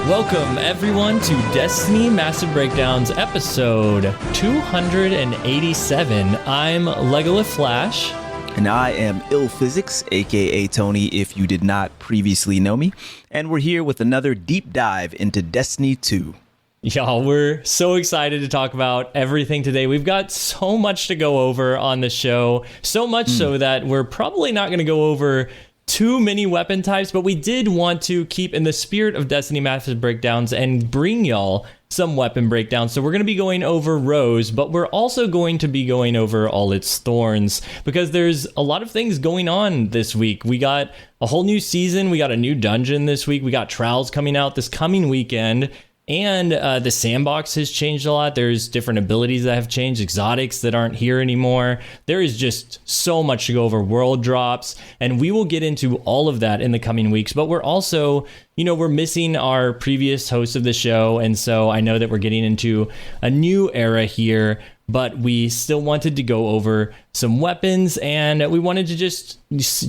Welcome, everyone, to Destiny Massive Breakdowns episode 287. I'm Legolas Flash. And I am Ill Physics, aka Tony, if you did not previously know me. And we're here with another deep dive into Destiny 2. Y'all, we're so excited to talk about everything today. We've got so much to go over on the show, so much so that we're probably not going to go over too many weapon types, but we did want to keep in the spirit of Destiny Massive Breakdowns and bring y'all some weapon breakdowns. So we're going to be going over Rose, but we're also going to be going over all its Thorns, because there's a lot of things going on this week. We got a whole new season. We got a new dungeon this week. We got trials coming out this coming weekend. And the sandbox has changed a lot. There's different abilities that have changed, exotics that aren't here anymore. There is just so much to go over, world drops, and we will get into all of that in the coming weeks. But we're also, we're missing our previous host of the show, and so I know that we're getting into a new era here, but we still wanted to go over some weapons, and we wanted to just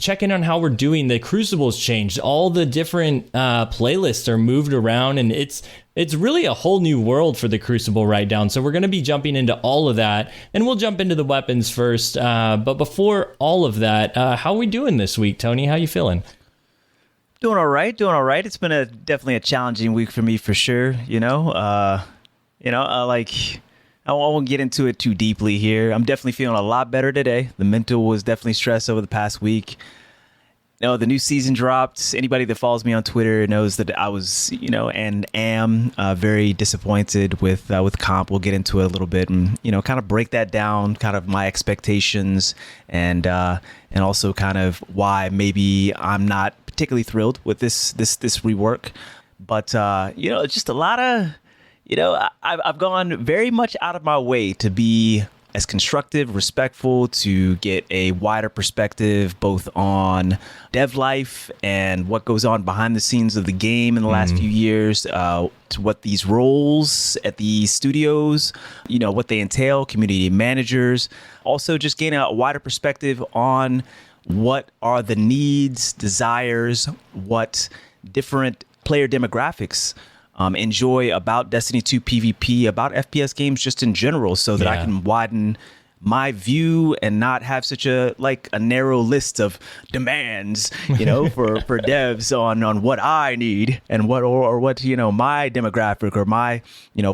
check in on how we're doing. The crucible's changed. All the different playlists are moved around, and it's really a whole new world for the crucible right now. So we're going to be jumping into all of that, and we'll jump into the weapons first. But before all of that, how are we doing this week, Tony? How you feeling? Doing all right. It's been definitely a challenging week for me, for sure. I won't get into it too deeply here. I'm definitely feeling a lot better today. The mental was definitely stressed over the past week. The new season dropped. Anybody that follows me on Twitter knows that I was, and am very disappointed with comp. We'll get into it a little bit and, kind of break that down, kind of my expectations and also kind of why maybe I'm not particularly thrilled with this rework. But, it's just a lot of... I've gone very much out of my way to be as constructive, respectful, to get a wider perspective, both on dev life and what goes on behind the scenes of the game in the last few years, to what these roles at the studios, what they entail, community managers, also just gain a wider perspective on what are the needs, desires, what different player demographics enjoy about Destiny 2 PvP, about FPS games just in general, so that I can widen my view and not have such a narrow list of demands, for devs on what I need and what my demographic or my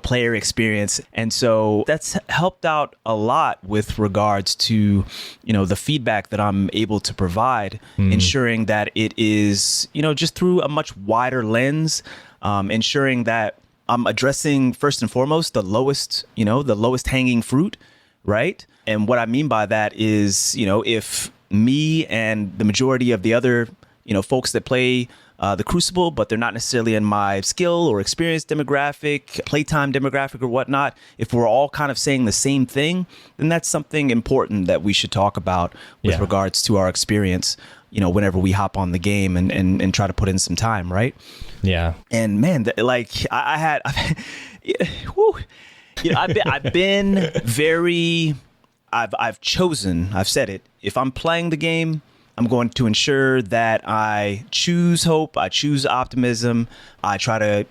player experience. And so that's helped out a lot with regards to the feedback that I'm able to provide, ensuring that it is just through a much wider lens. Ensuring that I'm addressing first and foremost the lowest hanging fruit, right? And what I mean by that is, if me and the majority of the other, folks that play the Crucible, but they're not necessarily in my skill or experience demographic, playtime demographic or whatnot, if we're all kind of saying the same thing, then that's something important that we should talk about with regards to our experience, whenever we hop on the game and try to put in some time, right? Yeah. And man, I've chosen, I've said it, if I'm playing the game, I'm going to ensure that I choose hope, I choose optimism, I try to,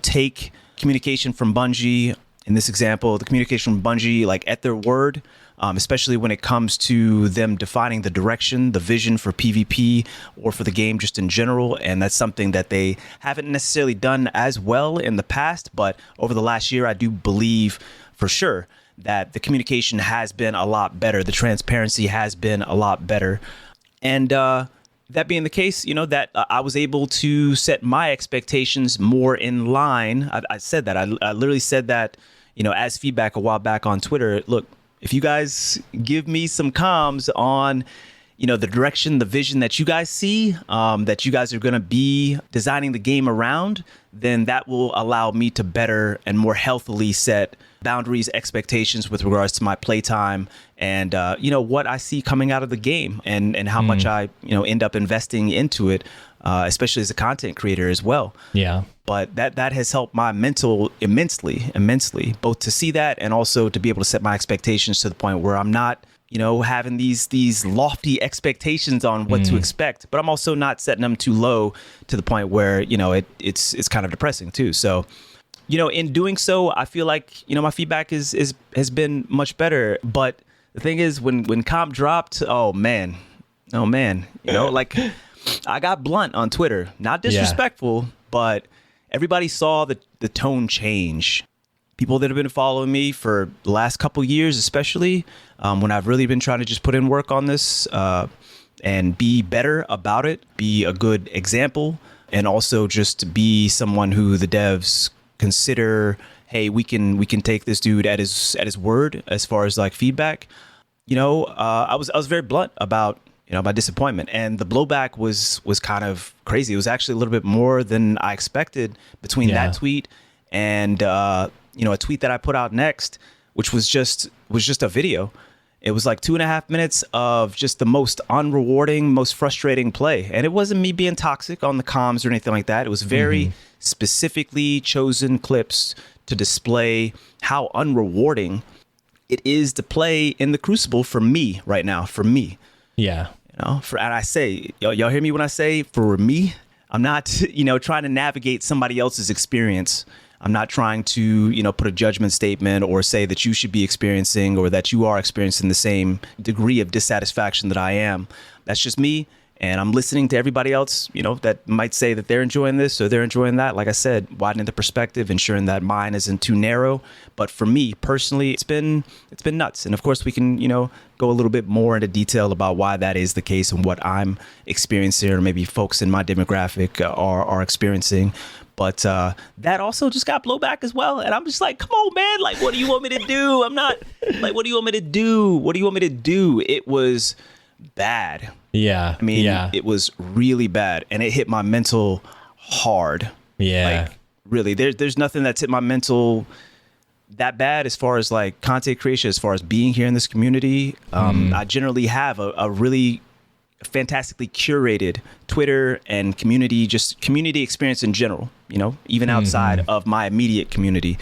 take communication from Bungie. In this example, the communication from Bungie, at their word, especially when it comes to them defining the direction, the vision for PvP or for the game just in general. And that's something that they haven't necessarily done as well in the past. But over the last year, I do believe for sure that the communication has been a lot better. The transparency has been a lot better. And that being the case, that I was able to set my expectations more in line. I said that. I literally said that, as feedback a while back on Twitter. Look, if you guys give me some comms on, the direction, the vision that you guys see, that you guys are going to be designing the game around, then that will allow me to better and more healthily set boundaries, expectations with regards to my playtime and, what I see coming out of the game and how much I, end up investing into it, especially as a content creator as well. Yeah. But that has helped my mental immensely, both to see that and also to be able to set my expectations to the point where I'm not having these lofty expectations on what to expect, but I'm also not setting them too low to the point where, it's kind of depressing too. So, in doing so, I feel like, my feedback has been much better. But the thing is, when comp dropped, oh man, like I got blunt on Twitter, not disrespectful, but everybody saw the tone change. People that have been following me for the last couple years, especially when I've really been trying to just put in work on this and be better about it, be a good example, and also just be someone who the devs consider, hey, we can take this dude at his word as far as like feedback. I was very blunt about my disappointment, and the blowback was kind of crazy. It was actually a little bit more than I expected between that tweet and a tweet that I put out next, which was just a video. It was like 2.5 minutes of just the most unrewarding, most frustrating play. And it wasn't me being toxic on the comms or anything like that. It was very specifically chosen clips to display how unrewarding it is to play in the Crucible for me right now, for me. Yeah. And I say, y'all hear me when I say for me? I'm not, trying to navigate somebody else's experience. I'm not trying to, put a judgment statement or say that you should be experiencing or that you are experiencing the same degree of dissatisfaction that I am. That's just me. And I'm listening to everybody else, that might say that they're enjoying this or they're enjoying that. Like I said, widening the perspective, ensuring that mine isn't too narrow. But for me personally, it's been nuts. And of course, we can, go a little bit more into detail about why that is the case and what I'm experiencing or maybe folks in my demographic are experiencing. But that also just got blowback as well. And I'm just like, come on, man. Like, what do you want me to do? I'm not like, what do you want me to do? What do you want me to do? It was bad. Yeah. I mean, it was really bad. And it hit my mental hard. Yeah. Like, really, there's nothing that's hit my mental that bad as far as like content creation, as far as being here in this community. I generally have a really fantastically curated Twitter and community experience in general, even outside of my immediate community.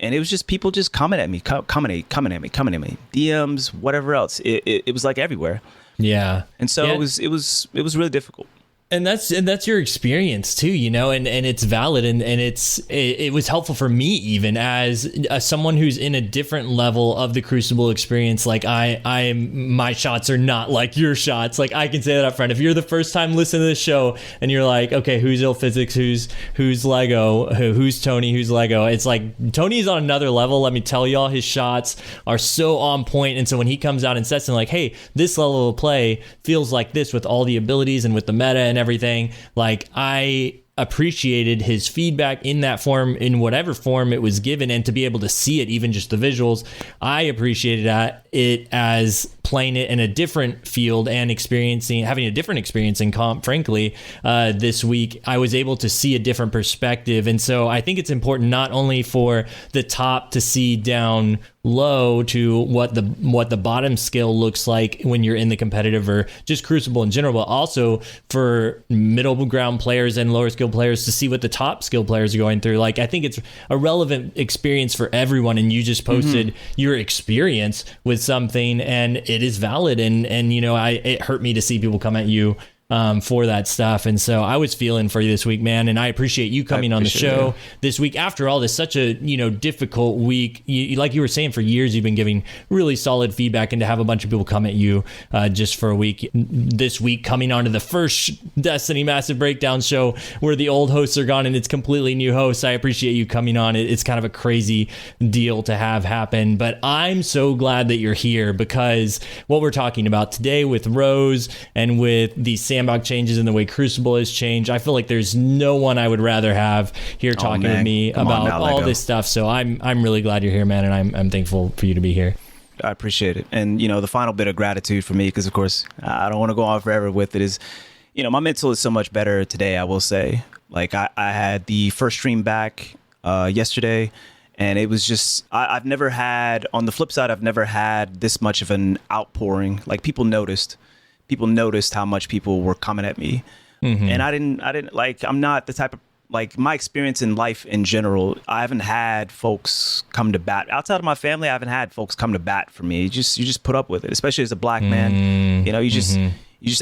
And it was just people just coming at me, DMs, whatever else. It was like everywhere. Yeah. And so it was really difficult. And that's your experience too, and it's valid and it was helpful for me even as someone who's in a different level of the Crucible experience. Like my shots are not like your shots. Like I can say that up front. If you're the first time listening to this show and you're like, okay, who's Ill Physics, who's Lego, who's Tony, who's Lego, it's like Tony's on another level. Let me tell y'all, his shots are so on point. And so when he comes out and says something like, hey, this level of play feels like this with all the abilities and with the meta and everything, like I appreciated his feedback in that form, in whatever form it was given, and to be able to see it, even just the visuals, I appreciated it as playing it in a different field and having a different experience in comp. Frankly, this week I was able to see a different perspective, and so I think it's important not only for the top to see down low to what the bottom skill looks like when you're in the competitive or just Crucible in general, but also for middle ground players and lower skill players to see what the top skill players are going through. Like I think it's a relevant experience for everyone, and you just posted your experience with something and it is valid, and it hurt me to see people come at you for that stuff. And so I was feeling for you this week, man. And I appreciate you coming on the show this week. After all this, such a, difficult week. Like you were saying, for years, you've been giving really solid feedback, and to have a bunch of people come at you just for a week, this week coming onto the first Destiny Massive Breakdown show where the old hosts are gone and it's completely new hosts. I appreciate you coming on. It's kind of a crazy deal to have happen, but I'm so glad that you're here, because what we're talking about today with Rose and with the sandbox changes and the way Crucible has changed, I feel like there's no one I would rather have here talking to me about all this stuff. So I'm really glad you're here, man, and I'm thankful for you to be here. I appreciate it. And the final bit of gratitude for me, because of course I don't want to go on forever with it, is my mental is so much better today, I will say. Like I had the first stream back yesterday, and it was just I've never had, on the flip side, I've never had this much of an outpouring. Like people noticed how much people were coming at me. And I didn't like, I'm not the type of like my experience in life in general, I haven't had folks come to bat outside of my family. I haven't had folks come to bat for me. You just put up with it, especially as a black man. You know, you just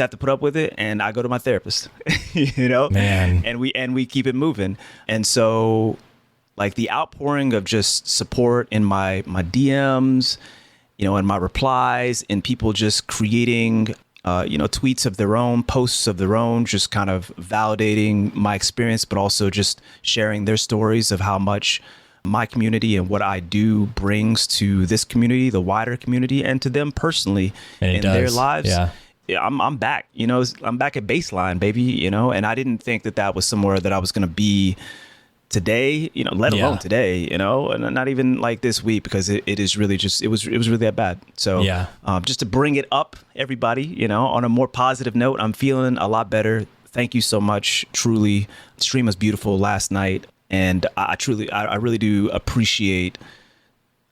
have to put up with it. And I go to my therapist, you know, Man. and we keep it moving. And so like the outpouring of just support in my DMs, you know, and my replies, and people just creating, you know, tweets of their own, posts of their own, just kind of validating my experience, but also just sharing their stories of how much my community and what I do brings to this community, the wider community, and to them personally in their lives. Yeah, I'm back, you know, I'm back at baseline, baby, you know, and I didn't think that was somewhere that I was going to be today, you know, let alone today, you know, and not even like this week, because it is really just, it was really that bad. So just to bring it up, everybody, you know, on a more positive note, I'm feeling a lot better. Thank you so much. Truly, the stream was beautiful last night. And I really do appreciate,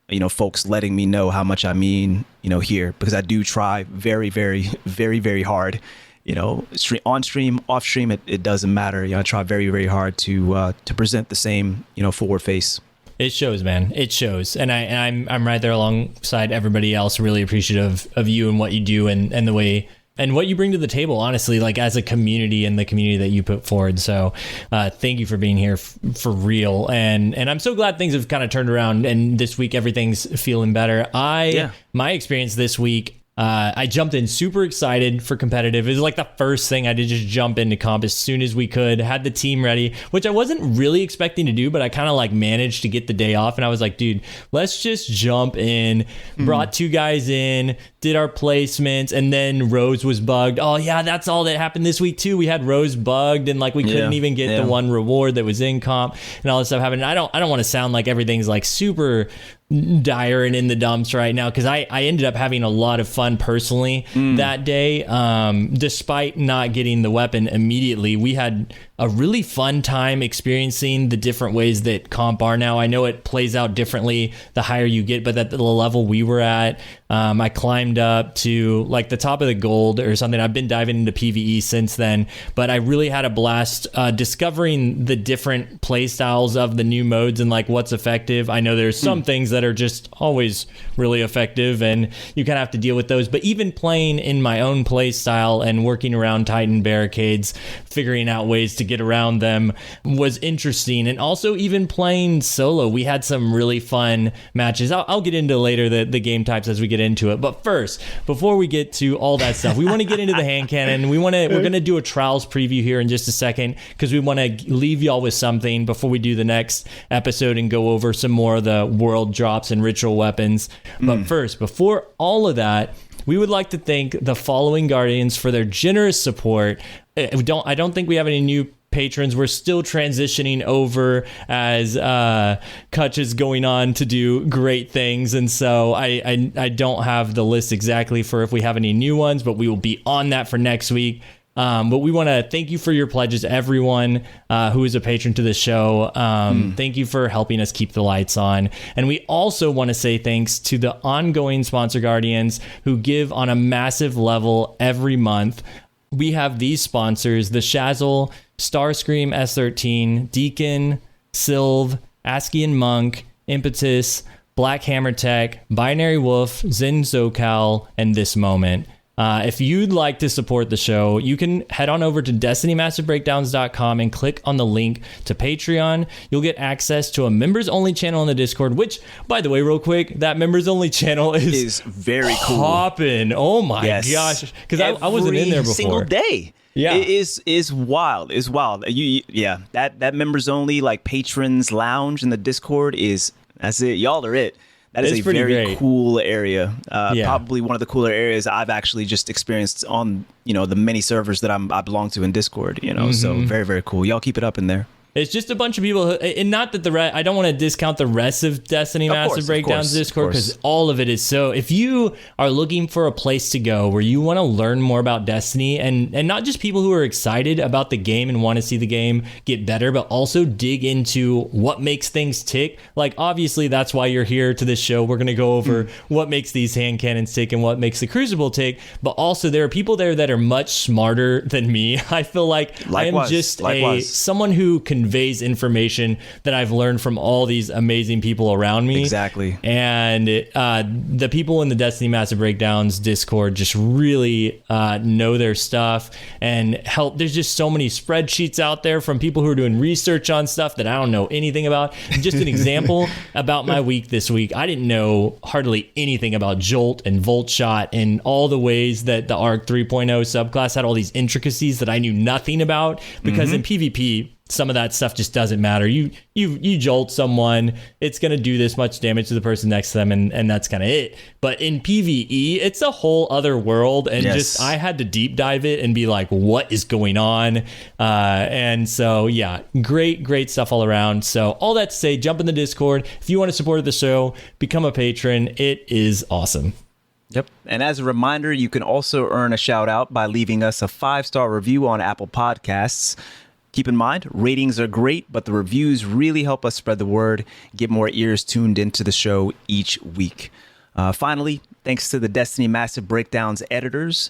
you know, folks letting me know how much I mean, you know, here, because I do try very, very, very, very hard. You know, on stream, off stream, it doesn't matter. You know, I try very, very hard to present the same, you know, forward face. It shows, man. It shows, and I'm right there alongside everybody else. Really appreciative of you and what you do, and the way and what you bring to the table. Honestly, like as a community and the community that you put forward. So, thank you for being here for real. And I'm so glad things have kind of turned around. And this week everything's feeling better. My experience this week. I jumped in super excited for competitive. It was like the first thing I did, just jump into comp as soon as we could, had the team ready, which I wasn't really expecting to do, but I kind of like managed to get the day off. And I was like, dude, let's just jump in, brought 2 guys in, did our placements, and then Rose was bugged. Oh yeah, that's all that happened this week too. We had Rose bugged, and like we couldn't even get the one reward that was in comp, and all this stuff happened. And I don't want to sound like everything's like super dire and in the dumps right now, because I ended up having a lot of fun personally that day. Despite not getting the weapon immediately, we had a really fun time experiencing the different ways that comp are now. I know it plays out differently the higher you get, but at the level we were at, I climbed up to like the top of the gold or something. I've been diving into PvE since then, but I really had a blast discovering the different play styles of the new modes and like what's effective. I know there's some things that are just always really effective, and you kind of have to deal with those. But even playing in my own play style and working around Titan barricades, figuring out ways to get around them was interesting. And also even playing solo, we had some really fun matches. I'll get into later the game types as we get into it. But first, before we get to all that stuff, we want to get into the hand cannon. We're going to do a trials preview here in just a second, because we want to leave y'all with something before we do the next episode and go over some more of the world drops and ritual weapons. But first, before all of that, we would like to thank the following Guardians for their generous support. I don't think we have any new patrons. We're still transitioning over as Kutch is going on to do great things, and so I don't have the list exactly for if we have any new ones, but we will be on that for next week. But we want to thank you for your pledges, everyone who is a patron to the show. Thank you for helping us keep the lights on. And we also want to say thanks to the ongoing sponsor Guardians who give on a massive level every month. We have these sponsors: the Shazzle, Starscream S13, Deacon, Sylv, Askian Monk, Impetus, Black Hammer Tech, Binary Wolf, Zen Zocal, and This Moment. If you'd like to support the show, you can head on over to DestinyMassiveBreakdowns.com and click on the link to Patreon. You'll get access to a members-only channel on the Discord, which, by the way, real quick, that members-only channel is very cool. Hopping. Oh my gosh. Because I wasn't in there before. Single day. Yeah, it is wild. It's wild. That members-only like patrons lounge in the Discord that's it. Y'all are it. That is a very cool area. Probably one of the cooler areas I've actually just experienced on, the many servers that I belong to in Discord, so very, very cool. Y'all keep it up in there. It's just a bunch of people, and not that I don't want to discount the rest of Destiny Massive Breakdowns Discord, because all of it is so. If you are looking for a place to go where you want to learn more about Destiny, and not just people who are excited about the game and want to see the game get better, but also dig into what makes things tick. Like, obviously, that's why you're here to this show. We're going to go over what makes these hand cannons tick and what makes the Crucible tick. But also, there are people there that are much smarter than me. I feel like I am just someone who can conveys information that I've learned from all these amazing people around me. Exactly. And the people in the Destiny Massive Breakdowns Discord just really know their stuff and help. There's just so many spreadsheets out there from people who are doing research on stuff that I don't know anything about. Just an example about my week this week. I didn't know hardly anything about Jolt and Volt Shot and all the ways that the ARC 3.0 subclass had all these intricacies that I knew nothing about, because in PvP, some of that stuff just doesn't matter. You jolt someone, it's going to do this much damage to the person next to them, and that's kind of it. But in PvE, it's a whole other world, and just I had to deep dive it and be like, what is going on? And so, yeah, great stuff all around. So all that to say, jump in the Discord. If you want to support the show, become a patron. It is awesome. Yep. And as a reminder, you can also earn a shout out by leaving us a 5-star review on Apple Podcasts. Keep in mind, ratings are great, but the reviews really help us spread the word, get more ears tuned into the show each week. Finally, thanks to the Destiny Massive Breakdowns editors,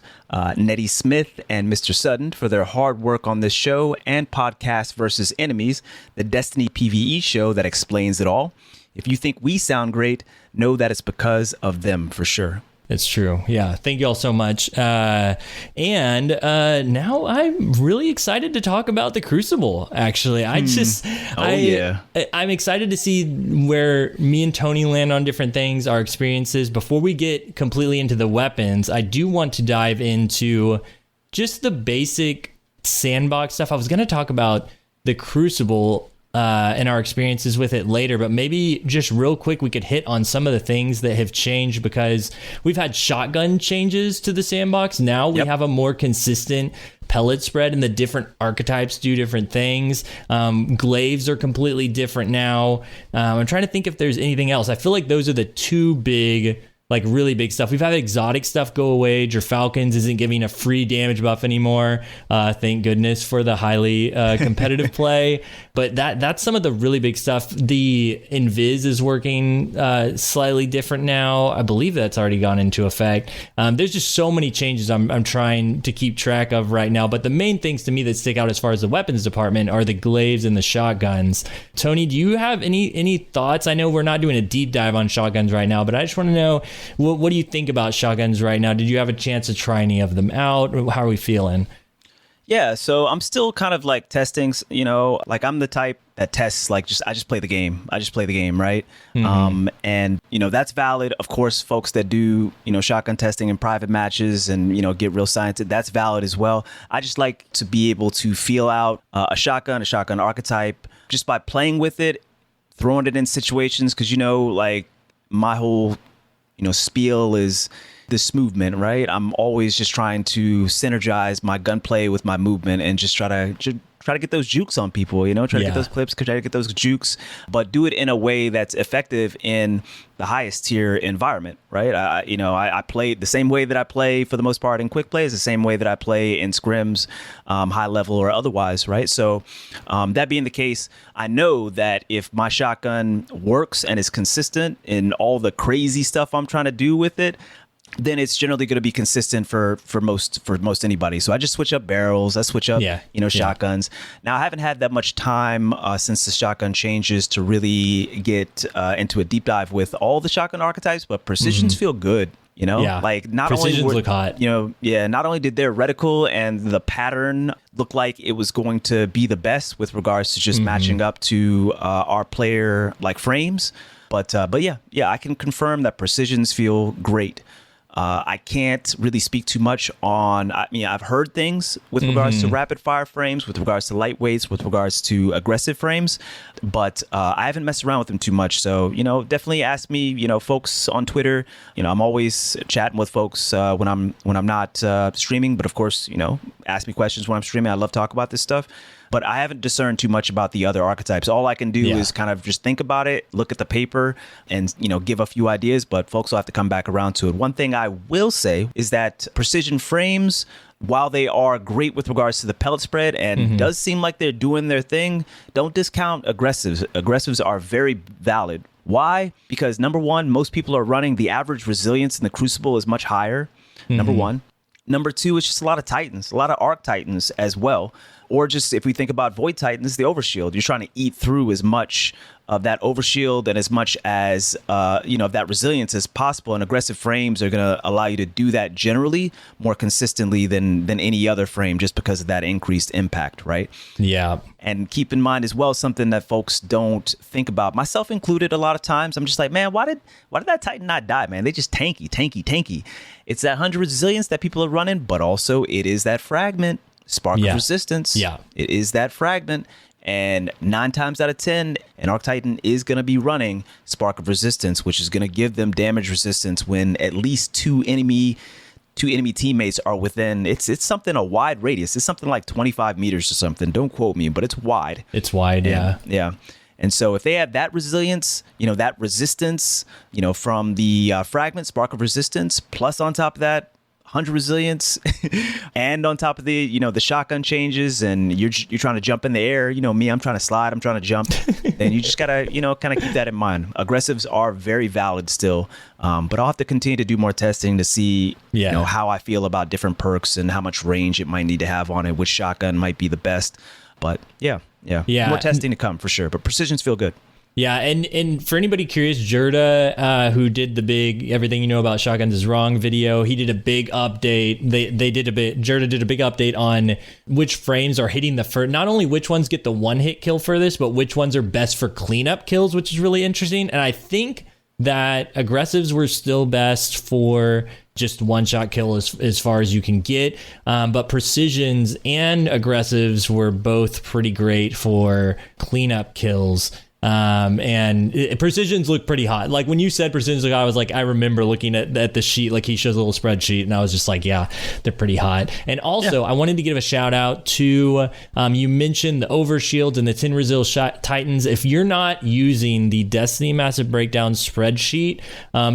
Nettie Smith and Mr. Sutton, for their hard work on this show and Podcast versus Enemies, the Destiny PvE show that explains it all. If you think we sound great, know that it's because of them for sure. It's true. Yeah. Thank you all so much. And now I'm really excited to talk about the Crucible, actually. I'm excited to see where me and Tony land on different things, our experiences. Before we get completely into the weapons, I do want to dive into just the basic sandbox stuff. I was going to talk about the Crucible and our experiences with it later, but maybe just real quick we could hit on some of the things that have changed, because we've had shotgun changes to the sandbox. Now we have a more consistent pellet spread, and the different archetypes do different things. Glaives are completely different now. I'm trying to think if there's anything else. I feel like those are the two big, like really big stuff. We've had exotic stuff go away. Falcons isn't giving a free damage buff anymore. Thank goodness for the highly competitive play. But that's some of the really big stuff. The Invis is working slightly different now. I believe that's already gone into effect. There's just so many changes I'm trying to keep track of right now. But the main things to me that stick out as far as the weapons department are the glaives and the shotguns. Tony, do you have any thoughts? I know we're not doing a deep dive on shotguns right now, but I just want to know, what do you think about shotguns right now? Did you have a chance to try any of them out? How are we feeling? Yeah, so I'm still kind of like testing, like I'm the type that tests, like I just play the game. I just play the game, right? And, that's valid. Of course, folks that do, shotgun testing in private matches and, get real science, that's valid as well. I just like to be able to feel out a shotgun archetype just by playing with it, throwing it in situations, because, like my whole, spiel is this movement, right? I'm always just trying to synergize my gunplay with my movement and just try to get those jukes on people, try to get those clips, try to get those jukes, but do it in a way that's effective in the highest tier environment, right? I play the same way that I play for the most part in quick plays, the same way that I play in scrims, high level or otherwise, right? So that being the case, I know that if my shotgun works and is consistent in all the crazy stuff I'm trying to do with it, then it's generally going to be consistent for most anybody. So I just switch up barrels. I switch up, shotguns. Now I haven't had that much time since the shotgun changes to really get into a deep dive with all the shotgun archetypes, but precisions feel good. Like not precisions only look hot. Not only did their reticle and the pattern look like it was going to be the best with regards to just matching up to our player like frames, but yeah, I can confirm that precisions feel great. I can't really speak too much on, I've heard things with regards to rapid fire frames, with regards to lightweights, with regards to aggressive frames, but I haven't messed around with them too much. So, definitely ask me, folks on Twitter. I'm always chatting with folks when I'm not streaming, but of course, ask me questions when I'm streaming. I love talking about this stuff. But I haven't discerned too much about the other archetypes. All I can do is kind of just think about it, look at the paper, and give a few ideas. But folks will have to come back around to it. One thing I will say is that precision frames, while they are great with regards to the pellet spread and does seem like they're doing their thing, don't discount aggressives. Aggressives are very valid. Why? Because number one, most people are running the average resilience in the Crucible is much higher. Number one. Number two, it's just a lot of Titans, a lot of Arc Titans as well. Or just if we think about Void Titans, the overshield, you're trying to eat through as much of that overshield and as much as, of that resilience as possible. And aggressive frames are going to allow you to do that generally more consistently than any other frame, just because of that increased impact, right? Yeah. And keep in mind as well, something that folks don't think about, myself included, a lot of times. I'm just like, man, why did that Titan not die, man? They just tanky. It's that 100 resilience that people are running, but also it is that fragment, spark of resistance. Yeah. It is that fragment. And 9 times out of 10, an Arc Titan is going to be running Spark of Resistance, which is going to give them damage resistance when at least two enemy teammates are within. It's something, a wide radius. It's something like 25 meters or something. Don't quote me, but it's wide. It's wide, Yeah. And so if they have that resilience, that resistance, from the fragment, Spark of Resistance, plus on top of that, 100 resilience, and on top of the the shotgun changes, and you're trying to jump in the air, me, I'm trying to slide, I'm trying to jump, then you just gotta kind of keep that in mind. Aggressives are very valid still, but I'll have to continue to do more testing to see how I feel about different perks and how much range it might need to have on it, which shotgun might be the best. But yeah, more testing to come for sure, but precisions feel good. Yeah, and for anybody curious, Jerda, who did the big "Everything You Know About Shotguns Is Wrong" video, he did a big update. Jerda did a big update on which frames are hitting the first. Not only which ones get the one-hit kill furthest, but which ones are best for cleanup kills, which is really interesting. And I think that aggressives were still best for just one-shot kill as far as you can get, but precisions and aggressives were both pretty great for cleanup kills. And precisions look pretty hot. Like when you said precisions look hot, I was like, I remember looking at the sheet, like he shows a little spreadsheet, and I was just like, yeah, they're pretty hot. And also, I wanted to give a shout out to, you mentioned the overshields and the 10 Resil Titans. If you're not using the Destiny Massive Breakdown spreadsheet,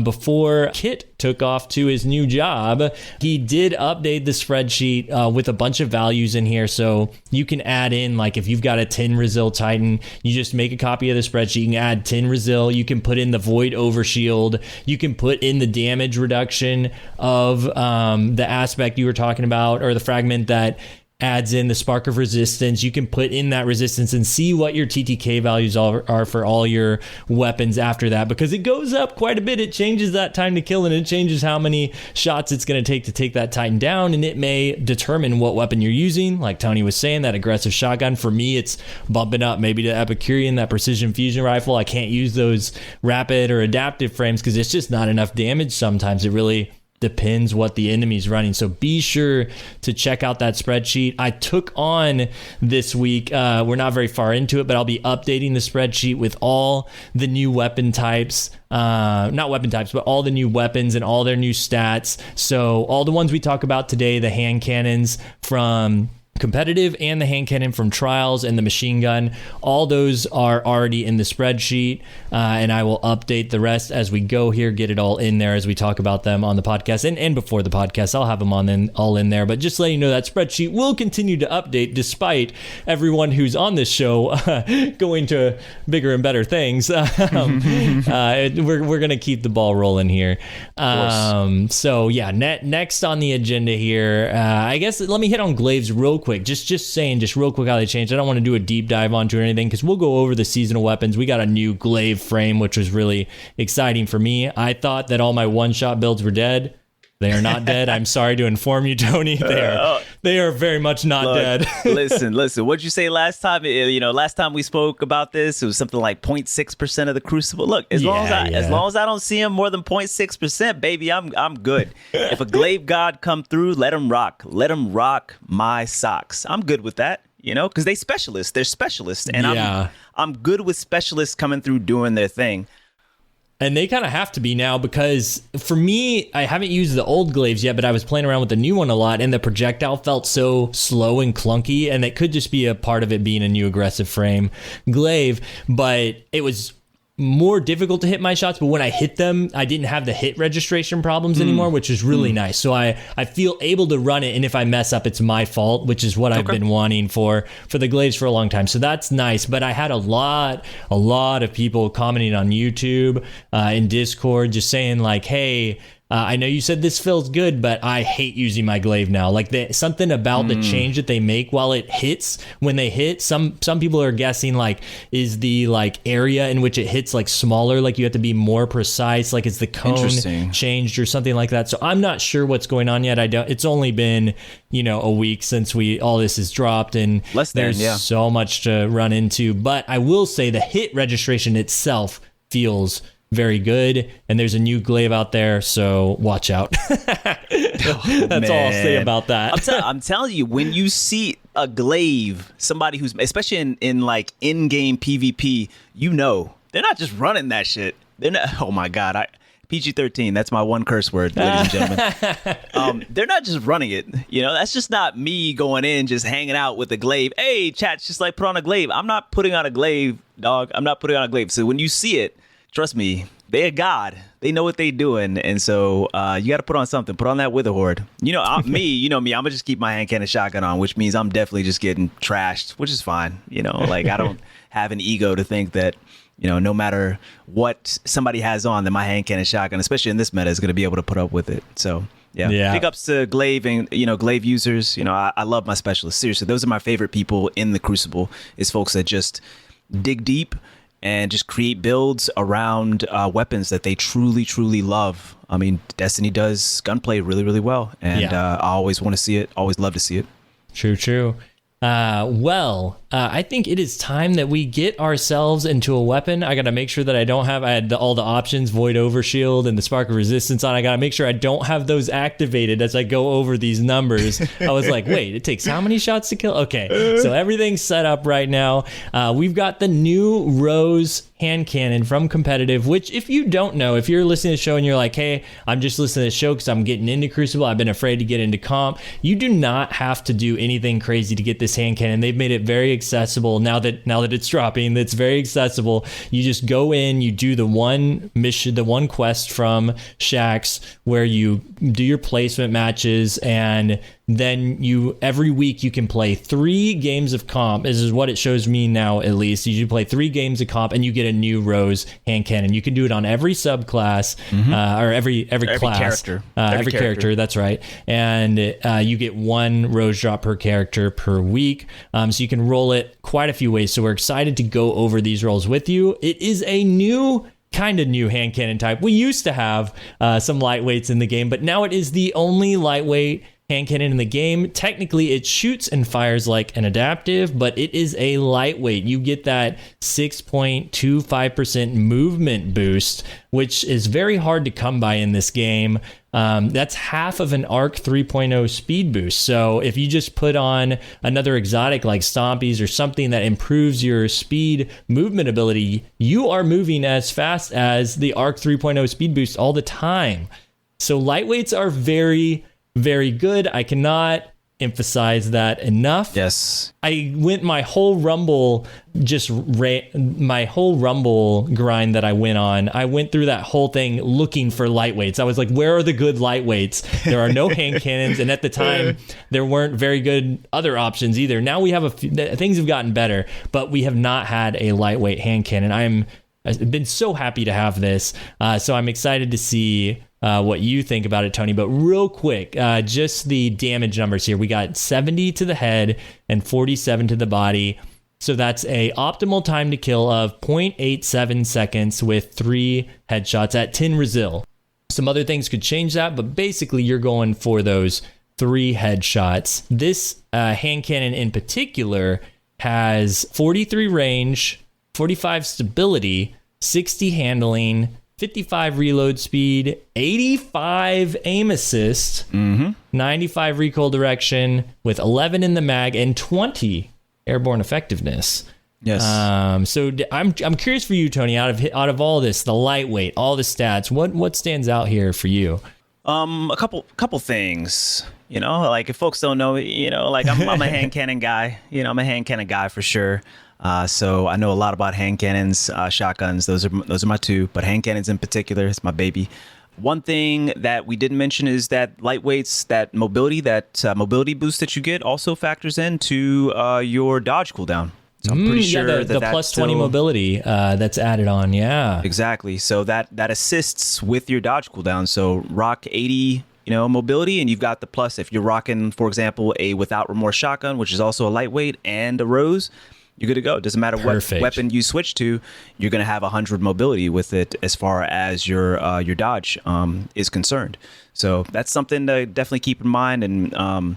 before Kit took off to his new job, he did update the spreadsheet with a bunch of values in here. So you can add in, like if you've got a 10 Resil Titan, you just make a copy of the spreadsheet. You can add 10 Resil. You can put in the Void Overshield. You can put in the damage reduction of the aspect you were talking about, or the fragment that adds in the Spark of Resistance. You can put in that resistance and see what your TTK values are for all your weapons after that, because it goes up quite a bit. It changes that time to kill, and it changes how many shots it's going to take that Titan down, and it may determine what weapon you're using. Like Tony was saying, that aggressive shotgun, for me, it's bumping up maybe to Epicurean, that precision fusion rifle. I can't use those rapid or adaptive frames because it's just not enough damage sometimes. It really depends what the enemy's running. So be sure to check out that spreadsheet. I took on this week, we're not very far into it, but I'll be updating the spreadsheet with all the new weapon types, not weapon types, but all the new weapons and all their new stats. So all the ones we talk about today, the hand cannons from competitive and the hand cannon from trials and the machine gun, all those are already in the spreadsheet, and I will update the rest as we go here, get it all in there as we talk about them on the podcast, and before the podcast I'll have them all in there. But just letting you know, that spreadsheet will continue to update despite everyone who's on this show going to bigger and better things. We're gonna keep the ball rolling here. So yeah, next on the agenda here, I guess let me hit on glaives real quick. Just saying real quick how they changed. I don't want to do a deep dive onto anything because we'll go over the seasonal weapons. We got a new glaive frame, which was really exciting for me. I thought that all my one-shot builds were dead. They are not dead. I'm sorry to inform you, Tony. They are very much not dead. listen. What'd you say last time? Last time we spoke about this, it was something like 0.6% of the crucible. Look, as long as I don't see them more than 0.6%, baby, I'm good. If a glaive god come through, let him rock. Let him rock my socks. I'm good with that. Because they're specialists, and I'm good with specialists coming through doing their thing. And they kind of have to be now, because for me, I haven't used the old glaives yet, but I was playing around with the new one a lot, and the projectile felt so slow and clunky, and it could just be a part of it being a new aggressive frame glaive, but it was more difficult to hit my shots. But when I hit them, I didn't have the hit registration problems anymore, which is really nice. So I feel able to run it, and if I mess up, it's my fault, which is what I've been wanting for the glaives for a long time. So that's nice. But I had a lot of people commenting on YouTube, in Discord, just saying like, hey, I know you said this feels good, but I hate using my glaive now. Like something about the change that they make while it hits. When they hit, some people are guessing like, is the like area in which it hits like smaller? Like you have to be more precise. Like is the cone changed or something like that? So I'm not sure what's going on yet. It's only been a week since all this has dropped, and there's so much to run into. But I will say the hit registration itself feels very good, and there's a new glaive out there, so watch out. That's all I'll say about that. I'm telling you, when you see a glaive, somebody who's, especially in like in-game PvP, they're not just running that shit. They're not. Oh my god, PG-13. That's my one curse word, ladies and gentlemen. They're not just running it. That's just not me going in, just hanging out with a glaive. Hey, chat's just like put on a glaive. I'm not putting on a glaive, dog. I'm not putting on a glaive. So when you see it, trust me, they're God. They know what they're doing. And so you got to put on something. Put on that Wither Horde. Me. I'm going to just keep my hand cannon shotgun on, which means I'm definitely just getting trashed, which is fine. Like I don't have an ego to think that, no matter what somebody has on, that my hand cannon shotgun, especially in this meta, is going to be able to put up with it. So, yeah. Big ups to glaive and, glaive users. I love my specialists. Seriously, those are my favorite people in the Crucible, is folks that just dig deep and just create builds around weapons that they truly, truly love. I mean, Destiny does gunplay really, really well. And I always want to see it. Always love to see it. True. I think it is time that we get ourselves into a weapon. I got to make sure that I had all the options, Void Overshield and the Spark of Resistance on. I got to make sure I don't have those activated as I go over these numbers. I was like, wait, it takes how many shots to kill? Okay, so everything's set up right now. We've got the new Rose hand cannon from competitive, which if you don't know, if you're listening to the show and you're like, hey, I'm just listening to the show because I'm getting into Crucible, I've been afraid to get into comp, you do not have to do anything crazy to get this hand cannon. They've made it very accessible now that it's dropping. It's very accessible. You just go in, you do the one mission, the one quest from Shaxx where you do your placement matches, and then every week you can play 3 games of comp. This is what it shows me now, at least. You play 3 games of comp and you get a new Rose hand cannon. You can do it on every subclass, or every class. Every character, that's right. And you get 1 Rose drop per character per week. So you can roll it quite a few ways. So we're excited to go over these rolls with you. It is a kind of new hand cannon type. We used to have some lightweights in the game, but now it is the only lightweight hand cannon in the game. Technically, it shoots and fires like an adaptive, but it is a lightweight. You get that 6.25% movement boost, which is very hard to come by in this game. That's half of an Arc 3.0 speed boost. So if you just put on another exotic like Stompies or something that improves your speed movement ability, you are moving as fast as the Arc 3.0 speed boost all the time. So lightweights are very, very good. I cannot emphasize that enough. Yes. I went my whole Rumble grind that I went on. I went through that whole thing looking for lightweights. I was like, where are the good lightweights? There are no hand cannons. And at the time, there weren't very good other options either. Now we have a few, things have gotten better, but we have not had a lightweight hand cannon. I've been so happy to have this. So I'm excited to see what you think about it, Tony. But real quick, just the damage numbers here. We got 70 to the head and 47 to the body. So that's a optimal time to kill of 0.87 seconds with 3 headshots at 10 Resil. Some other things could change that, but basically you're going for those 3 headshots. This hand cannon in particular has 43 range, 45 stability, 60 handling, 55 reload speed, 85 aim assist, 95 recoil direction with 11 in the mag, and 20 airborne effectiveness. Yes. So I'm curious for you, Tony. Out of all this, the lightweight, all the stats, what stands out here for you? A couple things. Like if folks don't know, like I'm a hand cannon guy. I'm a hand cannon guy for sure. So I know a lot about hand cannons, shotguns. Those are my 2, but hand cannons in particular, it's my baby. One thing that we didn't mention is that lightweights, that mobility boost that you get also factors into your dodge cooldown. So I'm pretty sure the that's plus 20 still, mobility that's added on. Yeah. exactly. So that assists with your dodge cooldown. So rock 80, mobility, and you've got the plus. If you're rocking, for example, a without remorse shotgun, which is also a lightweight, and a rose, you're good to go. It doesn't matter what weapon you switch to, you're going to have 100 mobility with it as far as your dodge is concerned. So that's something to definitely keep in mind, and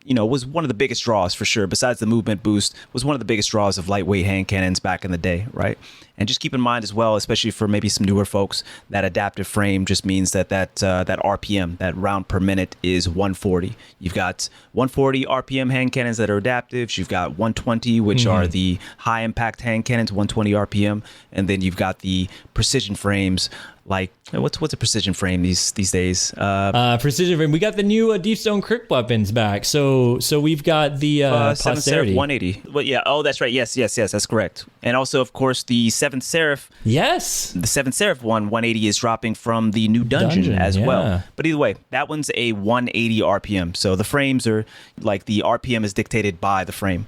was one of the biggest draws for sure. Besides the movement boost, was one of the biggest draws of lightweight hand cannons back in the day, right? And just keep in mind as well, especially for maybe some newer folks, that adaptive frame just means that RPM, that round per minute, is 140. You've got 140 RPM hand cannons that are adaptive. You've got 120, which are the high impact hand cannons, 120 RPM, and then you've got the precision frames. Like, what's a precision frame these days? Precision frame. We got the new Deep Stone Crypt weapons back. So we've got the Seventh Seraph 180. Well, yeah. Oh, that's right. Yes. That's correct. And also, of course, the Seventh Seraph. Yes. The Seventh Seraph 180 is dropping from the new dungeon as well. But either way, that one's a 180 RPM. So the frames are like the RPM is dictated by the frame.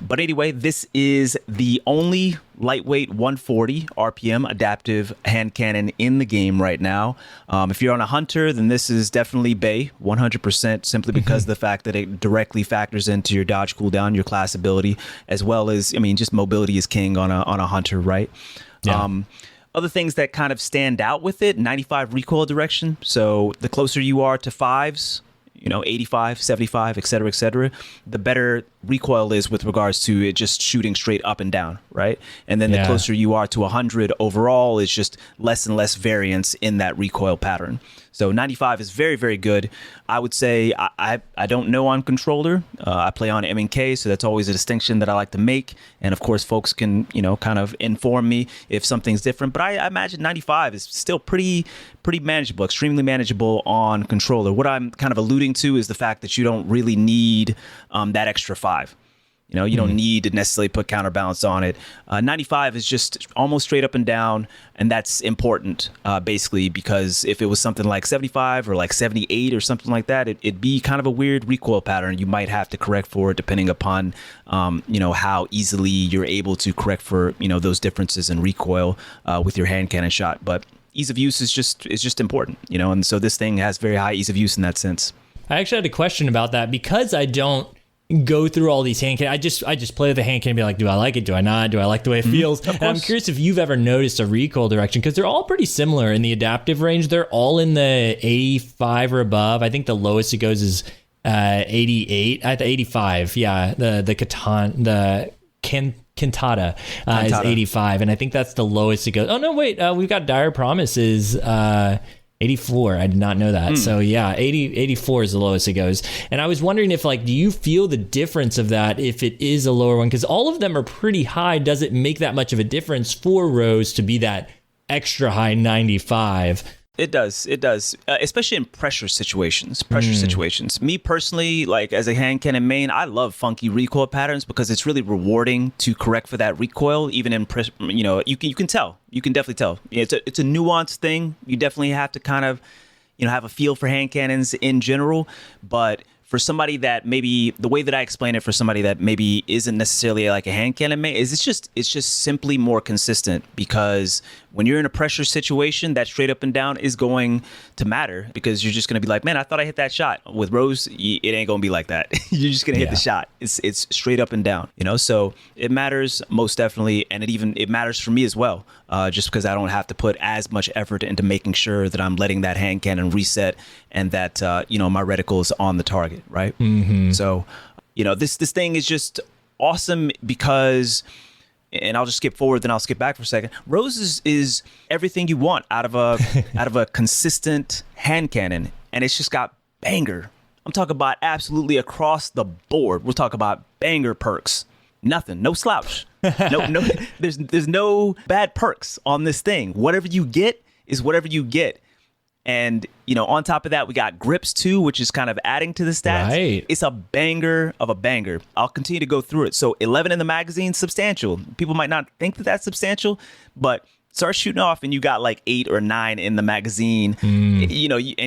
But anyway, this is the only lightweight 140 RPM adaptive hand cannon in the game right now. If you're on a hunter, then this is definitely Bay 100%, simply because of the fact that it directly factors into your dodge cooldown, your class ability, as well as, just mobility is king on a hunter, right? Yeah. Other things that kind of stand out with it, 95 recoil direction. So the closer you are to fives, 85, 75, et cetera, the better recoil is with regards to it just shooting straight up and down, right? And then the closer you are to 100 overall is just less and less variance in that recoil pattern. So 95 is very, very good. I would say I don't know on controller. I play on M&K, so that's always a distinction that I like to make. And of course, folks can, kind of inform me if something's different. But I imagine 95 is still pretty manageable, extremely manageable on controller. What I'm kind of alluding to is the fact that you don't really need that extra 5. You don't need to necessarily put counterbalance on it. 95 is just almost straight up and down, and that's important, basically, because if it was something like 75 or like 78 or something like that, it'd be kind of a weird recoil pattern. You might have to correct for it depending upon, how easily you're able to correct for, those differences in recoil with your hand cannon shot. But ease of use is just important, and so this thing has very high ease of use in that sense. I actually had a question about that because I don't go through all these hand cannons. I just play with the hand cannon and be like, do I like it? Do I not? Do I like the way it feels? And I'm curious if you've ever noticed a recoil direction, because they're all pretty similar in the adaptive range. They're all in the 85 or above. I think the lowest it goes is 88 at the 85. Yeah, the Cantata is 85, and I think that's the lowest it goes. Oh no, wait, we've got Dire Promises 84. I did not know that. So yeah, 84 is the lowest it goes. And I was wondering if, do you feel the difference of that if it is a lower one? Because all of them are pretty high. Does it make that much of a difference for Rose to be that extra high 95? It does, especially in pressure situations. Me personally, as a hand cannon main, I love funky recoil patterns because it's really rewarding to correct for that recoil. Even in you can tell, you can definitely tell. It's a nuanced thing. You definitely have to kind of, have a feel for hand cannons in general, but for somebody that maybe, the way that I explain it for somebody that maybe isn't necessarily like a hand cannon main, is it's just simply more consistent, because when you're in a pressure situation, that straight up and down is going to matter, because you're just going to be like, man, I thought I hit that shot. With Rose, it ain't going to be like that. You're just going to hit the shot. It's straight up and down, so it matters most definitely. And it matters for me as well, just because I don't have to put as much effort into making sure that I'm letting that hand cannon reset and that, my reticle is on the target. Right. So, this thing is just awesome because, and I'll just skip forward, then I'll skip back for a second. Rose is everything you want out of a consistent hand cannon, and it's just got banger. I'm talking about absolutely across the board. We're talking about banger perks. Nothing, no slouch. No, there's no bad perks on this thing. Whatever you get is whatever you get. And, on top of that, we got grips too, which is kind of adding to the stats. Right. It's a banger of a banger. I'll continue to go through it. So 11 in the magazine, substantial. People might not think that that's substantial, but start shooting off and you got like 8 or 9 in the magazine, and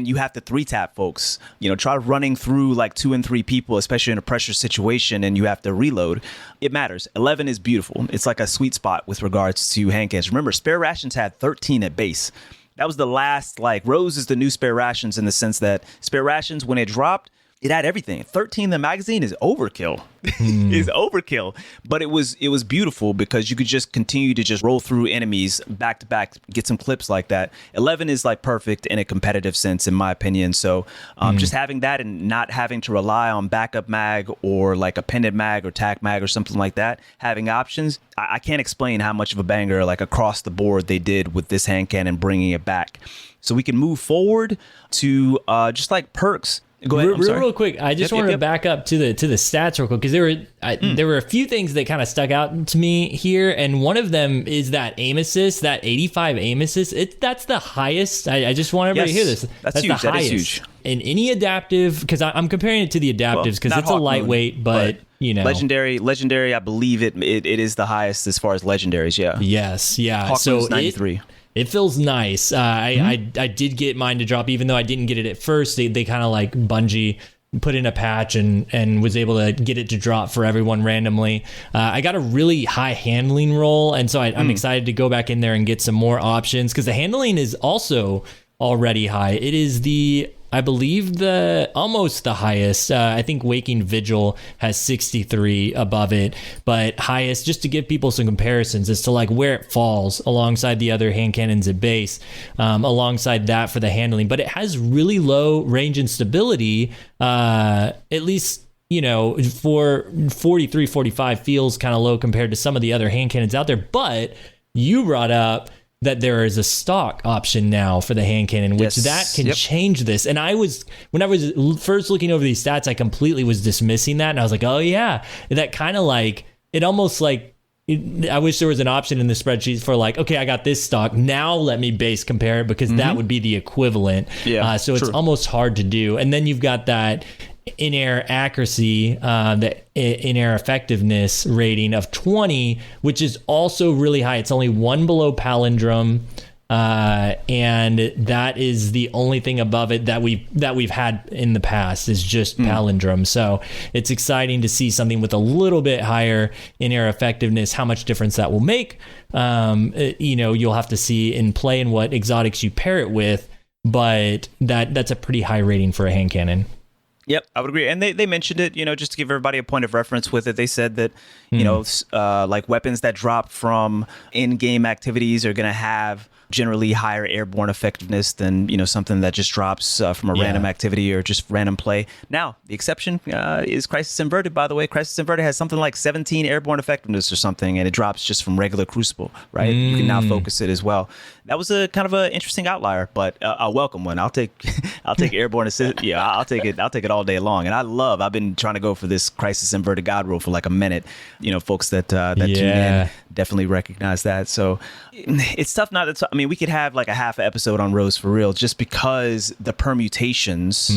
you have to 3-tap folks, try running through like 2 and 3 people, especially in a pressure situation, and you have to reload. It matters. 11 is beautiful. It's like a sweet spot with regards to hand cannons. Remember, spare rations had 13 at base. That was the last, like, Rose is the new spare rations in the sense that spare rations, when it dropped, it had everything. 13 in the magazine is overkill. Is overkill. But it was beautiful because you could just continue to just roll through enemies back to back, get some clips like that. 11 is like perfect in a competitive sense, in my opinion. So just having that and not having to rely on backup mag or like appended mag or tac mag or something like that, having options, I can't explain how much of a banger like across the board they did with this hand cannon, bringing it back. So we can move forward to just like perks. Go ahead. Real quick, I just wanted to back up to the stats real quick because there were a few things that kind of stuck out to me here, and one of them is that aim assist, that 85 aim assist. That's the highest. I just want everybody to hear this. That's huge. The highest that is huge in any adaptive, because I'm comparing it to the adaptives because it's a lightweight, but legendary. I believe it is the highest as far as legendaries. Yeah. Yes. Yeah. Hawk so 93. It feels nice. I did get mine to drop, even though I didn't get it at first. They kind of like Bungie put in a patch and was able to get it to drop for everyone randomly. I got a really high handling roll, and so I'm excited to go back in there and get some more options because the handling is also already high. It is I believe almost the highest. I think Waking Vigil has 63 above it, but highest, just to give people some comparisons as to like where it falls alongside the other hand cannons at base, alongside that for the handling. But it has really low range and stability, at least, for 43, 45 feels kind of low compared to some of the other hand cannons out there. But you brought up that there is a stock option now for the hand cannon, which that can change this. And when I was first looking over these stats, I completely was dismissing that. And I was like, oh yeah, that kind of like, it almost like, I wish there was an option in the spreadsheet for like, okay, I got this stock. Now let me base compare it because that would be the equivalent. Yeah, so it's almost hard to do. And then you've got that in-air accuracy, the in-air effectiveness rating of 20, which is also really high. It's only one below palindrome, and that is the only thing above it that we've had in the past is just palindrome. So it's exciting to see something with a little bit higher in-air effectiveness, how much difference that will make. You'll have to see in play and what exotics you pair it with, but that's a pretty high rating for a hand cannon. Yep, I would agree. And they mentioned it, just to give everybody a point of reference with it. They said that, like weapons that drop from in-game activities are going to have generally higher airborne effectiveness than, something that just drops from a random activity or just random play. Now, the exception is Crisis Inverted, by the way. Crisis Inverted has something like 17 airborne effectiveness or something, and it drops just from regular Crucible, right? You can now focus it as well. That was a kind of an interesting outlier, but a welcome one. I'll take airborne assist. Yeah, I'll take it all day long. And I've been trying to go for this Crisis Inverted God roll for like a minute. Folks that tune in definitely recognize that. So it's tough not to. We could have like a half episode on Rose for real, just because the permutations.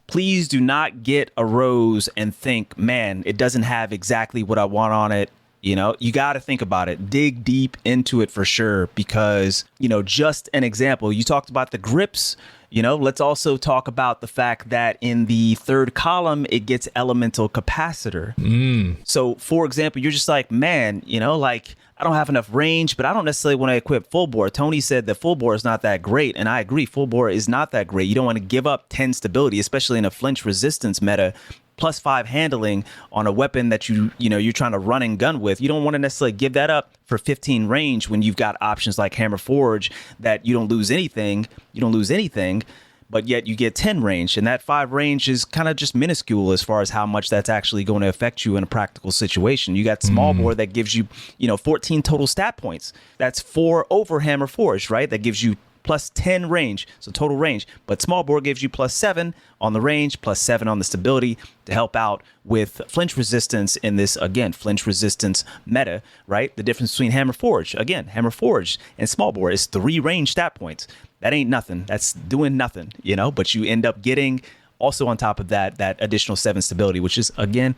Please do not get a Rose and think, man, it doesn't have exactly what I want on it. You got to think about it, dig deep into it for sure, because, just an example, you talked about the grips, let's also talk about the fact that in the third column, it gets elemental capacitor. So for example, you're just like, man, like I don't have enough range, but I don't necessarily want to equip full bore. Tony said that full bore is not that great, and I agree, full bore is not that great. You don't want to give up 10 stability, especially in a flinch resistance meta. +5 handling on a weapon that you're trying to run and gun with. You don't want to necessarily give that up for 15 range when you've got options like Hammer Forge that you don't lose anything, but yet you get 10 range, and that 5 range is kind of just minuscule as far as how much that's actually going to affect you in a practical situation. You got small bore that gives you 14 total stat points. That's 4 over Hammer Forge, right? That gives you +10 range, so total range. But small bore gives you +7 on the range, +7 on the stability to help out with flinch resistance in this, again, flinch resistance meta, right? The difference between Hammer Forge, and small bore is 3 range stat points. That ain't nothing. That's doing nothing, but you end up getting also on top of that additional 7 stability, which is, again,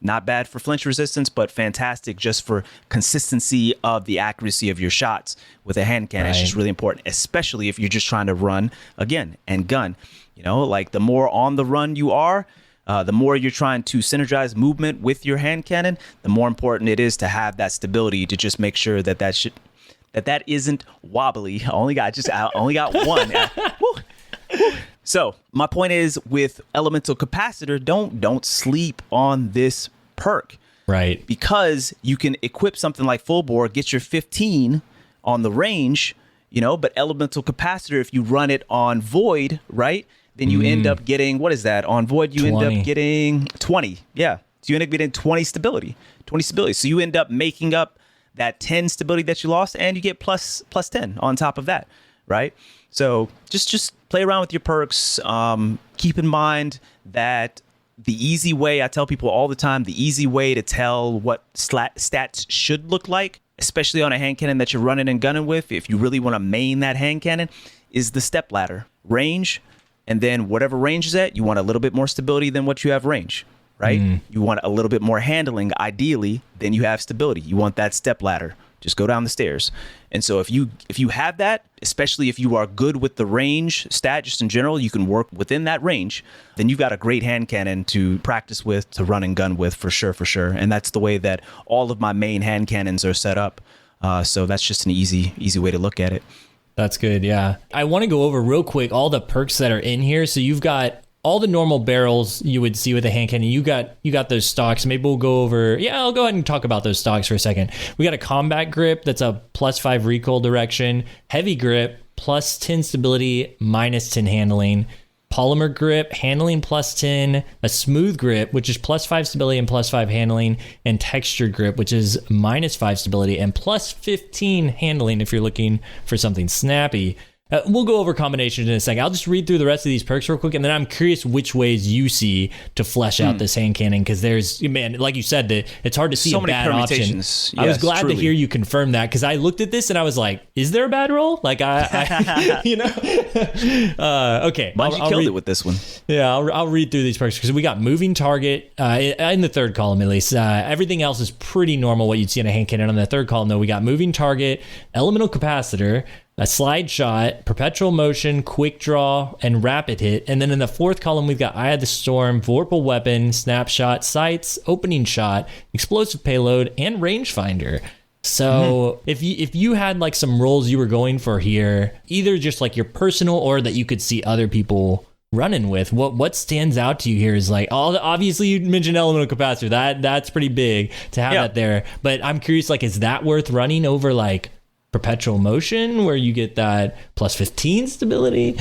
Not bad for flinch resistance, but fantastic just for consistency of the accuracy of your shots with a hand cannon. It's just really important, especially if you're just trying to run, again, and gun. You know, like the more on the run you are, the more you're trying to synergize movement with your hand cannon, the more important it is to have that stability to just make sure that that isn't wobbly. I only got one. Woo. So my point is, with elemental capacitor, don't sleep on this perk, right? Because you can equip something like full bore, get your 15 on the range, you know, but elemental capacitor, if you run it on void, right, then you end up getting, what is that? On void, you 20. end up getting 20. Yeah. So you end up getting 20 stability. So you end up making up that 10 stability that you lost, and you get plus 10 on top of that, right? So just play around with your perks. Keep in mind that the easy way, I tell people all the time, the easy way to tell what stats should look like, especially on a hand cannon that you're running and gunning with, if you really want to main that hand cannon, is the step ladder. Range, and then whatever range is at, you want a little bit more stability than what you have range, right? You want a little bit more handling, ideally, than you have stability. You want that step ladder. Just go down the stairs. And so if you have that, especially if you are good with the range stat, just in general, you can work within that range, then you've got a great hand cannon to practice with, to run and gun with, for sure. And that's the way that all of my main hand cannons are set up. So that's just an easy way to look at it. That's good, yeah. I want to go over real quick all the perks that are in here. So you've got all the normal barrels you would see with a hand cannon. You got those stocks. Maybe we'll go over. Yeah, I'll go ahead and talk about those stocks for a second. We got a combat grip that's a +5 recoil direction. Heavy grip, +10 stability, -10 handling. Polymer grip, handling +10. A smooth grip, which is +5 stability and +5 handling. And textured grip, which is -5 stability and +15 handling if you're looking for something snappy. We'll go over combinations in a second. I'll just read through the rest of these perks real quick, and then I'm curious which ways you see to flesh out this hand cannon, because there's, man, like you said, it's hard to see so a many bad option. Yes, I was glad truly to hear you confirm that, because I looked at this and I was like, is there a bad roll? Like, I you know? Okay. Bungie killed it with this one. Yeah, I'll read through these perks, because we got moving target in the third column, at least. Everything else is pretty normal, what you'd see in a hand cannon. On the third column, though, we got moving target, elemental capacitor, a slide shot, perpetual motion, quick draw, and rapid hit. And then in the fourth column, we've got Eye of the Storm, vorpal weapon, snapshot, sights, opening shot, explosive payload, and rangefinder. So if you had like some roles you were going for here, either just like your personal or that you could see other people running with, what stands out to you here is like, obviously you mentioned elemental capacitor. That's pretty big to have that there. But I'm curious, like, is that worth running over like perpetual motion, where you get that +15 stability?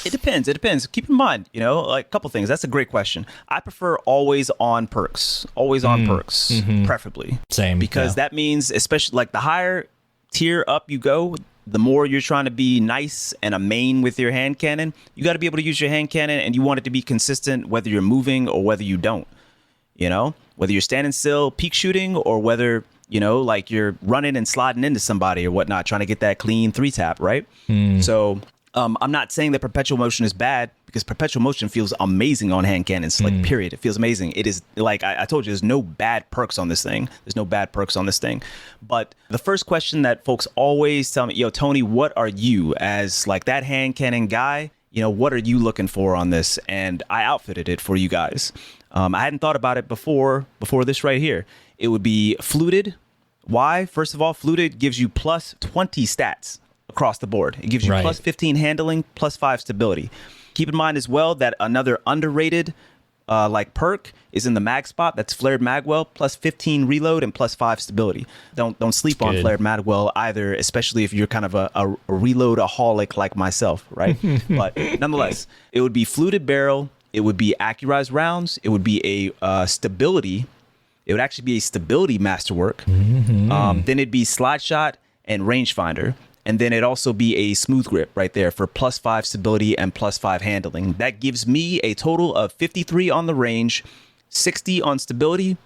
It depends. Keep in mind, like a couple things. That's a great question. I prefer always on perks, preferably. Same. Because that means, especially like the higher tier up you go, the more you're trying to be nice and a main with your hand cannon. You got to be able to use your hand cannon, and you want it to be consistent whether you're moving or whether you don't. Whether you're standing still, peek shooting, or whether like you're running and sliding into somebody or whatnot, trying to get that clean 3-tap, right? So I'm not saying that perpetual motion is bad, because perpetual motion feels amazing on hand cannons, like, period. It feels amazing. It is, like I told you, there's no bad perks on this thing. But the first question that folks always tell me, Tony, what are you, as like that hand cannon guy, what are you looking for on this? And I outfitted it for you guys. I hadn't thought about it before this right here. It would be fluted. Why? First of all, fluted gives you +20 stats across the board. It gives you +15 handling, +5 stability. Keep in mind as well that another underrated like perk is in the mag spot. That's flared magwell, +15 reload and +5 stability. Don't sleep on flared magwell either, especially if you're kind of a reload-aholic like myself, right? But nonetheless, it would be fluted barrel. It would be accurized rounds. It would be a stability. It would actually be a stability masterwork. Then it'd be slide shot and rangefinder. And then it'd also be a smooth grip right there for +5 stability and +5 handling. That gives me a total of 53 on the range, 60 on stability,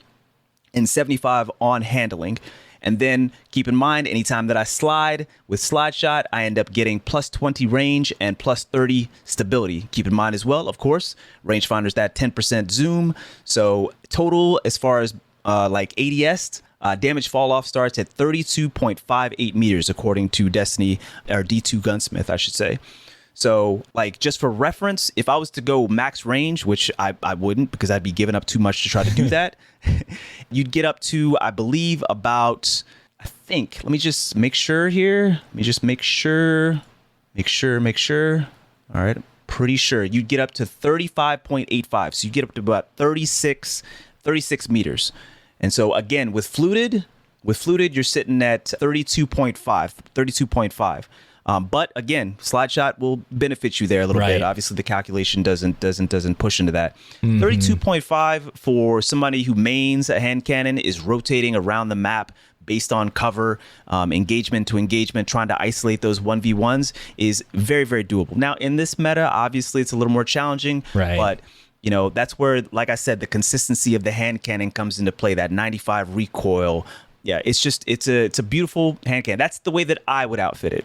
and 75 on handling. And then keep in mind, anytime that I slide with slide shot, I end up getting +20 range and +30 stability. Keep in mind as well, of course, rangefinder's that 10% zoom. So total, as far as like ADS, damage fall off starts at 32.58 meters, according to Destiny, or D2 Gunsmith, I should say. So, like, just for reference, if I was to go max range, which I wouldn't because I'd be giving up too much to try to do that, you'd get up to, I believe, about, I think, let me just make sure here. Let me just make sure. All right. Pretty sure you'd get up to 35.85. So you get up to about 36 meters. And so, again, with fluted, you're sitting at 32.5. But again, slide shot will benefit you there a little bit. Obviously, the calculation doesn't push into that. 32.5 for somebody who mains a hand cannon is rotating around the map based on cover, engagement to engagement, trying to isolate those 1v1s is very, very doable. Now, in this meta, obviously, it's a little more challenging, but you know, that's where, like I said, the consistency of the hand cannon comes into play. That 95 recoil. Yeah, it's a beautiful hand cannon. That's the way that I would outfit it.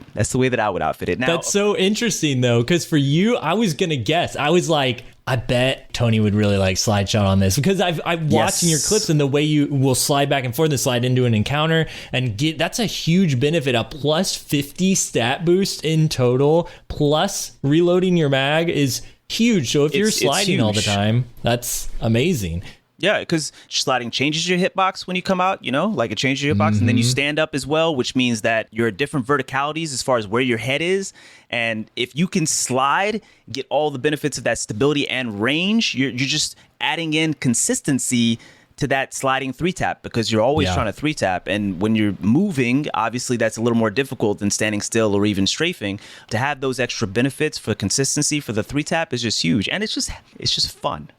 Now, that's so interesting though, because for you, I was gonna guess. I was like, I bet Tony would really like slide shot on this, because I'm watching your clips and the way you will slide back and forth and slide into an encounter and get, that's a huge benefit. A plus 50 stat boost in total, plus reloading your mag is huge. So if you're sliding all the time, that's amazing. Yeah, because sliding changes your hitbox when you come out, you know, like it changes your hitbox, and then you stand up as well, which means that you're at different verticalities as far as where your head is. And if you can slide, get all the benefits of that stability and range, you're just adding in consistency to that sliding 3-tap, because you're always trying to 3-tap. And when you're moving, obviously that's a little more difficult than standing still or even strafing. To have those extra benefits for consistency for the 3-tap is just huge. And it's just fun.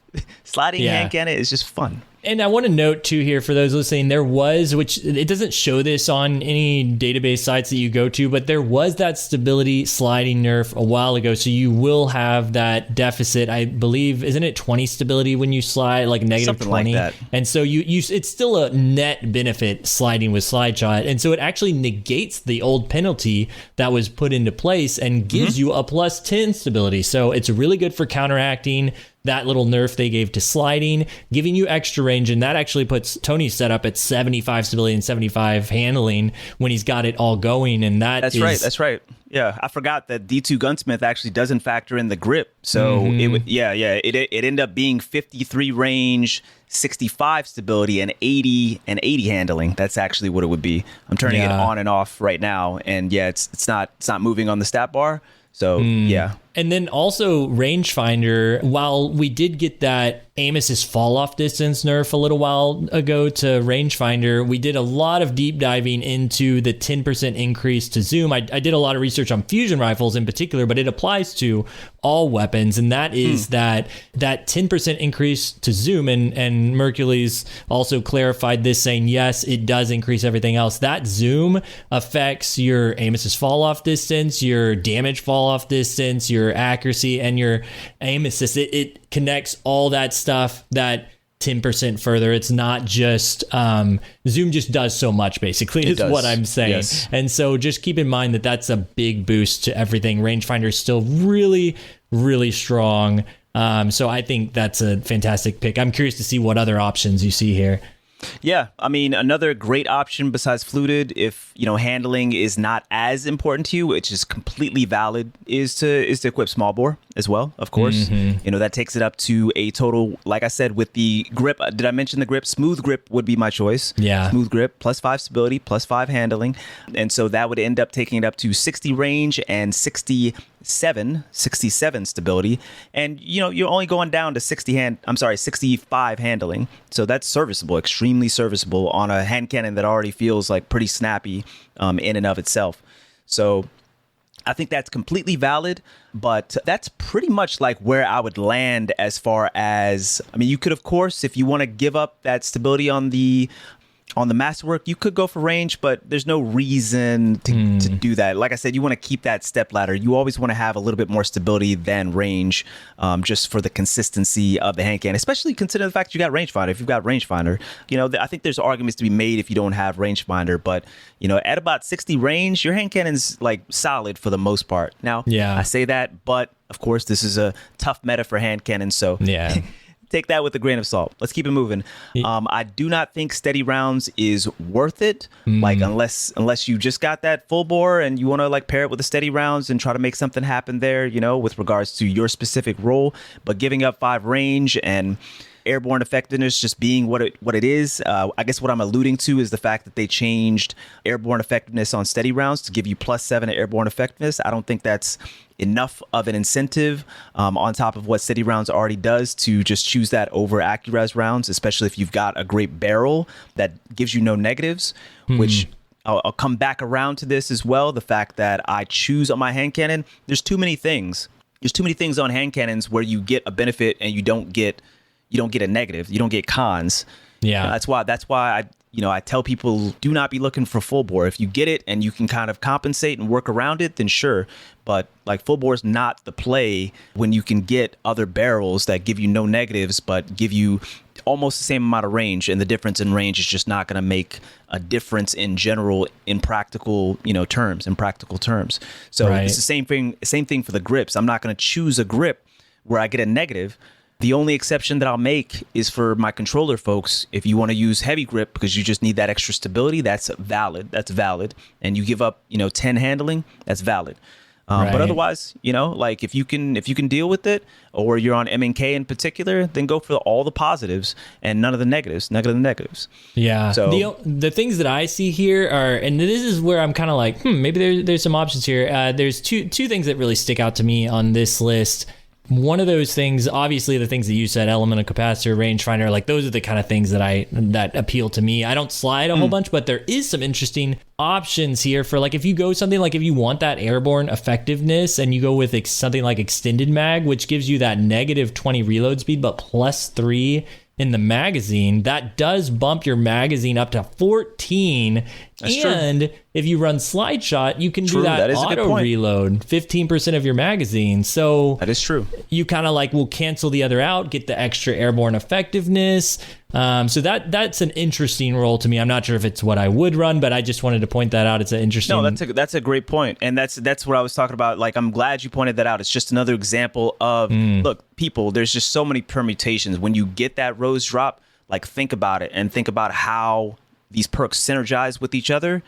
Sliding hand cannon is just fun. And I want to note too here for those listening, there was, which it doesn't show this on any database sites that you go to, but there was that stability sliding nerf a while ago. So you will have that deficit. I believe, isn't it 20 stability when you slide, like negative something 20? Like that. And so you it's still a net benefit sliding with slide shot. And so it actually negates the old penalty that was put into place and gives you a plus 10 stability. So it's really good for counteracting that little nerf they gave to sliding, giving you extra range, and that actually puts Tony's setup at 75 stability and 75 handling when he's got it all going, and that's right. Yeah, I forgot that D2 Gunsmith actually doesn't factor in the grip, so it ended up being 53 range, 65 stability, and 80 handling. That's actually what it would be. I'm turning it on and off right now, and it's not moving on the stat bar. So And then also rangefinder, while we did get that aim assist fall off distance nerf a little while ago to rangefinder, we did a lot of deep diving into the 10% increase to zoom. I did a lot of research on fusion rifles in particular, but it applies to all weapons, and that is that 10% increase to zoom, and Mercules also clarified this, saying yes, it does increase everything else. That zoom affects your aim assist fall off distance, your damage fall off distance, your accuracy, and your aim assist. It connects all that stuff that 10% further. It's not just zoom just does so much, basically, is what I'm saying. Yes. And so just keep in mind that that's a big boost to everything. Rangefinder is still really, really strong. So I think that's a fantastic pick. I'm curious to see what other options you see here. Yeah, I mean, another great option besides fluted, if handling is not as important to you, which is completely valid, is to equip small bore as well. Of course, that takes it up to a total. Like I said, with the grip, did I mention the grip? Smooth grip would be my choice. Yeah, smooth grip plus 5 stability plus 5 handling, and so that would end up taking it up to 60 range and 67 stability, and you're only going down to 65 handling, so that's serviceable, extremely serviceable on a hand cannon that already feels like pretty snappy in and of itself. So I think that's completely valid, but that's pretty much like where I would land as far as, I mean, you could, of course, if you want to give up that stability on the masterwork, you could go for range, but there's no reason to do that. Like I said, you want to keep that step ladder. You always want to have a little bit more stability than range, just for the consistency of the hand cannon, especially considering the fact that you got rangefinder. If you've got rangefinder, I think there's arguments to be made if you don't have rangefinder, but at about 60 range, your hand cannon's like solid for the most part. Now, I say that, but of course, this is a tough meta for hand cannons, so take that with a grain of salt. Let's keep it moving. I do not think steady rounds is worth it. Like unless you just got that full bore and you want to like pair it with the steady rounds and try to make something happen there, you know, with regards to your specific role. But giving up 5 range and airborne effectiveness just being what it is. I guess what I'm alluding to is the fact that they changed airborne effectiveness on steady rounds to give you +7 at airborne effectiveness. I don't think that's enough of an incentive on top of what steady rounds already does to just choose that over AccuRes rounds, especially if you've got a great barrel that gives you no negatives, which I'll come back around to this as well. The fact that I choose on my hand cannon, there's too many things. There's too many things on hand cannons where you get a benefit and you don't get a negative. You don't get cons. Yeah. That's why I tell people, do not be looking for full bore. If you get it and you can kind of compensate and work around it, then sure. But like full bore is not the play when you can get other barrels that give you no negatives, but give you almost the same amount of range. And the difference in range is just not going to make a difference in general in practical, terms. So It's the same thing for the grips. I'm not going to choose a grip where I get a negative. The only exception that I'll make is for my controller folks. If you want to use heavy grip because you just need that extra stability, that's valid. And you give up, 10 handling, that's valid. But otherwise, like if you can deal with it, or you're on M&K in particular, then go for all the positives and none of the negatives. Yeah. So the things that I see here are, and this is where I'm kind of like, maybe there's some options here. There's two things that really stick out to me on this list. One of those things, obviously the things that you said, elemental capacitor, rangefinder, like those are the kind of things that appeal to me. I don't slide a whole bunch, but there is some interesting options here for like if you go something like if you want that airborne effectiveness and you go with something like extended mag, which gives you that -20 reload speed, but +3 in the magazine, that does bump your magazine up to 14. That's and true. If you run slide shot, you can do that is auto reload 15% of your magazine. So that is true. You kind of like will cancel the other out, get the extra airborne effectiveness. So that's an interesting role to me. I'm not sure if it's what I would run, but I just wanted to point that out. It's an interesting. No, that's a great point, and that's what I was talking about. Like, I'm glad you pointed that out. It's just another example of look, people. There's just so many permutations when you get that rose drop. Like, think about it and think about how these perks synergize with each other,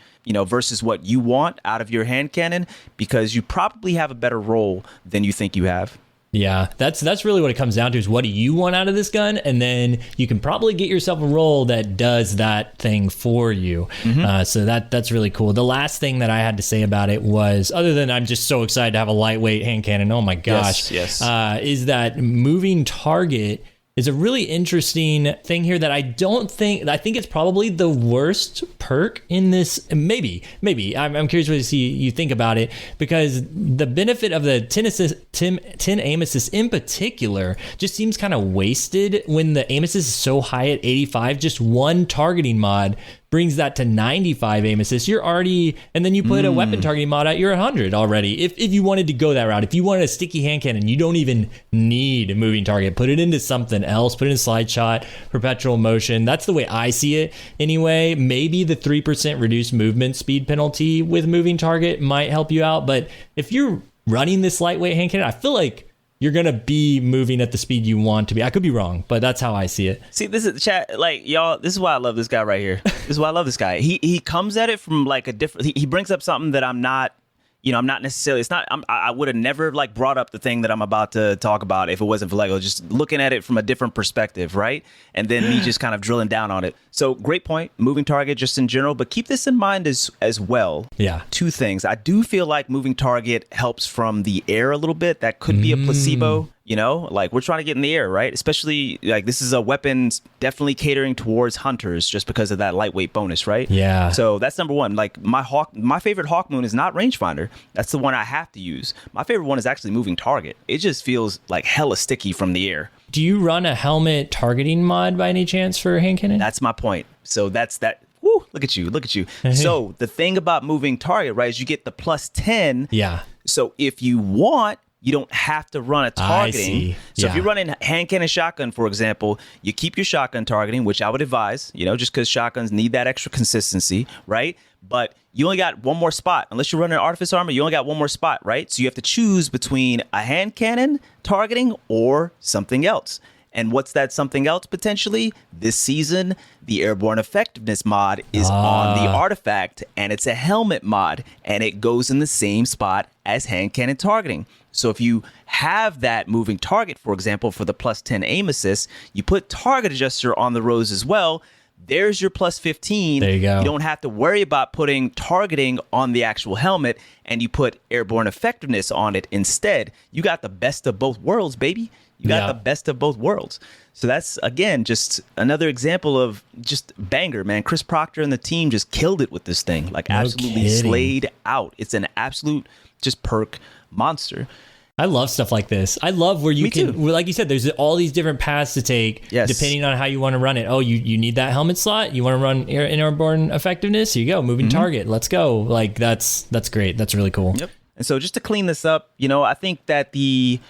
versus what you want out of your hand cannon, because you probably have a better role than you think you have. Yeah, that's really what it comes down to, is what do you want out of this gun? And then you can probably get yourself a roll that does that thing for you. So that's really cool. The last thing that I had to say about it was, other than I'm just so excited to have a lightweight hand cannon, oh my gosh, yes. Is that moving target is a really interesting thing here that I think it's probably the worst perk in this. Maybe. I'm curious what you think about it, because the benefit of the 10 aim assist in particular just seems kind of wasted when the aim assist is so high at 85. Just one targeting mod brings that to 95 aim assist. You're already, and then you put a weapon targeting mod out, you're 100 already. If you wanted to go that route, if you wanted a sticky hand cannon, you don't even need a moving target. Put it into something else. Put it in slide shot, perpetual motion. That's the way I see it anyway. Maybe the 3% reduced movement speed penalty with moving target might help you out. But if you're running this lightweight hand cannon, I feel like you're going to be moving at the speed you want to be. I could be wrong, but that's how I see it. See, this is chat, like, y'all, this is why I love this guy right here. This is why I love this guy. He comes at it from like a different, he brings up something that I'm not necessarily, I would have never like brought up the thing that I'm about to talk about if it wasn't for Lego, just looking at it from a different perspective, right? And then me just kind of drilling down on it. So great point, moving target just in general, but keep this in mind as well. Yeah. 2 things. I do feel like moving target helps from the air a little bit. That could be a placebo. Like we're trying to get in the air, right? Especially like this is a weapon definitely catering towards hunters just because of that lightweight bonus, right? Yeah. So that's number one. Like my favorite Hawk Moon is not rangefinder. That's the one I have to use. My favorite one is actually moving target. It just feels like hella sticky from the air. Do you run a helmet targeting mod by any chance for hand cannon? That's my point. So that's that. Woo, look at you. So the thing about moving target, right, is you get the +10. Yeah. So if you want, you don't have to run a targeting. So if you're running hand cannon shotgun, for example, you keep your shotgun targeting, which I would advise, just because shotguns need that extra consistency, right? But you only got one more spot. Unless you're running artifice armor, you only got one more spot, right? So you have to choose between a hand cannon targeting or something else. And what's that something else potentially? This season, the Airborne Effectiveness mod is on the artifact, and it's a helmet mod, and it goes in the same spot as hand cannon targeting. So if you have that moving target, for example, for the plus 10 aim assist, you put target adjuster on the Rose as well. There's your plus 15. There you go. You don't have to worry about putting targeting on the actual helmet, and you put Airborne Effectiveness on it instead. You got the best of both worlds, baby. You got the best of both worlds. So that's, again, just another example of just banger, man. Chris Proctor and the team just killed it with this thing. Like, absolutely slayed out. It's an absolute just perk monster. I love stuff like this. I love where you can, like you said, there's all these different paths to take depending on how you want to run it. Oh, you need that helmet slot? You want to run Airborne Effectiveness? Here you go. Moving target. Let's go. Like, that's great. That's really cool. Yep. And so just to clean this up, you know, I think that the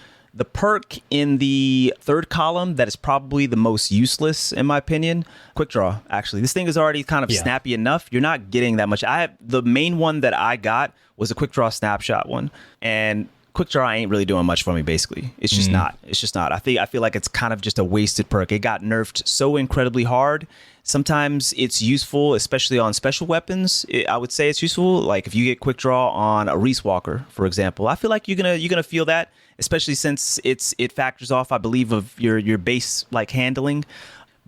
perk in the third column that is probably the most useless, in my opinion, quick draw. Actually, this thing is already kind of snappy enough. You're not getting that much. The main one that I got was a quick draw snapshot one, and quick draw ain't really doing much for me. Basically, it's just not. It's just not. I feel like it's kind of just a wasted perk. It got nerfed so incredibly hard. Sometimes it's useful, especially on special weapons. I would say it's useful. Like if you get quick draw on a Reese Walker, for example, I feel like you're gonna feel that, especially since it factors off, I believe, of your base like handling.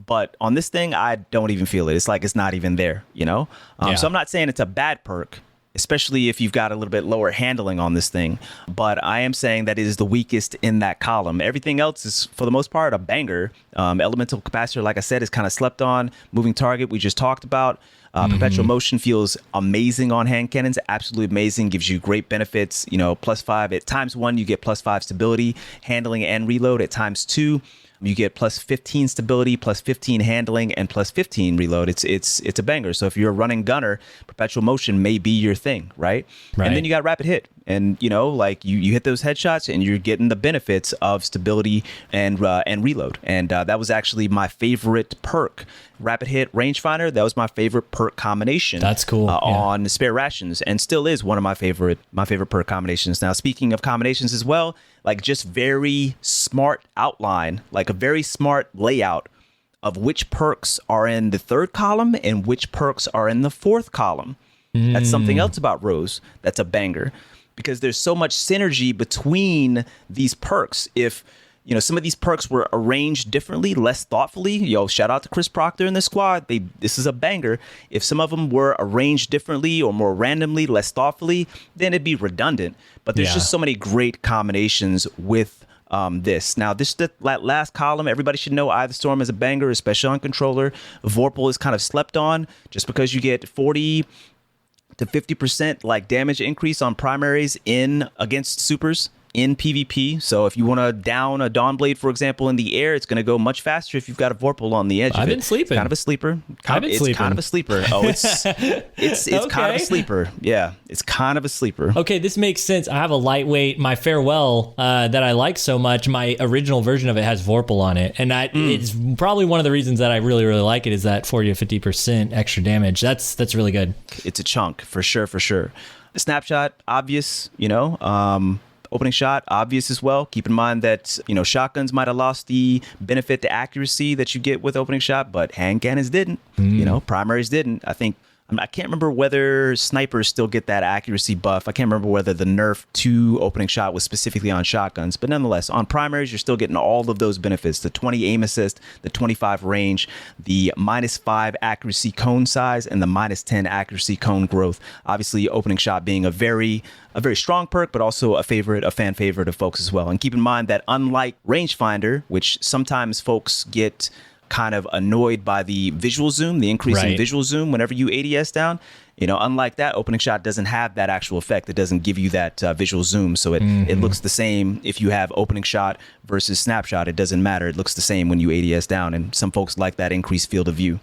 But on this thing, I don't even feel it. It's like it's not even there, you know? So I'm not saying it's a bad perk, especially if you've got a little bit lower handling on this thing. But I am saying that it is the weakest in that column. Everything else is, for the most part, a banger. Elemental Capacitor, like I said, is kind of slept on. Moving Target, we just talked about. Perpetual Motion feels amazing on hand cannons. Absolutely amazing. Gives you great benefits. You know, +5 at ×1, you get +5 stability, handling, and reload. At ×2, you get +15 stability, +15 handling, and +15 reload. It's a banger. So if you're a running gunner, Perpetual Motion may be your thing, right? And then you got Rapid Hit. And, you know, like you hit those headshots and you're getting the benefits of stability and reload. And that was actually my favorite perk. Rapid Hit, Rangefinder, that was my favorite perk combination. That's cool. On Spare Rations, and still is one of my favorite perk combinations. Now, speaking of combinations as well, like just very smart outline, like a very smart layout of which perks are in the third column and which perks are in the fourth column. That's something else about Rose that's a banger, because there's so much synergy between these perks. If, you know, some of these perks were arranged differently, less thoughtfully, shout out to Chris Proctor and the squad. This is a banger. If some of them were arranged differently or more randomly, less thoughtfully, then it'd be redundant. But there's just so many great combinations with this. Now, that last column, everybody should know Eye of the Storm is a banger, especially on controller. Vorpal is kind of slept on just because you get 40 to 50% like damage increase on primaries against supers in PvP. So if you want to down a Dawnblade, for example, in the air, it's going to go much faster if you've got a Vorpal on the edge. I've been sleeping. Kind of a sleeper. It's kind of a sleeper. Oh, it's okay. Kind of a sleeper. Yeah, it's kind of a sleeper. Okay, this makes sense. I have a lightweight, my Farewell, that I like so much. My original version of it has Vorpal on it, and it's probably one of the reasons that I really, really like it is that 40 to 50% extra damage. That's really good. It's a chunk for sure. The snapshot, obvious. Opening shot, obvious as well. Keep in mind that, shotguns might have lost the benefit to accuracy that you get with opening shot, but hand cannons didn't. Primaries didn't. I can't remember whether snipers still get that accuracy buff. I can't remember whether the nerf to opening shot was specifically on shotguns, but nonetheless, on primaries, you're still getting all of those benefits: the 20 aim assist, the 25 range, the -5 accuracy cone size, and the -10 accuracy cone growth. Obviously, opening shot being a very strong perk, but also a fan favorite of folks as well. And keep in mind that unlike Rangefinder, which sometimes folks get kind of annoyed by the visual zoom, the increase in visual zoom whenever you ADS down, unlike that, opening shot doesn't have that actual effect. It doesn't give you that visual zoom. So it looks the same if you have opening shot versus snapshot. It doesn't matter. It looks the same when you ADS down. And some folks like that increased field of view.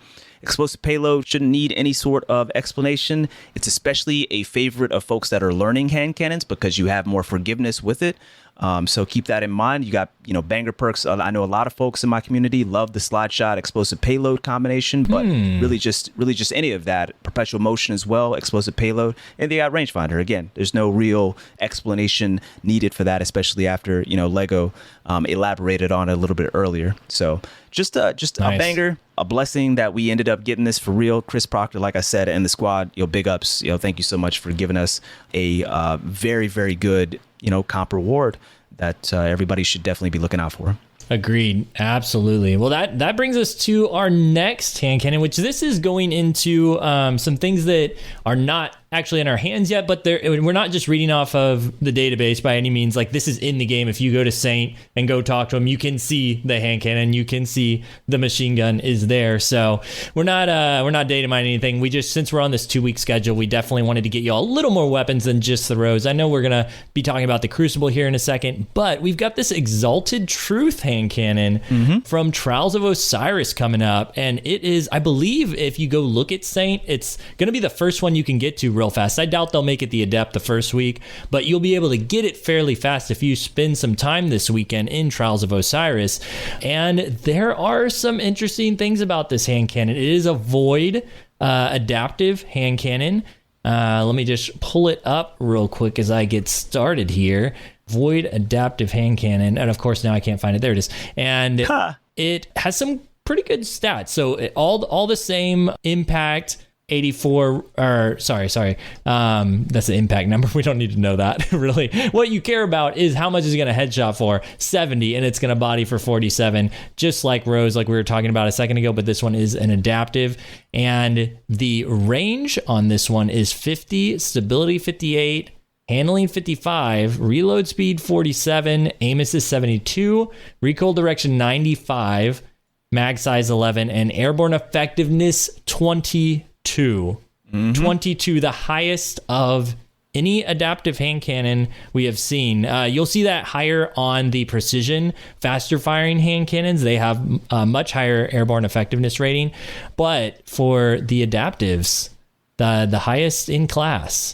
Explosive payload shouldn't need any sort of explanation. It's especially a favorite of folks that are learning hand cannons because you have more forgiveness with it. So keep that in mind. You got, banger perks. I know a lot of folks in my community love the slide shot explosive payload combination, but really just any of that. Perpetual motion as well, explosive payload, and they got rangefinder. Again, there's no real explanation needed for that, especially after, Lego elaborated on it a little bit earlier. So just nice. A banger, a blessing that we ended up getting this for real. Chris Proctor, like I said, and the squad, big ups. Thank you so much for giving us a very, very good, comp reward that everybody should definitely be looking out for. Agreed. Absolutely. Well, that brings us to our next hand cannon, which this is going into some things that are not actually in our hands yet, but we're not just reading off of the database by any means. Like, this is in the game. If you go to Saint and go talk to him, you can see the hand cannon, you can see the machine gun is there. So we're not data mining anything. We just, since we're on this 2-week schedule, we definitely wanted to get you all a little more weapons than just the Rose. I know we're gonna be talking about the Crucible here in a second, but we've got this Exalted Truth hand cannon from Trials of Osiris coming up, and it is, I believe, if you go look at Saint, it's gonna be the first one you can get to real fast. I doubt they'll make it the Adept the first week, but you'll be able to get it fairly fast if you spend some time this weekend in Trials of Osiris. And there are some interesting things about this hand cannon. It is a void adaptive hand cannon. Let me just pull it up real quick as I get started here. Void adaptive hand cannon. And of course, now I can't find it. There it is. And it has some pretty good stats. So all the same impact, 84, or sorry. That's the impact number. We don't need to know that, really. What you care about is how much is it going to headshot for, 70, and it's going to body for 47, just like Rose, like we were talking about a second ago, but this one is an adaptive. And the range on this one is 50, stability 58, handling 55, reload speed 47, aim assist 72, recoil direction 95, mag size 11, and airborne effectiveness 22. 22, the highest of any adaptive hand cannon we have seen. You'll see that higher on the precision, faster firing hand cannons. They have a much higher airborne effectiveness rating. But for the adaptives, the highest in class.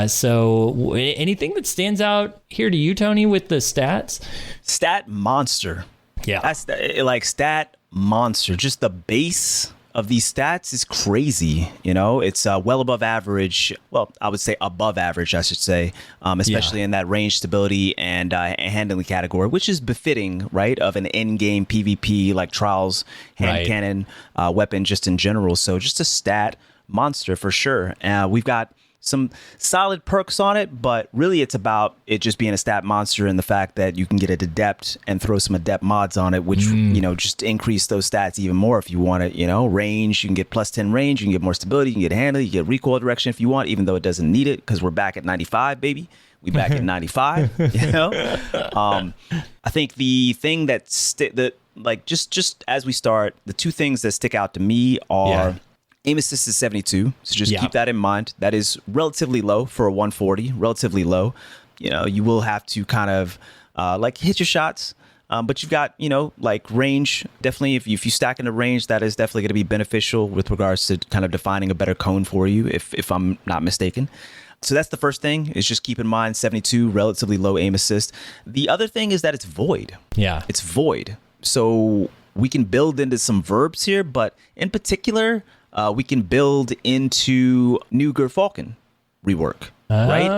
So anything that stands out here to you, Tony, with the stats? Stat monster. Yeah. That's like stat monster. Just the base of these stats is crazy. It's well above average. Well, I would say above average, I should say, especially in that range, stability, and handling category, which is befitting, right, of an in-game PvP like Trials hand cannon weapon just in general. So just a stat monster for sure. We've got some solid perks on it, but really it's about it just being a stat monster and the fact that you can get it adept and throw some adept mods on it, which, just increase those stats even more if you want it. Range, you can get plus 10 range, you can get more stability, you can get handling, you get recoil direction if you want, even though it doesn't need it because we're back at 95, baby. We back at 95, I think the thing just as we start, the two things that stick out to me are aim assist is 72, so just keep that in mind. That is relatively low for a 140, relatively low. You will have to kind of hit your shots, but you've got, range. Definitely, if you stack in the range, that is definitely going to be beneficial with regards to kind of defining a better cone for you, if I'm not mistaken. So that's the first thing, is just keep in mind 72, relatively low aim assist. The other thing is that it's void. Yeah. It's void. So we can build into some verbs here, but in particular, we can build into new Gerfalcon rework, right?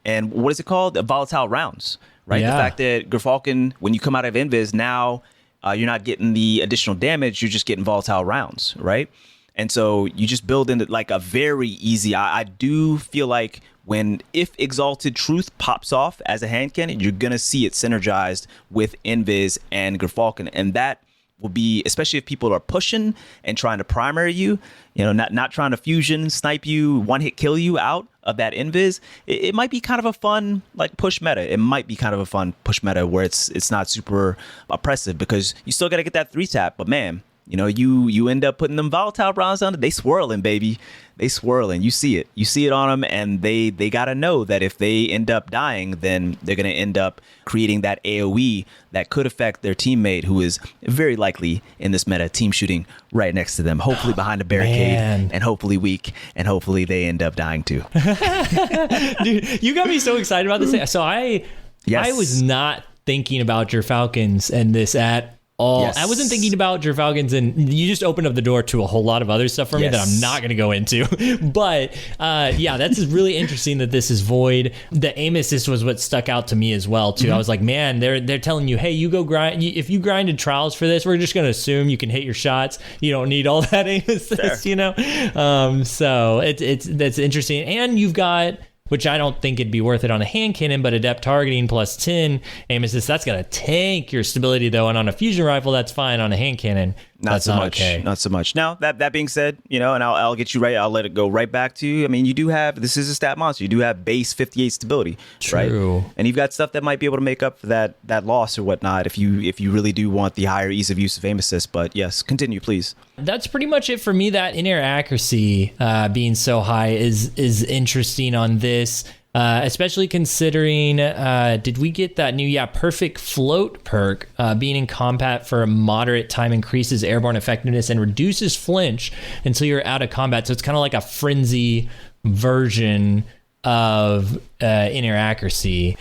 And what is it called? Volatile rounds, right? The fact that Gerfalcon, when you come out of Invis, now you're not getting the additional damage, you're just getting volatile rounds, right? And so you just build into like a very easy, I do feel like if Exalted Truth pops off as a hand cannon, you're going to see it synergized with Invis and Gerfalcon, and that will be, especially if people are pushing and trying to primary you, not trying to fusion, snipe you, one hit kill you out of that invis. It might be kind of a fun push meta. It might be kind of a fun push meta where it's not super oppressive because you still got to get that 3-tap. But man, you end up putting them volatile rounds on it. They swirling, baby. They swirling. You see it on them, and they got to know that if they end up dying, then they're going to end up creating that AoE that could affect their teammate, who is very likely in this meta team shooting right next to them, hopefully behind a barricade, and hopefully weak, and hopefully they end up dying too. Dude, you got me so excited about this. So I was not thinking about your Falcons and this at all. Yes. I wasn't thinking about your Falcons, and you just opened up the door to a whole lot of other stuff for me that I'm not going to go into. But that's really interesting that this is void. The aim assist was what stuck out to me as well too. I was like, man, they're telling you, hey, you go grind. If you grinded trials for this, we're just going to assume you can hit your shots. You don't need all that aim assist, So that's interesting, and you've got, which I don't think it'd be worth it on a hand cannon, but adept targeting plus 10 aim assist, that's going to tank your stability though. And on a fusion rifle, that's fine. On a hand cannon, not so much. Okay. Not so much. Now, that being said, and I'll get you right. I'll let it go right back to you. I mean, you do have, this is a stat monster. You do have base 58 stability, True. Right? And you've got stuff that might be able to make up for that loss or whatnot if you really do want the higher ease of use of aim assist. But yes, continue, please. That's pretty much it for me. That in-air accuracy being so high is interesting on this. Especially considering, did we get that new, perfect float perk, being in combat for a moderate time increases airborne effectiveness and reduces flinch until you're out of combat. So it's kind of like a frenzy version of in-air accuracy,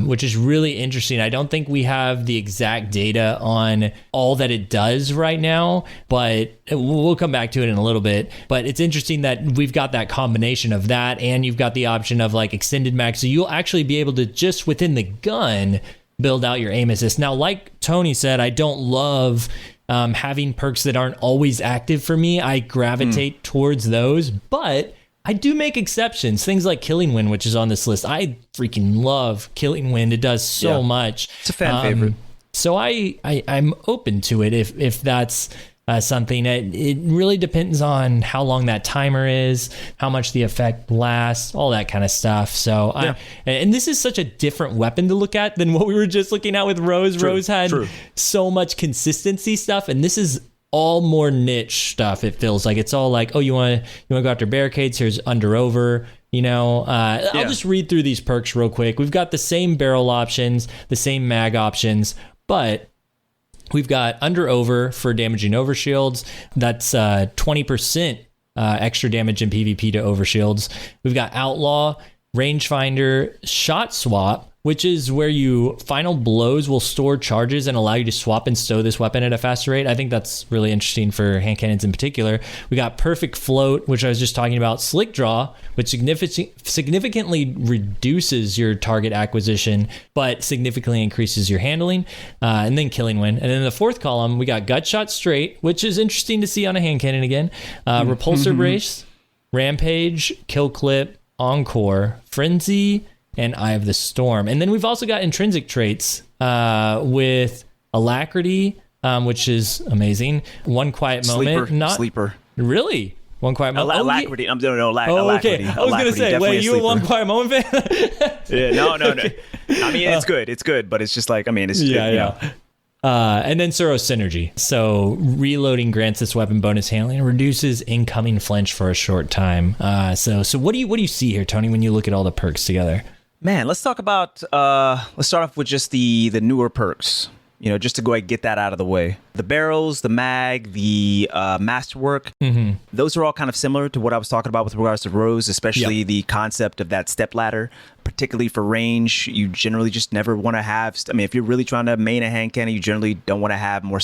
which is really interesting. I don't think we have the exact data on all that it does right now, but we'll come back to it in a little bit. But it's interesting that we've got that combination of that, and you've got the option of like extended mag, so you'll actually be able to just within the gun build out your aim assist. Now, like Tony said, I don't love having perks that aren't always active for me. I gravitate towards those, but I do make exceptions. Things like Killing Wind, which is on this list. I freaking love Killing Wind. It does so much. It's a fan favorite. So I'm open to it if that's something. It really depends on how long that timer is, how much the effect lasts, all that kind of stuff. So and this is such a different weapon to look at than what we were just looking at with Rose. True, Rose had so much consistency stuff, and this is all more niche stuff. It feels like it's all like, oh, you want to go after barricades, here's under over, I'll just read through these perks real quick. We've got the same barrel options, the same mag options, but we've got under over for damaging overshields. That's 20% extra damage in PvP to overshields. We've got outlaw, rangefinder, shot swap, which is where you final blows will store charges and allow you to swap and stow this weapon at a faster rate. I think that's really interesting for hand cannons in particular. We got perfect float, which I was just talking about, slick draw, which significantly reduces your target acquisition, but significantly increases your handling, and then Killing Wind. And then in the fourth column, we got gut shot straight, which is interesting to see on a hand cannon again, repulsor brace, rampage, kill clip, encore, frenzy, and Eye of the Storm. And then we've also got intrinsic traits with Alacrity, which is amazing. One Quiet Moment. Sleeper. Really? One Quiet Moment. Alacrity. Alacrity. Okay. I was going to say, wait, you a One Quiet Moment fan? Yeah, no. I mean, it's good. It's good, but it's just like, I mean, it's good. And then Suro Synergy. So reloading grants this weapon bonus handling and reduces incoming flinch for a short time. So what do you see here, Tony, when you look at all the perks together? Man, let's talk about, let's start off with just the newer perks, just to go ahead and get that out of the way. The barrels, the mag, the masterwork, those are all kind of similar to what I was talking about with regards to Rose, especially the concept of that step ladder, particularly for range. You generally just never want to have, if you're really trying to main a hand cannon, you generally don't want to have more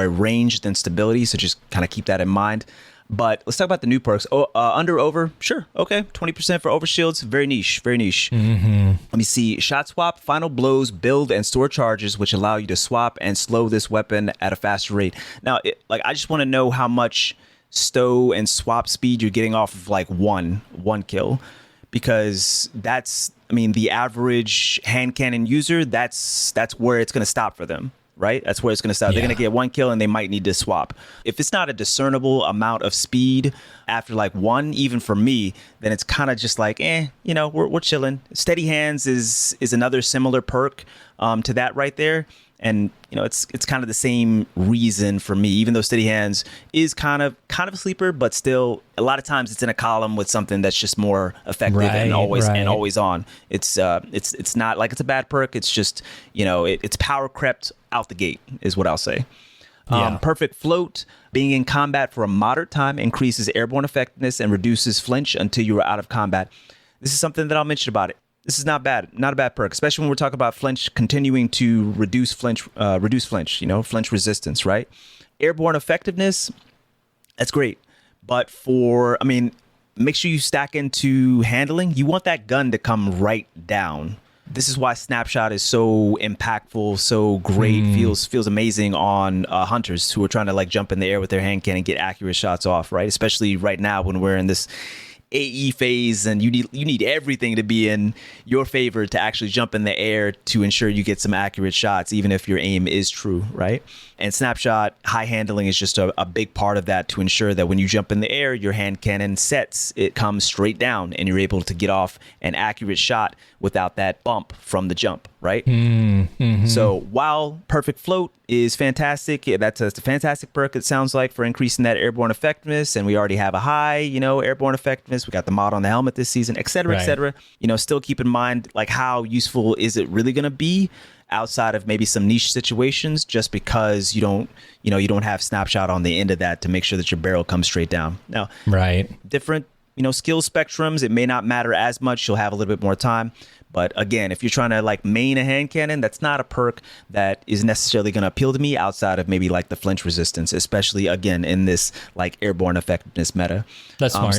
range than stability, so just kind of keep that in mind. But let's talk about the new perks. Under over, sure, okay, 20% for overshields, very niche. Let me see. Shot swap, final blows, build and store charges, which allow you to swap and slow this weapon at a faster rate. Now, I just want to know how much stow and swap speed you're getting off of like one kill, because that's, the average hand cannon user, that's where it's going to stop for them. Right? That's where it's going to stop. They're going to get one kill and they might need to swap. If it's not a discernible amount of speed after like one, even for me, then it's kind of just like, we're chilling. Steady hands is another similar perk to that right there. And it's kind of the same reason for me, even though Steady Hands is kind of a sleeper, but still a lot of times it's in a column with something that's just more effective and always on. It's not like it's a bad perk. It's just, it's power crept out the gate is what I'll say. Perfect Float, being in combat for a moderate time, increases airborne effectiveness and reduces flinch until you are out of combat. This is something that I'll mention about it. This is not bad, not a bad perk, especially when we're talking about flinch continuing to reduce flinch, flinch resistance, right? Airborne effectiveness, that's great. But make sure you stack into handling. You want that gun to come right down. This is why Snapshot is so impactful, so great, feels amazing on hunters who are trying to like jump in the air with their hand cannon and get accurate shots off, right? Especially right now when we're in this AE phase and you need everything to be in your favor to actually jump in the air to ensure you get some accurate shots, even if your aim is true, right? And Snapshot high handling is just a big part of that to ensure that when you jump in the air, your hand cannon sets, it comes straight down and you're able to get off an accurate shot without that bump from the jump, right? So while Perfect Float is fantastic, that's a fantastic perk, it sounds like, for increasing that airborne effectiveness, and we already have a high, airborne effectiveness. We got the mod on the helmet this season, et cetera, et cetera. Still keep in mind, like, how useful is it really going to be outside of maybe some niche situations, just because you don't have Snapshot on the end of that to make sure that your barrel comes straight down. Now, different skill spectrums, it may not matter as much. You'll have a little bit more time. But again, if you're trying to like main a hand cannon, that's not a perk that is necessarily going to appeal to me outside of maybe like the flinch resistance, especially again in this like airborne effectiveness meta. That's smart.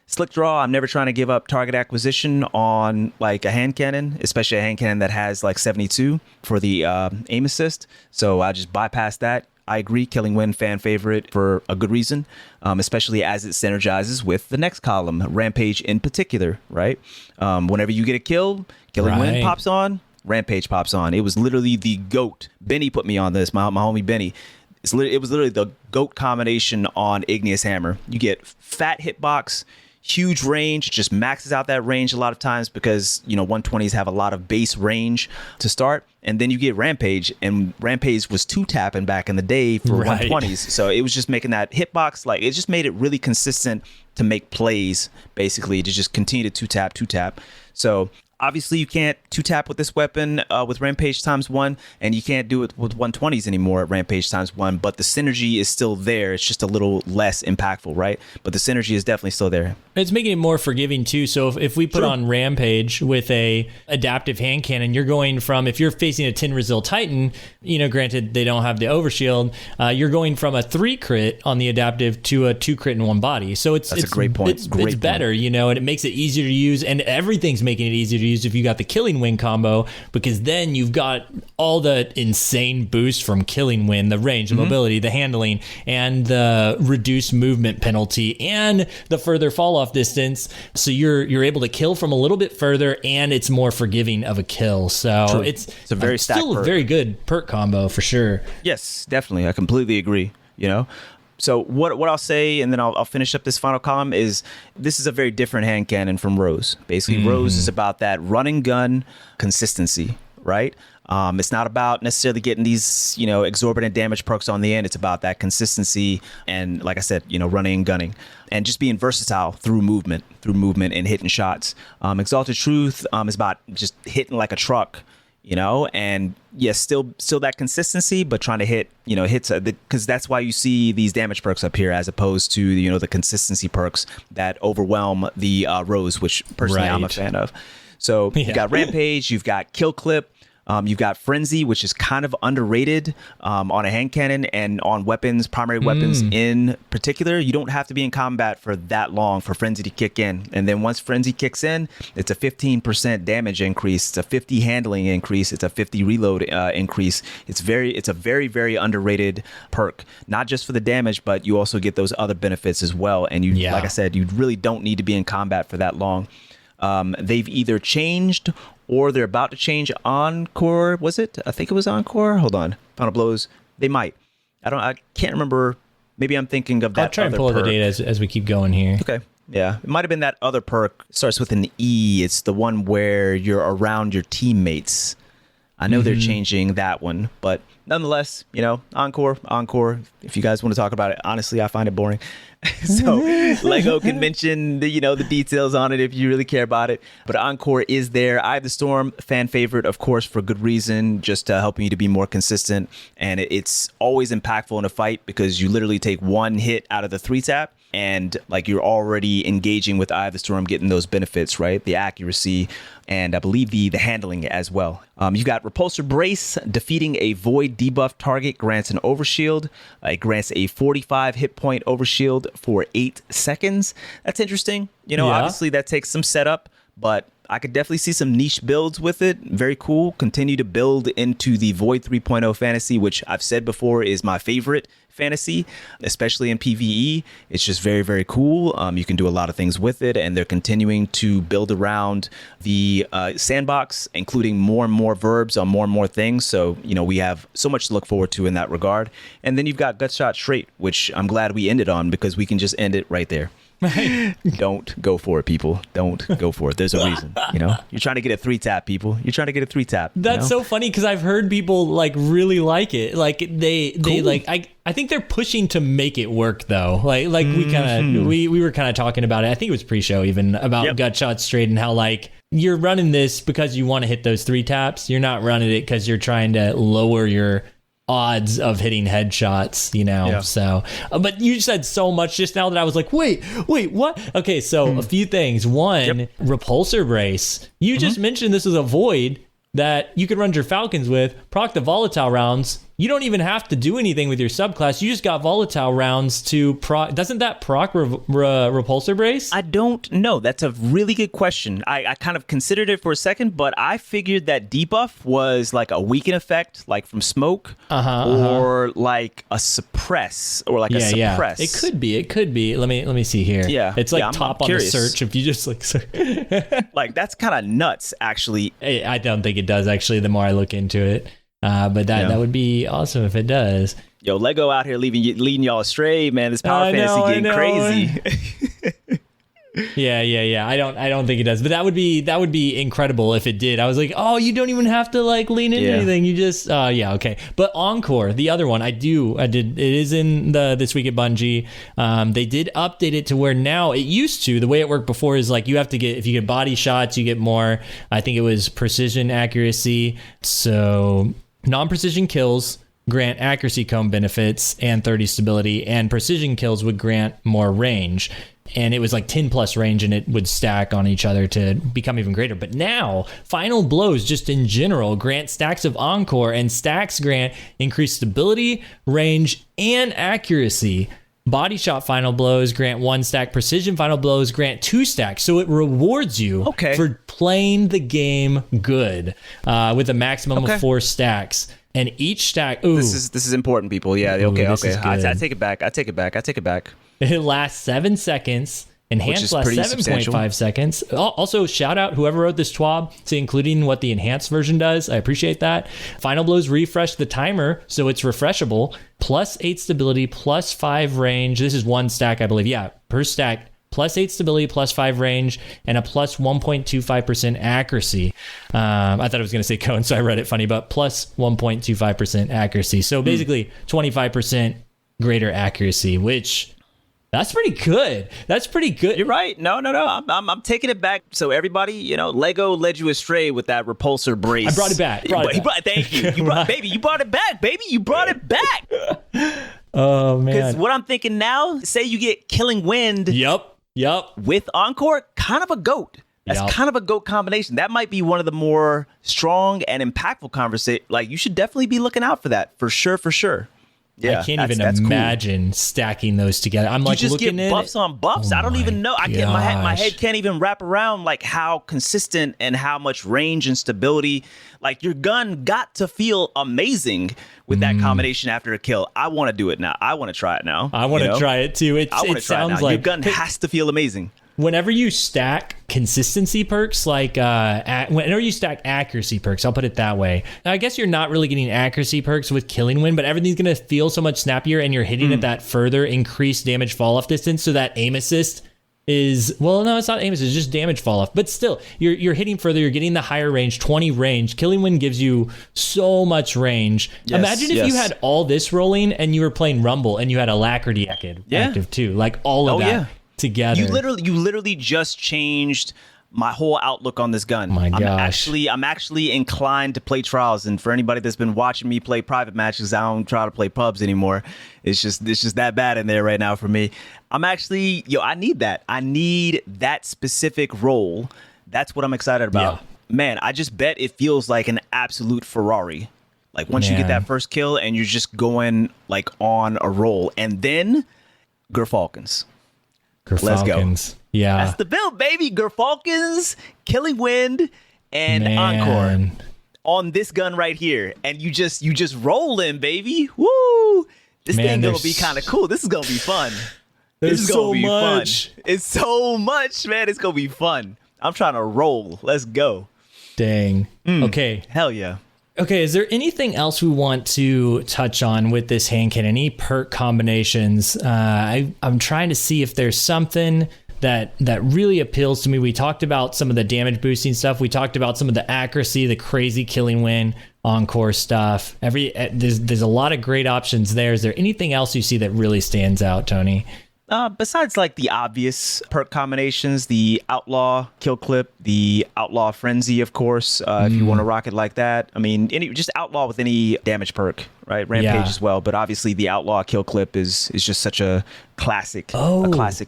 Slick Draw, I'm never trying to give up target acquisition on like a hand cannon, especially a hand cannon that has like 72 for the aim assist. So I just bypass that. I agree, Killing Wind, fan favorite for a good reason, especially as it synergizes with the next column, Rampage in particular, right? Whenever you get a kill, Killing Wind pops on, Rampage pops on. It was literally the GOAT. Benny put me on this, my homie Benny. It was literally the GOAT combination on Igneous Hammer. You get fat hitbox, huge range, just maxes out that range a lot of times because 120s have a lot of base range to start, and then you get Rampage, and Rampage was 2-tapping back in the day for 120s, so it was just making that hitbox, like, it just made it really consistent to make plays, basically, to just continue to 2-tap. So obviously you can't 2-tap with this weapon with Rampage ×1, and you can't do it with 120s anymore at Rampage ×1, but the synergy is still there. It's just a little less impactful, right? But the synergy is definitely still there. It's making it more forgiving too. So if we put on Rampage with a adaptive hand cannon, you're going from, if you're facing a 10 Resil Titan, granted they don't have the overshield, you're going from a 3 crit on the adaptive to a 2 crit in one body. So it's a great point. It's better, and it makes it easier to use, and everything's making it easier to use if you got the Killing Wind combo, because then you've got all the insane boost from Killing Wind, the range, the mobility, the handling, and the reduced movement penalty, and the further fall off distance. So you're able to kill from a little bit further, and it's more forgiving of a kill. So it's a very still a very good perk combo for sure. Yes, definitely. I completely agree. So what I'll say, and then I'll finish up this final column, is this is a very different hand cannon from Rose. Basically, Rose is about that run and gun consistency, right? It's not about necessarily getting these, exorbitant damage perks on the end. It's about that consistency and, like I said, running and gunning, and just being versatile through movement and hitting shots. Exalted Truth is about just hitting like a truck, and yes, still that consistency, but trying to hit, hits, because that's why you see these damage perks up here, as opposed to, the consistency perks that overwhelm the Rose, which personally I'm a fan of. So you've got Rampage, you've got Kill Clip, you've got Frenzy, which is kind of underrated on a hand cannon and on weapons, primary weapons in particular. You don't have to be in combat for that long for Frenzy to kick in. And then once Frenzy kicks in, it's a 15% damage increase. It's a 50 handling increase. It's a 50 reload increase. It's a very, very underrated perk, not just for the damage, but you also get those other benefits as well. And like I said, you really don't need to be in combat for that long. They've either changed or they're about to change Encore. Was it? I think it was Encore. Hold on. Final Blows. They might. I can't remember. Maybe I'm thinking of that. I'll try and pull the data as we keep going here. Okay. Yeah. It might have been that other perk. It starts with an E. It's the one where you're around your teammates. I know they're changing that one, but nonetheless, Encore. If you guys want to talk about it, honestly, I find it boring. So Lego can mention the details on it if you really care about it. But Encore is there. Eye of the Storm, fan favorite, of course, for good reason, just helping you to be more consistent. And it's always impactful in a fight because you literally take one hit out of the 3-tap. And like you're already engaging with Eye of the Storm, getting those benefits, right? The accuracy and I believe the handling as well. You've got Repulsor Brace. Defeating a Void debuff target grants an overshield. It grants a 45 hit point overshield for 8 seconds. That's interesting. Obviously that takes some setup, but I could definitely see some niche builds with it. Very cool. Continue to build into the Void 3.0 fantasy, which I've said before is my favorite fantasy, especially in PvE. It's just very, very cool. You can do a lot of things with it, and they're continuing to build around the sandbox, including more and more verbs on more and more things. So, we have so much to look forward to in that regard. And then you've got Gutshot Straight, which I'm glad we ended on because we can just end it right there. Don't go for it, people. Don't go for it. There's a reason. You're trying to get a 3-tap, people. You're trying to get a 3-tap. That's so funny because I've heard people really like it. Like they cool. I think they're pushing to make it work though. Like we were kind of talking about it. I think it was pre-show even about Gutshot Straight and how you're running this because you want to hit those 3 taps. You're not running it because you're trying to lower your odds of hitting headshots, so but you said so much just now that I was like, wait, what? Okay, so a few things. One, Repulsor Brace. You just mentioned this was a Void that you could run your Falcons with, proc the volatile rounds. You don't even have to do anything with your subclass. You just got volatile rounds to proc. Doesn't that proc Repulsor Brace? I don't know. That's a really good question. I kind of considered it for a second, but I figured that debuff was like a weaken effect, like from smoke, or like a suppress, or like a suppress. It could be. Let me see here. Yeah, it's like top on the search if you just like that's kind of nuts, actually. I don't think it does actually. The more I look into it. But that would be awesome if it does. Yo, Lego out here leading y'all astray, man. This power fantasy getting crazy. Yeah. I don't think it does, but that would be incredible if it did. I was like, oh, you don't even have to lean into anything. You just okay. But Encore, the other one, I did. It is in the This Week at Bungie. They did update it to where now it used to. The way it worked before is you have to get, if you get body shots, you get more. I think it was precision accuracy. So non-precision kills grant accuracy cone benefits and 30 stability, and precision kills would grant more range. And it was 10 plus range, and it would stack on each other to become even greater. But now, final blows, just in general, grant stacks of Encore, and stacks grant increased stability, range, and accuracy. Body shot final blows grant 1 stack. Precision final blows grant 2 stacks. So it rewards you for playing the game good with a maximum of 4 stacks. And each stack. Ooh, this is important, people. Yeah. Okay. I take it back. It lasts 7 seconds. Enhanced lasts 7.5 seconds. Also, shout out whoever wrote this TWAB to including what the enhanced version does. I appreciate that. Final blows refresh the timer, so it's refreshable. Plus 8 stability, plus 5 range. This is 1 stack, I believe. Yeah, per stack. Plus 8 stability, plus 5 range, and a plus 1.25% accuracy. I thought I was going to say cone, so I read it funny, but plus 1.25% accuracy. So basically 25% greater accuracy, which... That's pretty good. You're right. No. I'm taking it back. So everybody, Lego led you astray with that Repulsor Brace. I brought it back. Thank you. You brought it back, baby. You brought it back. Oh, man. Because what I'm thinking now, say you get Killing Wind. Yep. With Encore, kind of a GOAT. That's kind of a GOAT combination. That might be one of the more strong and impactful conversations. You should definitely be looking out for that. For sure. Yeah, I can't even imagine stacking those together. I'm you just looking get buffs on buffs. Oh I don't even know. My head can't even wrap around how consistent and how much range and stability. Your gun got to feel amazing with that combination after a kill. I want to do it now. I want to try it now. I want to try it too. It sounds like your gun has to feel amazing. Whenever you stack consistency perks, whenever you stack accuracy perks, I'll put it that way. Now, I guess you're not really getting accuracy perks with Killing Wind, but everything's going to feel so much snappier, and you're hitting at that further increased damage fall off distance, so that aim assist is, well, no, it's not aim assist, it's just damage fall off. But still, you're hitting further, you're getting the higher range, 20 range. Killing Wind gives you so much range. Yes, Imagine if you had all this rolling and you were playing Rumble and you had Alacrity active too. Like all of that together. You literally just changed my whole outlook on this gun. My gosh. I'm actually inclined to play trials. And for anybody that's been watching me play private matches, I don't try to play pubs anymore. It's just that bad in there right now for me. I'm actually, I need that. I need that specific role. That's what I'm excited about. Yeah. Man, I just bet it feels like an absolute Ferrari. Like once you get that first kill and you're just going like on a roll. And then Gerfalcons. Let's go. Yeah. That's the build, baby. Gerfalcons, Killing Wind, and Encore on this gun right here. And you just rolling, baby. Woo! This thing gonna be kind of cool. This is gonna be fun. This is gonna be fun. It's so much, man. It's gonna be fun. I'm trying to roll. Let's go. Dang. Okay. Hell yeah. Okay, is there anything else we want to touch on with this hand cannon? Any perk combinations? I'm trying to see if there's something that really appeals to me. We talked about some of the damage boosting stuff. We talked about some of the accuracy, the crazy Killing Wind Encore stuff. There's a lot of great options there. Is there anything else you see that really stands out, Tony? Besides like the obvious perk combinations, the Outlaw Kill Clip, the Outlaw Frenzy, of course, if you want to rock it like that. I mean, just Outlaw with any damage perk, right? Rampage as well. But obviously the Outlaw Kill Clip is just such a classic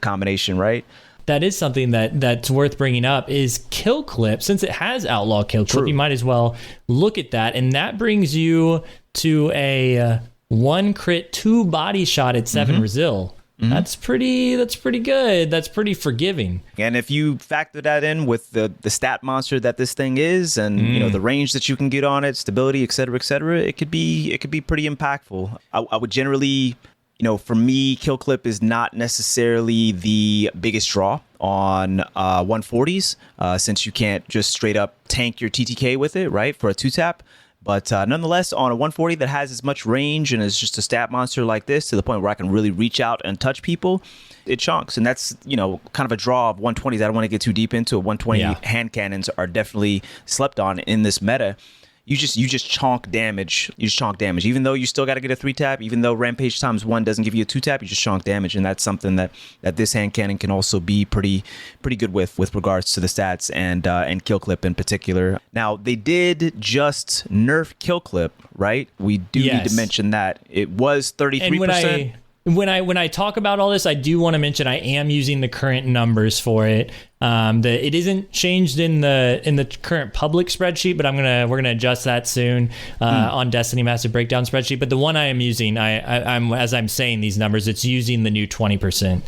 combination, right? That is something that's worth bringing up is Kill Clip. Since it has Outlaw Kill Clip, you might as well look at that. And that brings you to a 1 crit, 2 body shot at 7 Resil. That's pretty good. That's pretty forgiving. And if you factor that in with the stat monster that this thing is, and the range that you can get on it, stability, et cetera, it could be pretty impactful. I would generally, for me, Kill Clip is not necessarily the biggest draw on 140s, since you can't just straight up tank your TTK with it, right, for a 2-tap. But nonetheless, on a 140 that has as much range and is just a stat monster like this, to the point where I can really reach out and touch people, it chunks. And that's, kind of a draw of 120s. I don't want to get too deep into it. 120 hand cannons are definitely slept on in this meta. You just chonk damage. You just chonk damage. Even though you still got to get a 3-tap, even though Rampage ×1 doesn't give you a 2-tap, you just chonk damage. And that's something that this hand cannon can also be pretty good with regards to the stats and Kill Clip in particular. Now, they did just nerf Kill Clip, right? We do need to mention that. It was 33%. When I talk about all this, I do want to mention I am using the current numbers for it. It isn't changed in the current public spreadsheet, but we're gonna adjust that soon on Destiny Massive Breakdown spreadsheet. But the one I am using, I'm as I'm saying these numbers, it's using the new 20%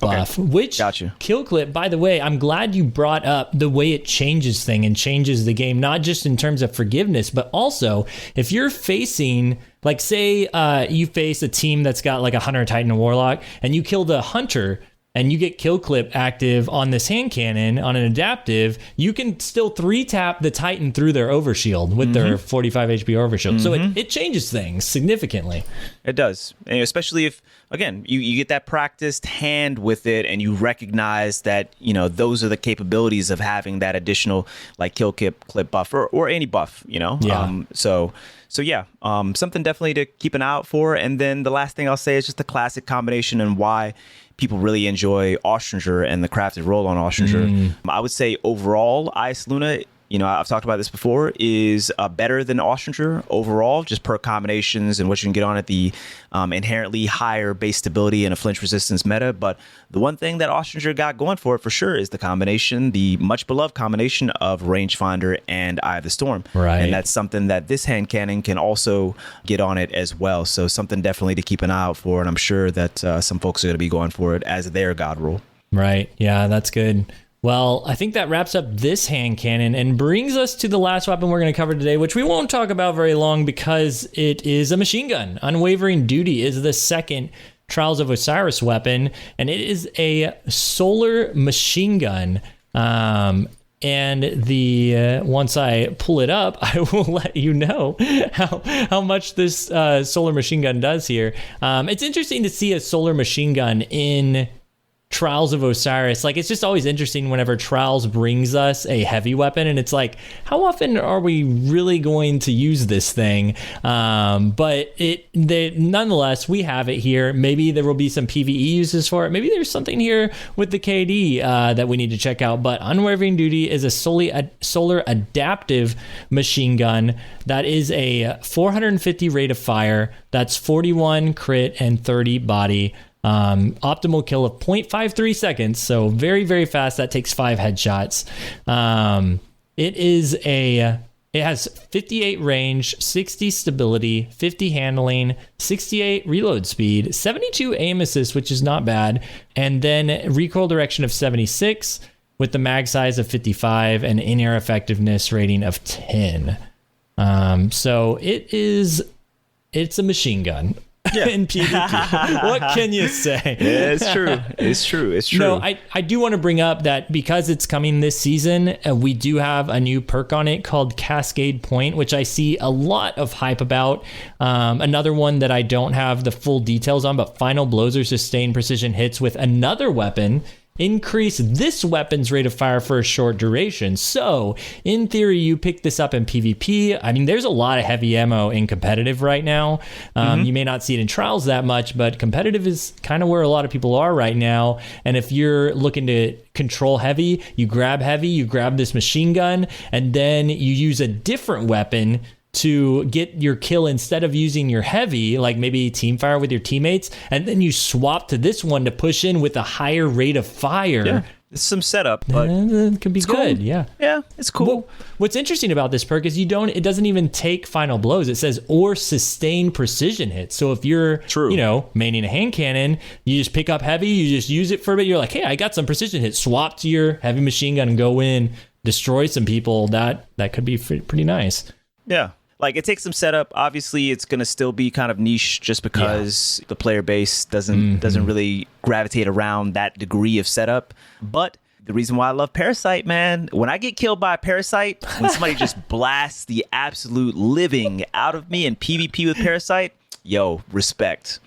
buff. Which Kill Clip, by the way, I'm glad you brought up the way it changes thing and changes the game, not just in terms of forgiveness, but also if you're facing. Like, say you face a team that's got like a Hunter, Titan, and Warlock, and you kill the Hunter, and you get Kill Clip active on this hand cannon on an adaptive, you can still 3-tap the Titan through their overshield with their 45 HP overshield. So it changes things significantly. It does, and especially if, again, you get that practiced hand with it, and you recognize that those are the capabilities of having that additional like Kill Clip buff or any buff. So yeah, something definitely to keep an eye out for. And then the last thing I'll say is just the classic combination and why people really enjoy Austringer and the crafted roll on Austringer. I would say overall, Ice Luna, I've talked about this before, is better than Austringer overall, just per combinations and what you can get on it, the inherently higher base stability and a flinch resistance meta. But the one thing that Austringer got going for it for sure is the combination, the much beloved combination of Rangefinder and Eye of the Storm. Right. And that's something that this hand cannon can also get on it as well. So something definitely to keep an eye out for. And I'm sure that some folks are going to be going for it as their god roll. Right. Yeah, that's good. Well, I think that wraps up this hand cannon and brings us to the last weapon we're going to cover today, which we won't talk about very long because it is a machine gun. Unwavering Duty is the second Trials of Osiris weapon, and it is a solar machine gun. And once I pull it up, I will let you know how much this solar machine gun does here. It's interesting to see a solar machine gun in Trials of Osiris, like it's just always interesting whenever Trials brings us a heavy weapon, and it's like, how often are we really going to use this thing? But nonetheless, we have it here. Maybe there will be some PvE uses for it. Maybe there's something here with the KD that we need to check out. But Unwavering Duty is a solar adaptive machine gun that is a 450 rate of fire. That's 41 crit and 30 body. Optimal kill of 0.53 seconds, so very, very fast. That takes 5 headshots. It has 58 range, 60 stability, 50 handling, 68 reload speed, 72 aim assist, which is not bad, and then recoil direction of 76 with the mag size of 55 and in-air effectiveness rating of 10. So it's a machine gun. Yeah. In PvP. What can you say? Yeah, it's true. It's true. It's true. No, I do want to bring up that because it's coming this season, we do have a new perk on it called Cascade Point, which I see a lot of hype about. Another one that I don't have the full details on, but final blows or sustained precision hits with another weapon increase this weapon's rate of fire for a short duration. So in theory, you pick this up in PvP. I mean, there's a lot of heavy ammo in competitive right now. You may not see it in trials that much, but competitive is kind of where a lot of people are right now. And if you're looking to control heavy, you grab this machine gun, and then you use a different weapon to get your kill instead of using your heavy, like maybe team fire with your teammates, and then you swap to this one to push in with a higher rate of fire. Yeah, it's some setup, but it can be good. Cool. Yeah, it's cool. Well, what's interesting about this perk is it doesn't even take final blows. It says or sustain precision hits. So if you're maining a hand cannon, you just pick up heavy, you just use it for a bit. You're like, hey, I got some precision hits. Swap to your heavy machine gun and go in, destroy some people. That could be pretty nice. Yeah. Like, it takes some setup. Obviously, it's going to still be kind of niche just because the player base doesn't really gravitate around that degree of setup. But the reason why I love Parasite, man, when I get killed by a Parasite, when somebody just blasts the absolute living out of me in PvP with Parasite, yo, respect.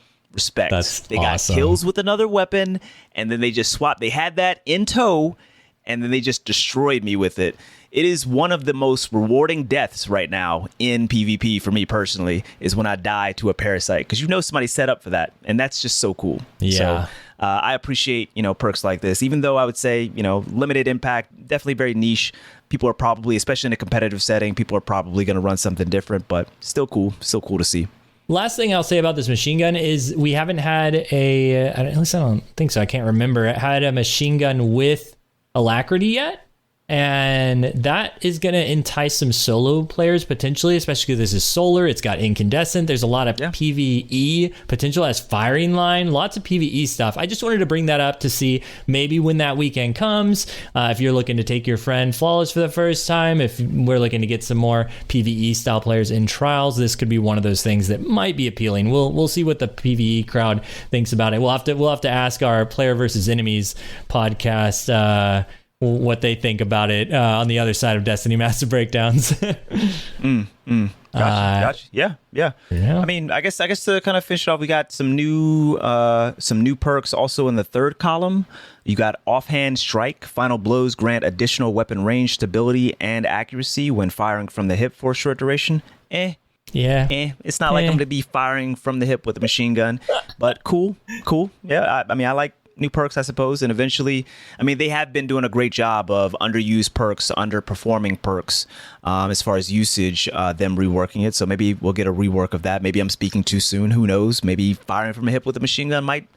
They got kills with another weapon, and then they just swapped. They had that in tow, and then they just destroyed me with it. It is one of the most rewarding deaths right now in PvP for me personally, is when I die to a Parasite, because somebody's set up for that, and that's just so cool. Yeah. So I appreciate perks like this, even though I would say limited impact, definitely very niche. People are probably, especially in a competitive setting, people are probably going to run something different, but still cool to see. Last thing I'll say about this machine gun is we haven't had at least I don't think so. I can't remember. It had a machine gun with alacrity yet. And that is going to entice some solo players potentially, especially because this is solar. It's got incandescent. There's a lot of PvE potential as firing line, lots of PvE stuff. I just wanted to bring that up to see maybe when that weekend comes, if you're looking to take your friend Flawless for the first time, if we're looking to get some more PvE style players in trials, this could be one of those things that might be appealing. We'll see what the PvE crowd thinks about it. We'll have to ask our Player versus Enemies podcast what they think about it on the other side of Destiny Master Breakdowns. Gotcha. Yeah. I mean, I guess to kind of finish it off, we got some new perks also in the third column. You got Offhand Strike. Final blows grant additional weapon range, stability, and accuracy when firing from the hip for a short duration. It's not like I'm going to be firing from the hip with a machine gun, but cool. Yeah, I mean, I like new perks, I suppose, and eventually, I mean, they have been doing a great job of underused perks, underperforming perks, as far as usage, them reworking it. So maybe we'll get a rework of that. Maybe I'm speaking too soon. Who knows? Maybe firing from a hip with a machine gun might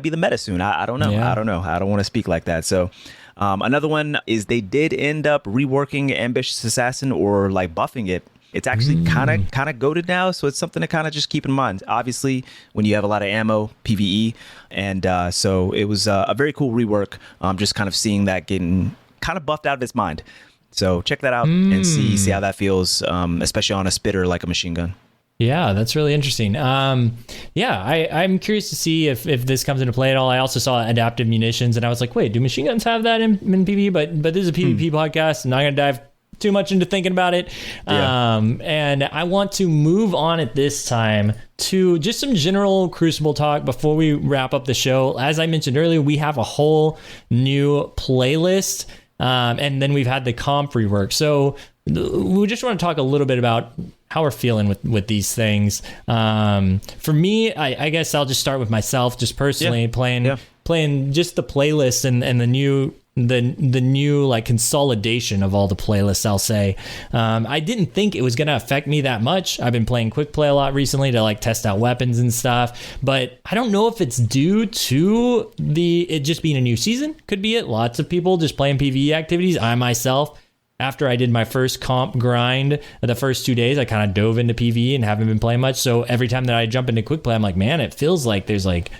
be the meta soon. I don't know. Yeah. I don't know. I don't want to speak like that. So another one is they did end up reworking Ambitious Assassin, or like buffing it. It's actually kind of goated now, so it's something to kind of just keep in mind. Obviously, when you have a lot of ammo, PvE, and so it was a very cool rework. Just kind of seeing that getting kind of buffed out of its mind. So check that out and see how that feels, especially on a spitter like a machine gun. Yeah, that's really interesting. I'm curious to see if this comes into play at all. I also saw adaptive munitions, and I was like, wait, do machine guns have that in PvE? But this is a PvP podcast. I'm not going to dive too much into thinking about it. And I want to move on at this time to just some general Crucible talk before we wrap up the show. As I mentioned earlier, we have a whole new playlist, and then we've had the comp rework. So we just want to talk a little bit about how we're feeling with these things. For me, I guess I'll just start with myself, just personally playing just the playlist and the new like consolidation of all the playlists, I'll say. I didn't think it was going to affect me that much. I've been playing quick play a lot recently to like test out weapons and stuff, but I don't know if it's due to it just being a new season. Could be it. Lots of people just playing PvE activities. I myself, after I did my first comp grind the first 2 days, I kind of dove into PvE and haven't been playing much. So every time that I jump into quick play, I'm like, man, it feels like there's like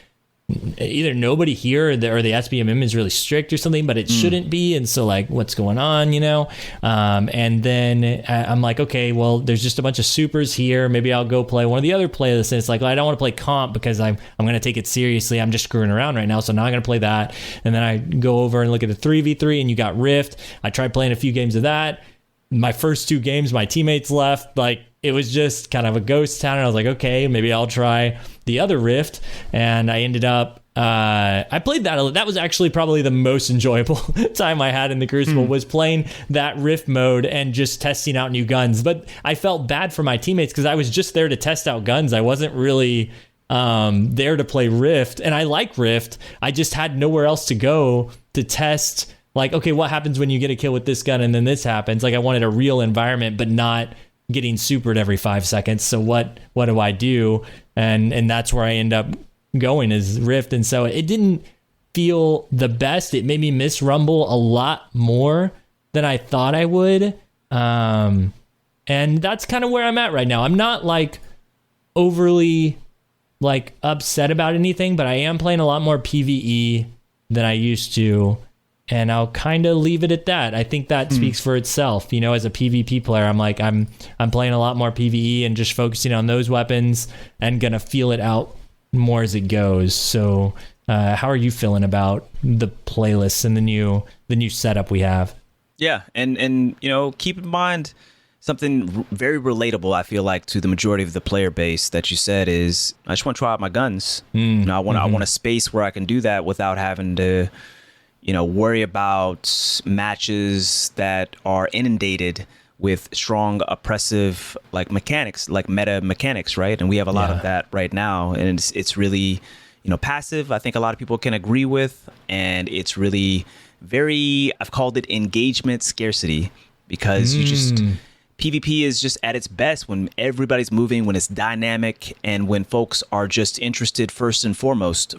either nobody here or the SBMM is really strict or something, but it shouldn't be. And so like, what's going on, and then I'm like, okay, well, there's just a bunch of supers here. Maybe I'll go play one of the other playlists. And it's like, well, I don't want to play comp because I'm going to take it seriously. I'm just screwing around right now. So now I'm going to play that. And then I go over and look at the 3v3 and you got Rift. I tried playing a few games of that. My first 2 games, my teammates left. Like, it was just kind of a ghost town. And I was like, okay, maybe I'll try the other Rift. And I ended up, I played that. That was actually probably the most enjoyable time I had in the Crucible was playing that Rift mode and just testing out new guns. But I felt bad for my teammates because I was just there to test out guns. I wasn't really there to play Rift. And I like Rift. I just had nowhere else to go to test. Like, okay, what happens when you get a kill with this gun and then this happens? Like, I wanted a real environment, but not getting supered every 5 seconds. So what do I do? And that's where I end up going is Rift. And so it didn't feel the best. It made me miss Rumble a lot more than I thought I would. And that's kind of where I'm at right now. I'm not like overly like upset about anything, but I am playing a lot more PvE than I used to. And I'll kind of leave it at that. I think that speaks for itself. As a PvP player, I'm like, I'm playing a lot more PvE and just focusing on those weapons and gonna feel it out more as it goes. So, how are you feeling about the playlists and the new setup we have? Yeah, and keep in mind something very relatable. I feel like to the majority of the player base that you said is, I just want to try out my guns. I want a space where I can do that without having to worry about matches that are inundated with strong, oppressive, like mechanics, like meta mechanics, right? And we have a lot of that right now. And it's really, passive, I think a lot of people can agree with. And it's really I've called it engagement scarcity because PvP is just at its best when everybody's moving, when it's dynamic, and when folks are just interested first and foremost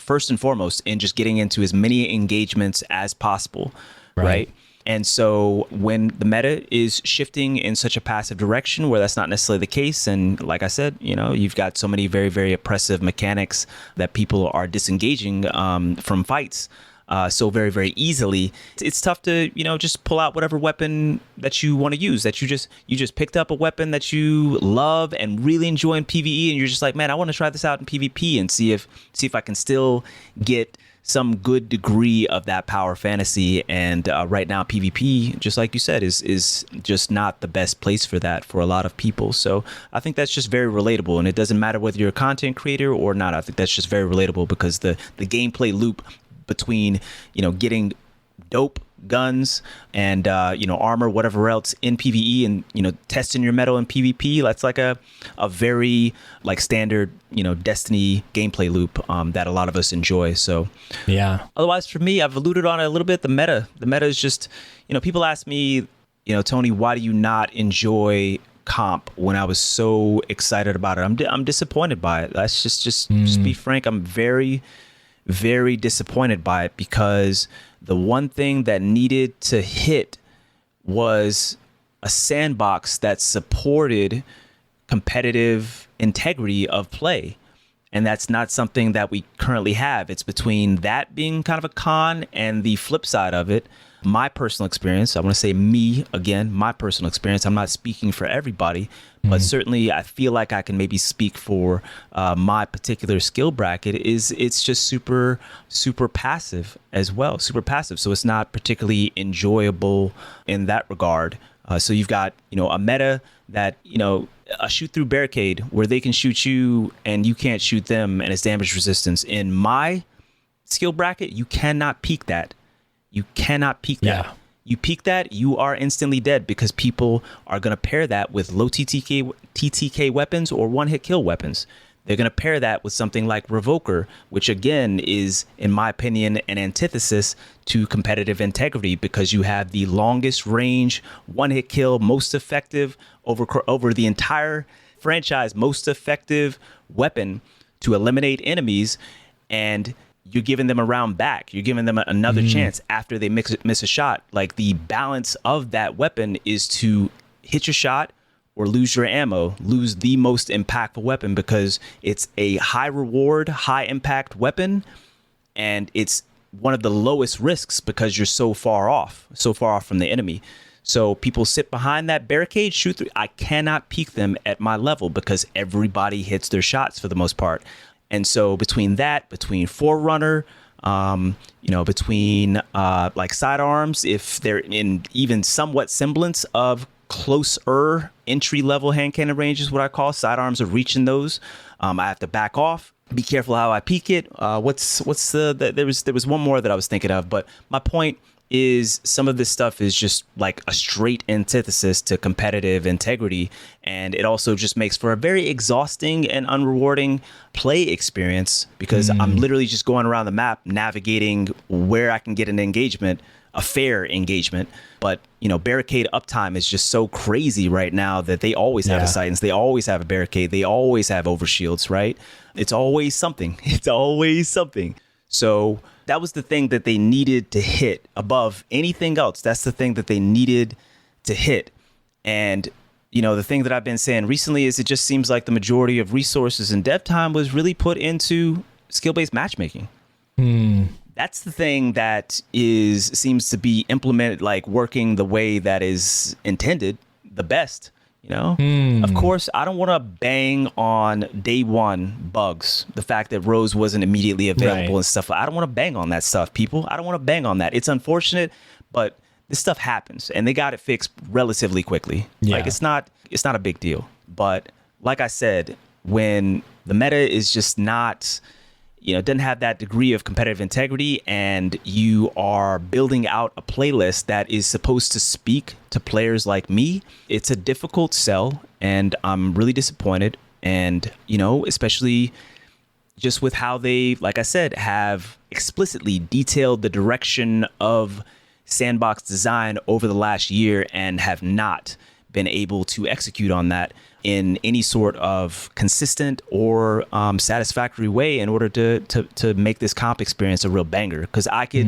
in just getting into as many engagements as possible, right? And so when the meta is shifting in such a passive direction where that's not necessarily the case, and like I said, you've got so many very, very oppressive mechanics that people are disengaging from fights so very, very easily. It's tough to, just pull out whatever weapon that you want to use, that you just picked up a weapon that you love and really enjoy in PvE, and you're just like, man, I want to try this out in PvP and see if I can still get some good degree of that power fantasy. And right now, PvP, just like you said, is just not the best place for that for a lot of people. So I think that's just very relatable, and it doesn't matter whether you're a content creator or not. I think that's just very relatable because the gameplay loop between getting dope guns and armor, whatever else in PvE, and testing your metal in PvP, that's like a very like standard Destiny gameplay loop that a lot of us enjoy. So otherwise for me, I've alluded on it a little bit. The meta is just, people ask me, Tony, why do you not enjoy comp when I was so excited about it? I'm disappointed by it. That's just be frank. I'm very, very disappointed by it because the one thing that needed to hit was a sandbox that supported competitive integrity of play. And that's not something that we currently have. It's between that being kind of a con and the flip side of it, My personal experience, I want to say me again, my personal experience, I'm not speaking for everybody, but certainly I feel like I can maybe speak for my particular skill bracket, is it's just super passive as well, super passive. So it's not particularly enjoyable in that regard. So you've got, a meta that, a shoot through barricade where they can shoot you and you can't shoot them, and it's damage resistance. In my skill bracket, you cannot peek that. You cannot peek that. Yeah. You peek that, you are instantly dead, because people are going to pair that with low TTK weapons or one-hit kill weapons. They're going to pair that with something like Revoker, which again is, in my opinion, an antithesis to competitive integrity, because you have the longest range, one-hit kill, most effective over the entire franchise, most effective weapon to eliminate enemies, and you're giving them a round back. You're giving them another chance after they miss a shot. Like, the balance of that weapon is to hit your shot or lose your ammo, lose the most impactful weapon, because it's a high reward, high impact weapon, and it's one of the lowest risks because you're so far off from the enemy. So people sit behind that barricade, shoot through. I cannot peek them at my level because everybody hits their shots for the most part. And so between Forerunner, between like sidearms, if they're in even somewhat semblance of closer entry level hand cannon range is what I call sidearms, are reaching those. I have to back off. Be careful how I peek it. There was one more that I was thinking of, but my point is some of this stuff is just like a straight antithesis to competitive integrity, and it also just makes for a very exhausting and unrewarding play experience, because I'm literally just going around the map navigating where I can get an engagement, a fair engagement. But barricade uptime is just so crazy right now that they always have a silence, they always have a barricade, they always have overshields, right? It's always something. So that was the thing that they needed to hit above anything else. That's the thing that they needed to hit. And, the thing that I've been saying recently is it just seems like the majority of resources and dev time was really put into skill-based matchmaking. That's the thing that seems to be implemented, like working the way that is intended the best. Of course, I don't want to bang on day one bugs, the fact that Rose wasn't immediately available and stuff. I don't want to bang on that stuff, people. I don't want to bang on that. It's unfortunate, but this stuff happens, and they got it fixed relatively quickly. Yeah. Like, it's not a big deal. But like I said, when the meta is just not, doesn't have that degree of competitive integrity, and you are building out a playlist that is supposed to speak to players like me, it's a difficult sell, and I'm really disappointed. And, especially just with how they, like I said, have explicitly detailed the direction of sandbox design over the last year and have not been able to execute on that in any sort of consistent or satisfactory way in order to make this comp experience a real banger. Because I could,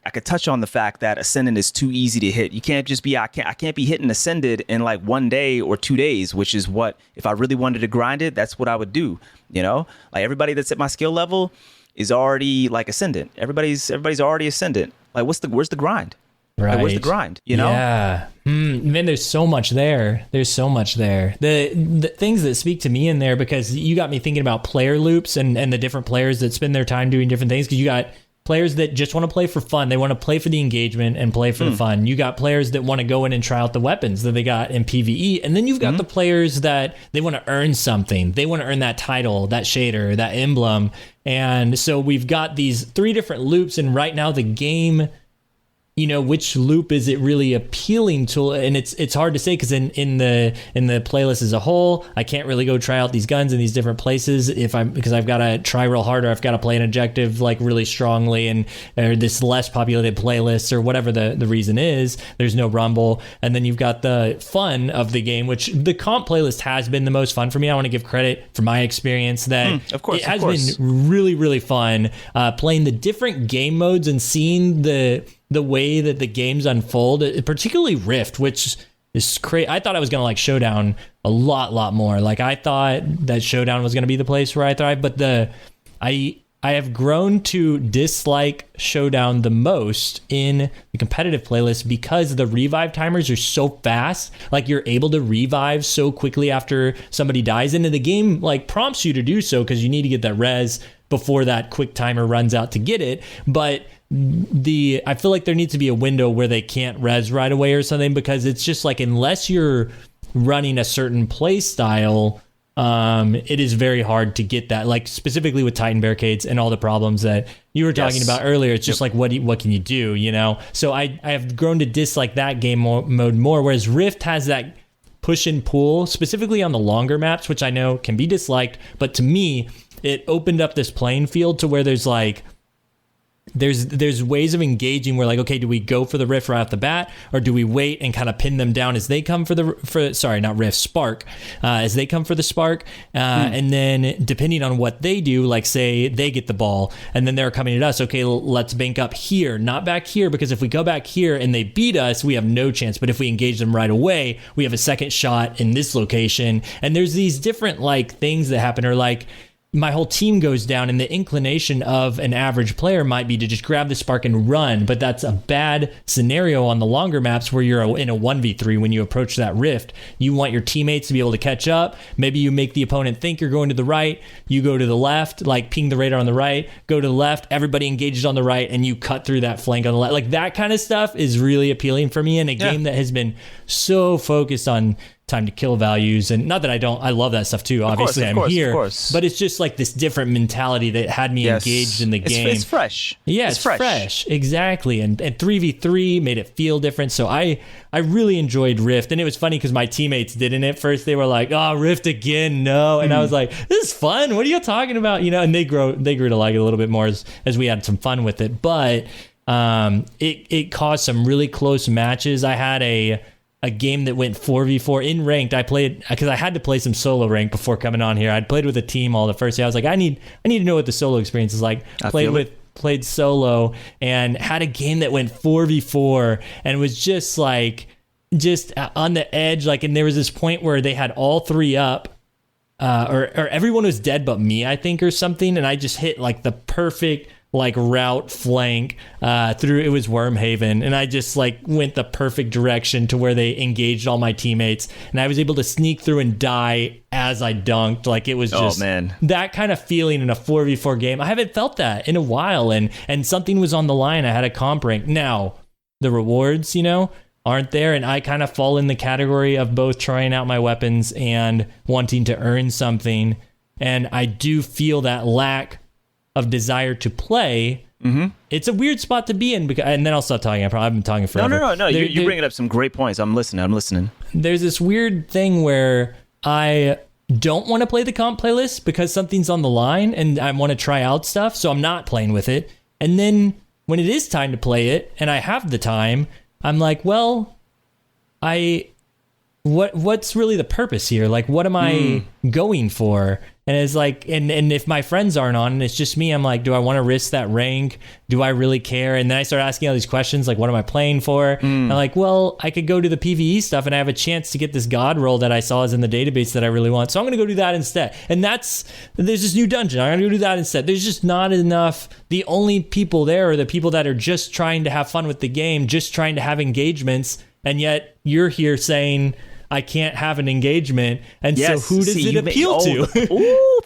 I could touch on the fact that Ascendant is too easy to hit. You can't just be, I can't be hitting Ascended in like 1 day or 2 days, which is what, if I really wanted to grind it, that's what I would do. Like, everybody that's at my skill level is already like Ascendant. Everybody's already Ascendant. Like, where's the grind? Right. Like, where's the grind? Yeah. Man, there's so much there. The things that speak to me in there, because you got me thinking about player loops and the different players that spend their time doing different things. Because you got players that just want to play for fun. They want to play for the engagement and play for the fun. You got players that want to go in and try out the weapons that they got in PvE. And then you've got the players that they want to earn something. They want to earn that title, that shader, that emblem. And so we've got these 3 different loops. And right now the game, which loop is it really appealing to? And it's hard to say, because in the playlist as a whole, I can't really go try out these guns in these different places because I've got to try real harder. I've got to play an objective like really strongly, or this less populated playlist, or whatever the reason is. There's no rumble, and then you've got the fun of the game, which the comp playlist has been the most fun for me. I want to give credit for my experience that of course, it has been really, really fun playing the different game modes and seeing the way that the games unfold, particularly Rift, which is crazy. I thought I was going to like Showdown a lot more. Like, I thought that Showdown was going to be the place where I thrive, but I I have grown to dislike Showdown the most in the competitive playlist because the revive timers are so fast. Like, you're able to revive so quickly after somebody dies, and the game like prompts you to do so because you need to get that res before that quick timer runs out to get it. But I feel like there needs to be a window where they can't res right away or something, because it's just like, unless you're running a certain play style, it is very hard to get that, like specifically with Titan barricades and all the problems that you were talking about earlier. It's just like, what can you do, you know? So I have grown to dislike that game mode more, whereas Rift has that push and pull, specifically on the longer maps, which I know can be disliked, but to me, it opened up this playing field to where there's like, there's ways of engaging where, like, okay, do we go for the Rift right off the bat, or do we wait and kind of pin them down as they come Spark, as they come for the Spark, and then depending on what they do, like say they get the ball and then they're coming at us, okay, let's bank up here, not back here, because if we go back here and they beat us, we have no chance. But if we engage them right away, we have a second shot in this location. And there's these different like things that happen, or like, my whole team goes down, and the inclination of an average player might be to just grab the Spark and run, but that's a bad scenario on the longer maps where you're in a 1v3 when you approach that Rift. You want your teammates to be able to catch up. Maybe you make the opponent think you're going to the right, you go to the left, like ping the radar on the right, go to the left, everybody engages on the right, and you cut through that flank on the left. Like, that kind of stuff is really appealing for me in a game that has been so focused on time to kill values. And not that I love that stuff too, obviously. I'm here, but it's just like this different mentality that had me engaged in the game. It's fresh. Yeah, it's fresh. Exactly. And 3v3 made it feel different. So I really enjoyed Rift. And it was funny because my teammates didn't at first. They were like, oh, Rift again, no. And I was like, this is fun, what are you talking about, you know? And they grew to like it a little bit more as we had some fun with it. But it caused some really close matches. I had a game that went 4v4 in ranked. I played because I had to play some solo rank before coming on here. I'd played with a team all the first day. I was like, I need to know what the solo experience is like. Played solo and had a game that went 4v4 and was just on the edge. Like, and there was this point where they had all three up, or everyone was dead but me, I think, or something. And I just hit like the perfect like route flank through, it was Wormhaven, and I just like went the perfect direction to where they engaged all my teammates, and I was able to sneak through and die as I dunked. Like, it was just that kind of feeling in a 4v4 game. I haven't felt that in a while, and something was on the line. I had a comp rank. Now the rewards, you know, aren't there, and I kind of fall in the category of both trying out my weapons and wanting to earn something, and I do feel that lack of desire to play. It's a weird spot to be in, because, and then I'll stop talking. I've been talking forever. No. You're bringing up some great points. I'm listening. There's this weird thing where I don't want to play the comp playlist because something's on the line and I want to try out stuff, so I'm not playing with it. And then when it is time to play it and I have the time, I'm like, well, what's really the purpose here? Like, what am I going for? And it's like, and if my friends aren't on and it's just me, I'm like, do I want to risk that rank? Do I really care? And then I start asking all these questions, like, what am I playing for? I'm like, well, I could go to the PvE stuff and I have a chance to get this god roll that I saw is in the database that I really want. So I'm going to go do that instead. And there's this new dungeon. I'm going to go do that instead. There's just not enough. The only people there are the people that are just trying to have fun with the game, just trying to have engagements. And yet you're here saying, I can't have an engagement. And so who does it appeal to? Ooh,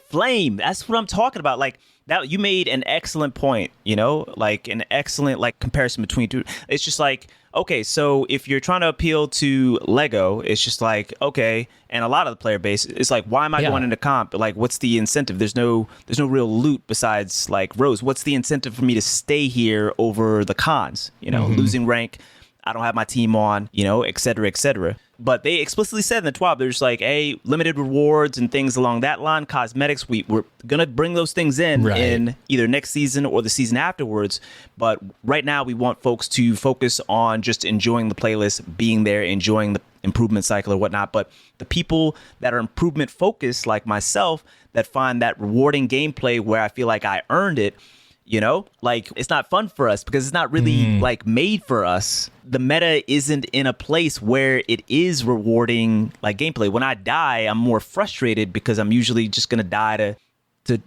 flame. That's what I'm talking about. Like, that, you made an excellent point, you know, like an excellent like comparison between two. It's just like, okay, so if you're trying to appeal to Lego, it's just like, okay, and a lot of the player base, it's like, why am I going into comp? Like, what's the incentive? There's no real loot besides like Rose. What's the incentive for me to stay here over the cons? You know, losing rank, I don't have my team on, you know, et cetera, et cetera. But they explicitly said in the TWAB, there's like, limited rewards and things along that line, cosmetics. We're going to bring those things in either next season or the season afterwards. But right now we want folks to focus on just enjoying the playlist, being there, enjoying the improvement cycle or whatnot. But the people that are improvement focused, like myself, that find that rewarding gameplay where I feel like I earned it, you know, like, it's not fun for us because it's not really like made for us. The meta isn't in a place where it is rewarding like gameplay. When I die, I'm more frustrated because I'm usually just going to die to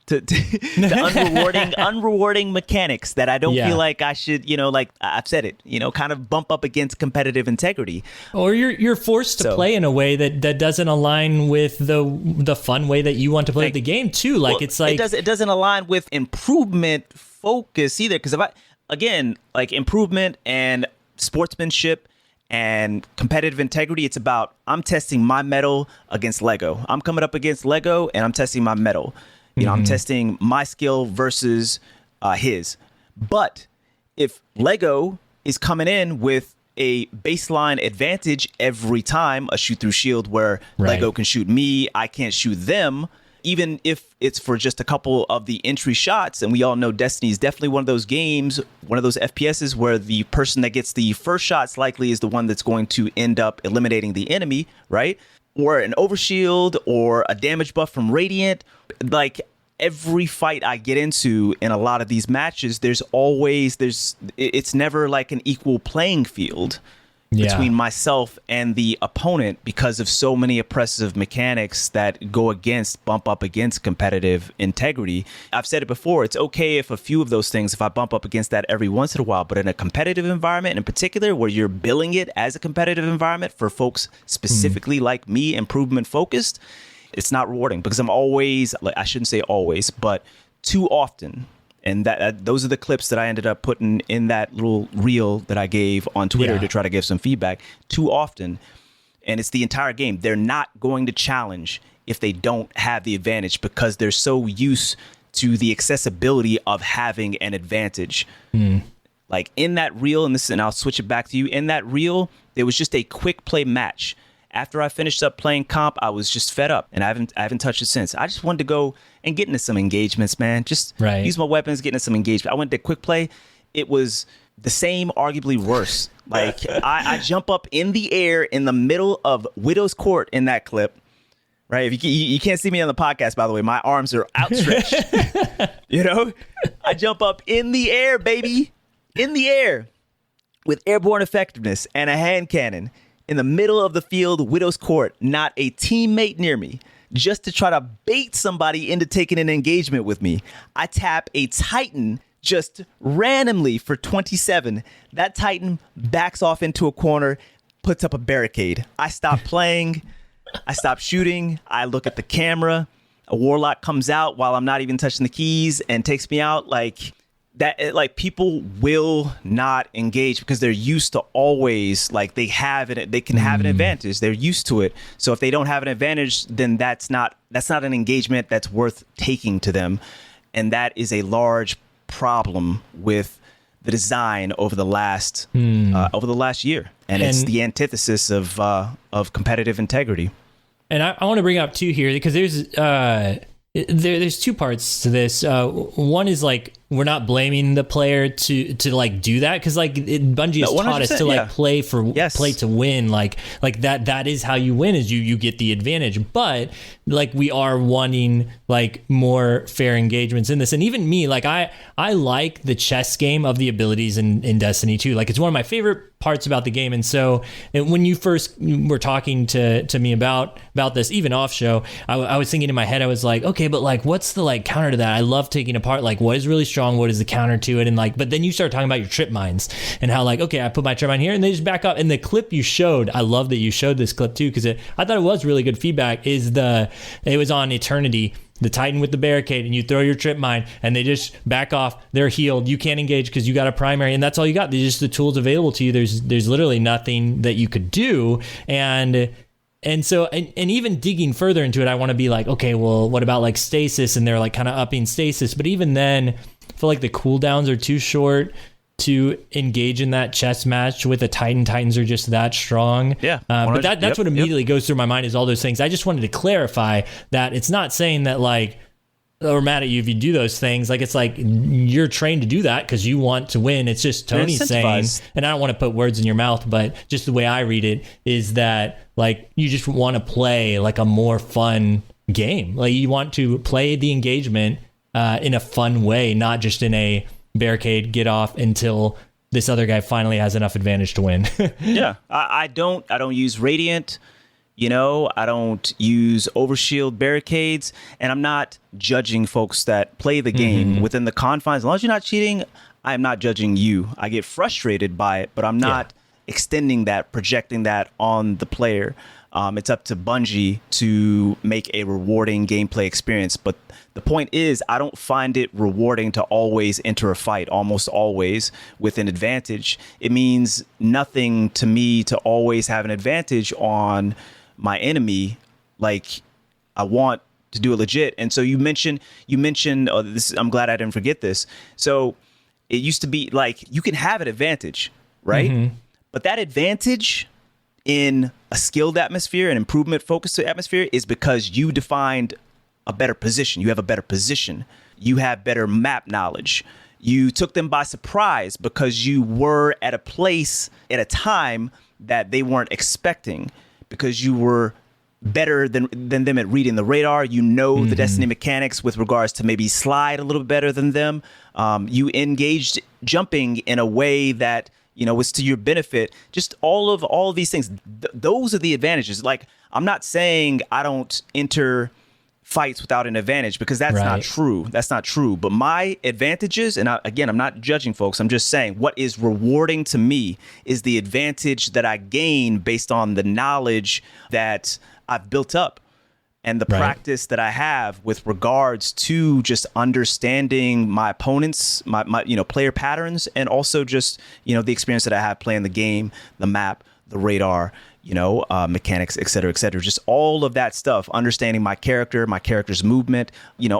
to the unrewarding mechanics that I don't feel like I should, like I've said it, kind of bump up against competitive integrity. Or you're forced to play in a way that doesn't align with the fun way that you want to play the game too. Like, it's like it doesn't align with improvement focus either. Because like improvement and sportsmanship and competitive integrity, it's about I'm testing my mettle against Lego. I'm coming up against Lego and I'm testing my mettle. I'm testing my skill versus his. But if Lego is coming in with a baseline advantage every time, a shoot through shield where Lego can shoot me, I can't shoot them, even if it's for just a couple of the entry shots. And we all know Destiny is definitely one of those games, one of those FPSs where the person that gets the first shots likely is the one that's going to end up eliminating the enemy, right? Or an overshield or a damage buff from Radiant. Like, every fight I get into in a lot of these matches, it's never like an equal playing field between myself and the opponent because of so many oppressive mechanics that bump up against competitive integrity. I've said it before, it's okay if a few of those things, if I bump up against that every once in a while, but in a competitive environment in particular, where you're billing it as a competitive environment for folks specifically like me, improvement focused, it's not rewarding because I'm always, like, I shouldn't say always, but too often. And those are the clips that I ended up putting in that little reel that I gave on Twitter to try to give some feedback. Too often, and it's the entire game, they're not going to challenge if they don't have the advantage because they're so used to the accessibility of having an advantage. Like in that reel, and I'll switch it back to you. In that reel, there was just a quick play match. After I finished up playing comp, I was just fed up, and I haven't touched it since. I just wanted to go and get into some engagements, man. Just use my weapons, get into some engagement. I went to quick play. It was the same, arguably worse. Like I jump up in the air in the middle of Widow's Court in that clip. Right? If you can't see me on the podcast, by the way, my arms are outstretched. I jump up in the air, baby, in the air, with airborne effectiveness and a hand cannon. In the middle of the field, Widow's Court, not a teammate near me, just to try to bait somebody into taking an engagement with me. I tap a Titan just randomly for 27. That Titan backs off into a corner, puts up a barricade. I stop playing. I stop shooting. I look at the camera. A Warlock comes out while I'm not even touching the keys and takes me out. Like that, like people will not engage because they're used to always, like, they can have an advantage. They're used to it. So if they don't have an advantage, then that's not an engagement that's worth taking to them. And that is a large problem with the design over the last year. And it's the antithesis of competitive integrity. And I want to bring up two here because there's two parts to this. One is like, we're not blaming the player to like do that because like Bungie has taught us to like play to win. Like that is how you win, is you get the advantage. But like we are wanting like more fair engagements in this. And even me, like I like the chess game of the abilities in Destiny 2. Like it's one of my favorite parts about the game. And so when you first were talking to me about this, even off show, I was thinking in my head, I was like, okay, but like what's the like counter to that? I love taking apart like what is really strong, what is the counter to it, and like, but then you start talking about your trip mines and how like, okay, I put my trip mine here and they just back up. And the clip you showed, I love that you showed this clip too, because I thought it was really good feedback. It was on Eternity, the Titan with the barricade, and you throw your trip mine and they just back off. They're healed. You can't engage because you got a primary, and that's all you got. They're just the tools available to you. There's literally nothing that you could do. And so even digging further into it, I want to be like, okay, well, what about like stasis? And they're like kind of upping stasis, but even then, I feel like the cooldowns are too short to engage in that chess match with a Titan. Titans are just that strong. Yeah. But that's what immediately goes through my mind is all those things. I just wanted to clarify that it's not saying that like, we're mad at you if you do those things. Like, it's like you're trained to do that because you want to win. It's just Tony's saying, and I don't want to put words in your mouth, but just the way I read it is that like you just want to play like a more fun game. Like you want to play the engagement in a fun way, not just in a barricade, get off until this other guy finally has enough advantage to win. Yeah, I don't use Radiant I don't use overshield barricades, and I'm not judging folks that play the game within the confines. As long as you're not cheating, I'm not judging you. I get frustrated by it, but I'm not extending that, projecting that on the player. It's up to Bungie to make a rewarding gameplay experience. But the point is, I don't find it rewarding to always enter a fight, almost always with an advantage. It means nothing to me to always have an advantage on my enemy. Like, I want to do it legit. And so you mentioned this. I'm glad I didn't forget this. So it used to be like, you can have an advantage, right? But that advantage in a skilled atmosphere, an improvement focused atmosphere, is because you defined a better position. You have a better position. You have better map knowledge. You took them by surprise because you were at a place at a time that they weren't expecting, because you were better than them at reading the radar. The Destiny mechanics with regards to maybe slide a little bit better than them. You engaged jumping in a way that was to your benefit. Just all of these things. Those are the advantages. Like, I'm not saying I don't enter fights without an advantage, because that's not true. That's not true. But my advantages, and again, I'm not judging folks. I'm just saying what is rewarding to me is the advantage that I gain based on the knowledge that I've built up and the practice that I have with regards to just understanding my opponents, my player patterns, and also just, the experience that I have playing the game, the map, the radar, mechanics, et cetera, just all of that stuff, understanding my character's movement,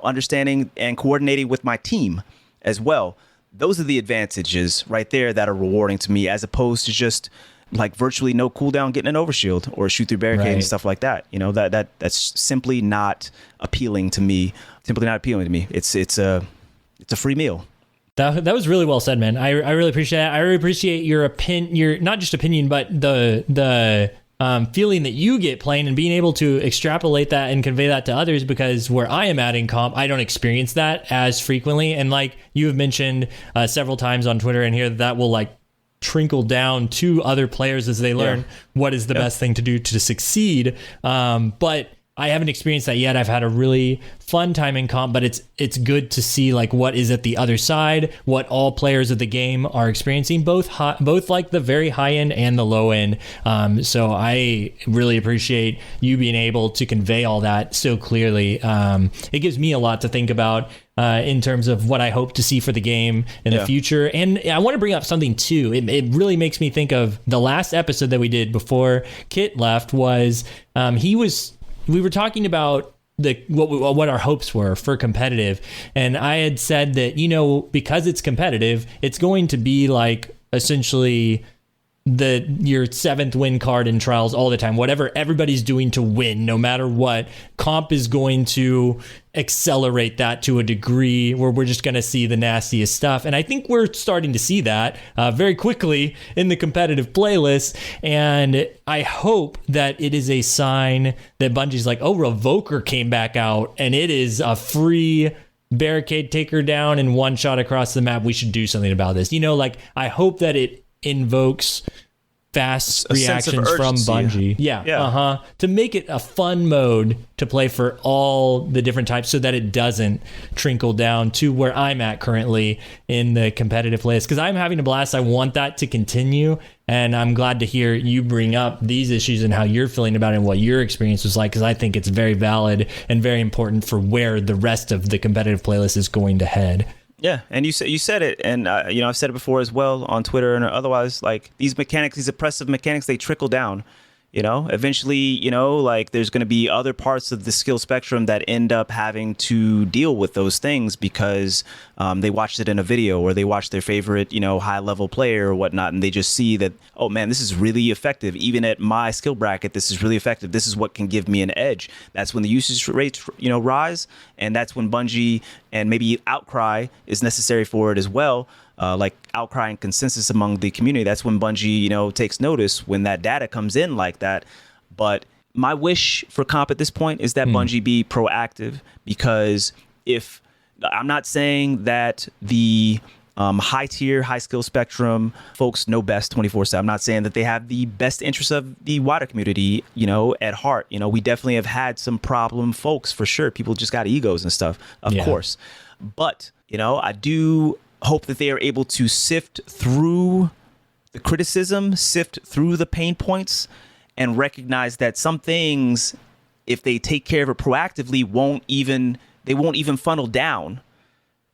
understanding and coordinating with my team as well. Those are the advantages right there that are rewarding to me, as opposed to just like virtually no cooldown getting an overshield or shoot through barricade and stuff like that. That's simply not appealing to me. It's a free meal. That was really well said, man. I really appreciate that. I really appreciate your not just opinion, but the feeling that you get playing and being able to extrapolate that and convey that to others, because where I am at in comp, I don't experience that as frequently. And like you have mentioned several times on Twitter and here, that will like trickle down to other players as they learn what is the best thing to do to succeed. But I haven't experienced that yet. I've had a really fun time in comp, but it's good to see like what is at the other side, what all players of the game are experiencing, both like the very high end and the low end. So I really appreciate you being able to convey all that so clearly. It gives me a lot to think about in terms of what I hope to see for the game in the future. And I want to bring up something too. It really makes me think of the last episode that we did before Kit left. We were talking about what our hopes were for competitive. And I had said that, because it's competitive, it's going to be like essentially your 7th win card in trials all the time. Whatever everybody's doing to win, no matter what, comp is going to accelerate that to a degree where we're just going to see the nastiest stuff. And I think we're starting to see that very quickly in the competitive playlist. And I hope that it is a sign that Bungie's like, oh, Revoker came back out and it is a free barricade taker down and one shot across the map. We should do something about this. I hope that it invokes fast reactions from Bungie. To make it a fun mode to play for all the different types, so that it doesn't trickle down to where I'm at currently in the competitive list, because I'm having a blast. I want that to continue, and I'm glad to hear you bring up these issues and how you're feeling about it and what your experience was like, because I think it's very valid and very important for where the rest of the competitive playlist is going to head. Yeah, and you said it, and I've said it before as well on Twitter and otherwise. Like, these mechanics, these oppressive mechanics, they trickle down. Eventually, there's going to be other parts of the skill spectrum that end up having to deal with those things because they watched it in a video, or they watched their favorite, high level player or whatnot, and they just see that, oh man, this is really effective. Even at my skill bracket, this is really effective. This is what can give me an edge. That's when the usage rates, rise, and that's when Bungie and maybe outcry is necessary for it as well. Like outcry and consensus among the community. That's when Bungie, takes notice when that data comes in like that. But my wish for comp at this point is that Bungie be proactive, because if I'm not saying that the high tier, high skill spectrum folks know best 24/7. I'm not saying that they have the best interests of the wider community, at heart. We definitely have had some problem folks for sure. People just got egos and stuff, of course. But, I do hope that they are able to sift through the criticism, sift through the pain points, and recognize that some things, if they take care of it proactively, they won't even funnel down.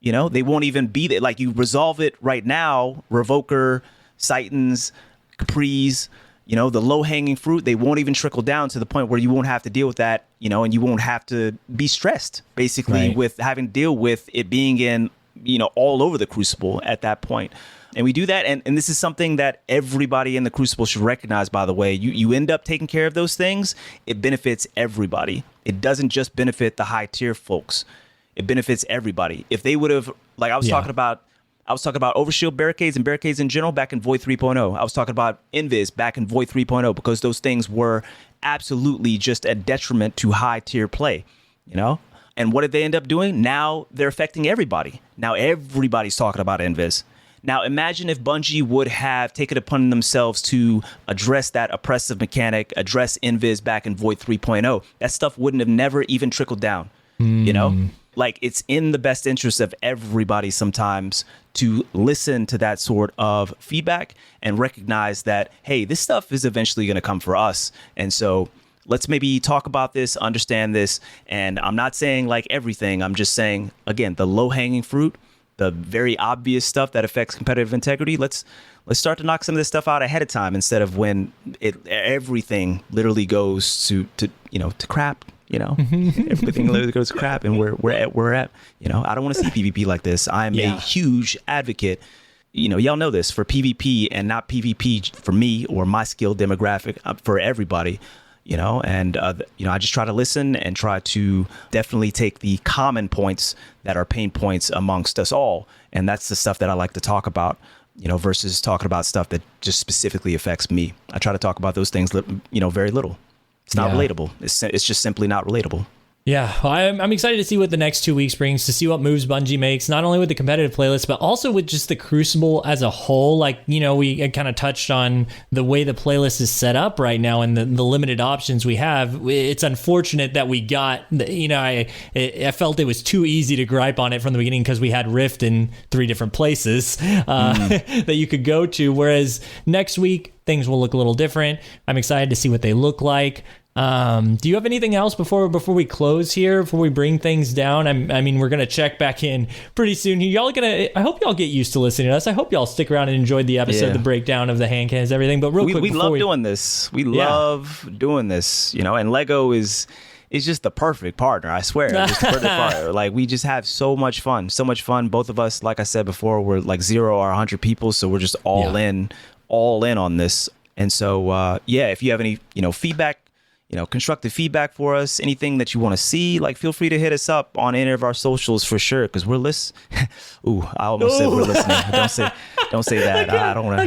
They won't even be there. Like, you resolve it right now, Revoker, Titans, Capris, the low-hanging fruit, they won't even trickle down to the point where you won't have to deal with that, and you won't have to be stressed, basically, with having to deal with it being in, all over the Crucible at that point. And we do that, and this is something that everybody in the Crucible should recognize, by the way. You end up taking care of those things, it benefits everybody. It doesn't just benefit the high-tier folks. It benefits everybody. If they would have, like I was talking about overshield barricades and barricades in general back in Void 3.0. I was talking about Invis back in Void 3.0 because those things were absolutely just a detriment to high-tier play, And what did they end up doing? Now they're affecting everybody. Now everybody's talking about Invis. Now, imagine if Bungie would have taken it upon themselves to address that oppressive mechanic, address Invis back in Void 3.0. That stuff wouldn't have never even trickled down, Like, it's in the best interest of everybody sometimes to listen to that sort of feedback and recognize that, hey, this stuff is eventually going to come for us. And so let's maybe talk about this, understand this. And I'm not saying like everything. I'm just saying, again, the low-hanging fruit, the very obvious stuff that affects competitive integrity. Let's start to knock some of this stuff out ahead of time instead of when everything literally goes to crap. Everything literally goes to crap, and we're at. I don't want to see PvP like this. I'm a huge advocate. Y'all know this, for PvP and not PvP for me or my skill demographic, for everybody. I just try to listen and try to definitely take the common points that are pain points amongst us all. And that's the stuff that I like to talk about, versus talking about stuff that just specifically affects me. I try to talk about those things, very little. It's not relatable. It's just simply not relatable. Yeah, I'm excited to see what the next 2 weeks brings, to see what moves Bungie makes, not only with the competitive playlist, but also with just the Crucible as a whole. Like, we kind of touched on the way the playlist is set up right now and the limited options we have. It's unfortunate that we got, I felt it was too easy to gripe on it from the beginning because we had Rift in 3 different places that you could go to. Whereas next week, things will look a little different. I'm excited to see what they look like. Do you have anything else before we close here, before we bring things down? I mean, we're going to check back in pretty soon. I hope y'all get used to listening to us. I hope y'all stick around and enjoyed the episode, the breakdown of the hand cannons, everything. But real quick, we love doing this. We love doing this, and Lego is just the perfect partner. I swear, just the perfect partner. Like, we just have so much fun. Both of us, like I said before, we're like 0 or 100 people. So we're just all in on this. And so, if you have any, feedback, constructive feedback for us, anything that you want to see, like, feel free to hit us up on any of our socials for sure, because we're listening. Ooh, I almost said we're listening. Don't say that. I don't want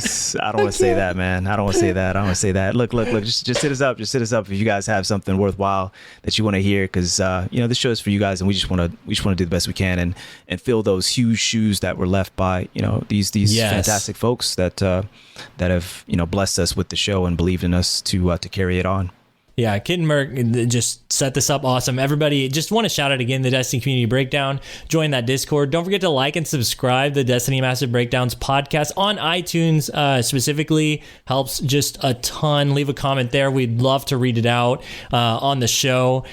to say that, man. I don't want to say that. Look. Just hit us up. Just hit us up if you guys have something worthwhile that you want to hear, because this show is for you guys, and we just want to do the best we can and fill those huge shoes that were left by these fantastic folks that have blessed us with the show and believed in us to carry it on. Yeah, Kid and Merc just set this up awesome. Everybody, just want to shout out again the Destiny Community Breakdown. Join that Discord. Don't forget to like and subscribe the Destiny Massive Breakdowns podcast on iTunes. Specifically, helps just a ton. Leave a comment there. We'd love to read it out on the show.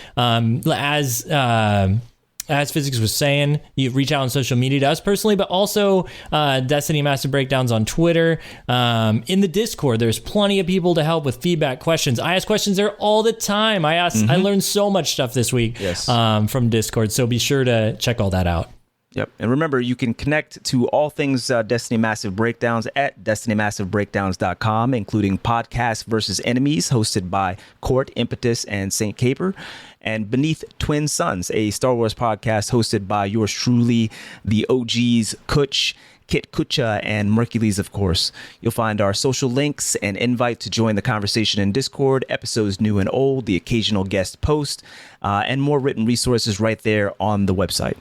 As Physics was saying, you reach out on social media to us personally, but also Destiny Massive Breakdowns on Twitter. In the Discord, there's plenty of people to help with feedback, questions. I ask questions there all the time. I learned so much stuff this week from Discord, so be sure to check all that out. Yep. And remember, you can connect to all things Destiny Massive Breakdowns at destinymassivebreakdowns.com, including Podcasts versus Enemies, hosted by Court, Impetus, and St. Caper, and Beneath Twin Suns, a Star Wars podcast hosted by yours truly, the OGs, Kutch, Kit Kucha, and Mercules, of course. You'll find our social links, an invite to join the conversation in Discord, episodes new and old, the occasional guest post, and more written resources right there on the website.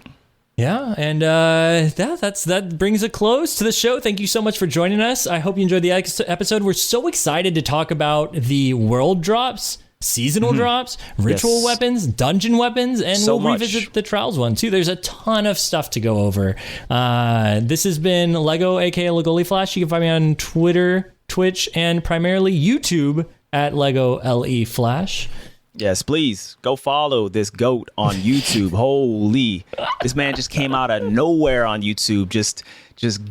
Yeah, and that brings a close to the show. Thank you so much for joining us. I hope you enjoyed the episode. We're so excited to talk about the world drops, seasonal drops, ritual weapons, dungeon weapons, and we'll revisit the trials one too. There's a ton of stuff to go over. This has been Lego, aka Legoli Flash. You can find me on Twitter, Twitch, and primarily YouTube at Lego LE Flash. Yes, please go follow this goat on YouTube. Holy, this man just came out of nowhere on YouTube. Just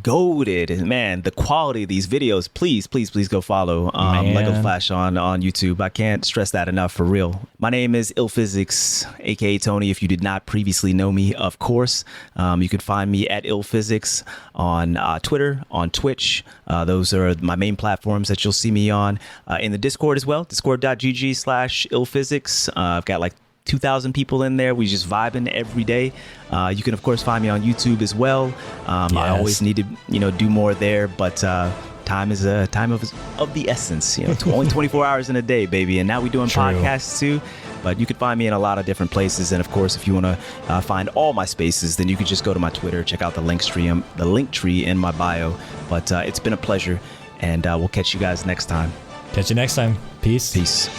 goated. And man, the quality of these videos, please go follow Lego Flash on YouTube. I can't stress that enough, for real. My name is IllPhysics, aka Tony. If you did not previously know me, of course, you can find me at IllPhysics on Twitter, on Twitch. Those are my main platforms that you'll see me on. In the Discord as well, discord.gg/IllPhysics. I've got like 2,000 people in there. We just vibing every day. You can of course find me on YouTube as well. I always need to do more there, but time is time of the essence. Only 24 hours in a day, baby. And now we're doing podcasts too. But you can find me in a lot of different places. And of course, if you want to find all my spaces, then you can just go to my Twitter, check out the link tree in my bio. But it's been a pleasure, and we'll catch you guys next time. Catch you next time. Peace. Peace.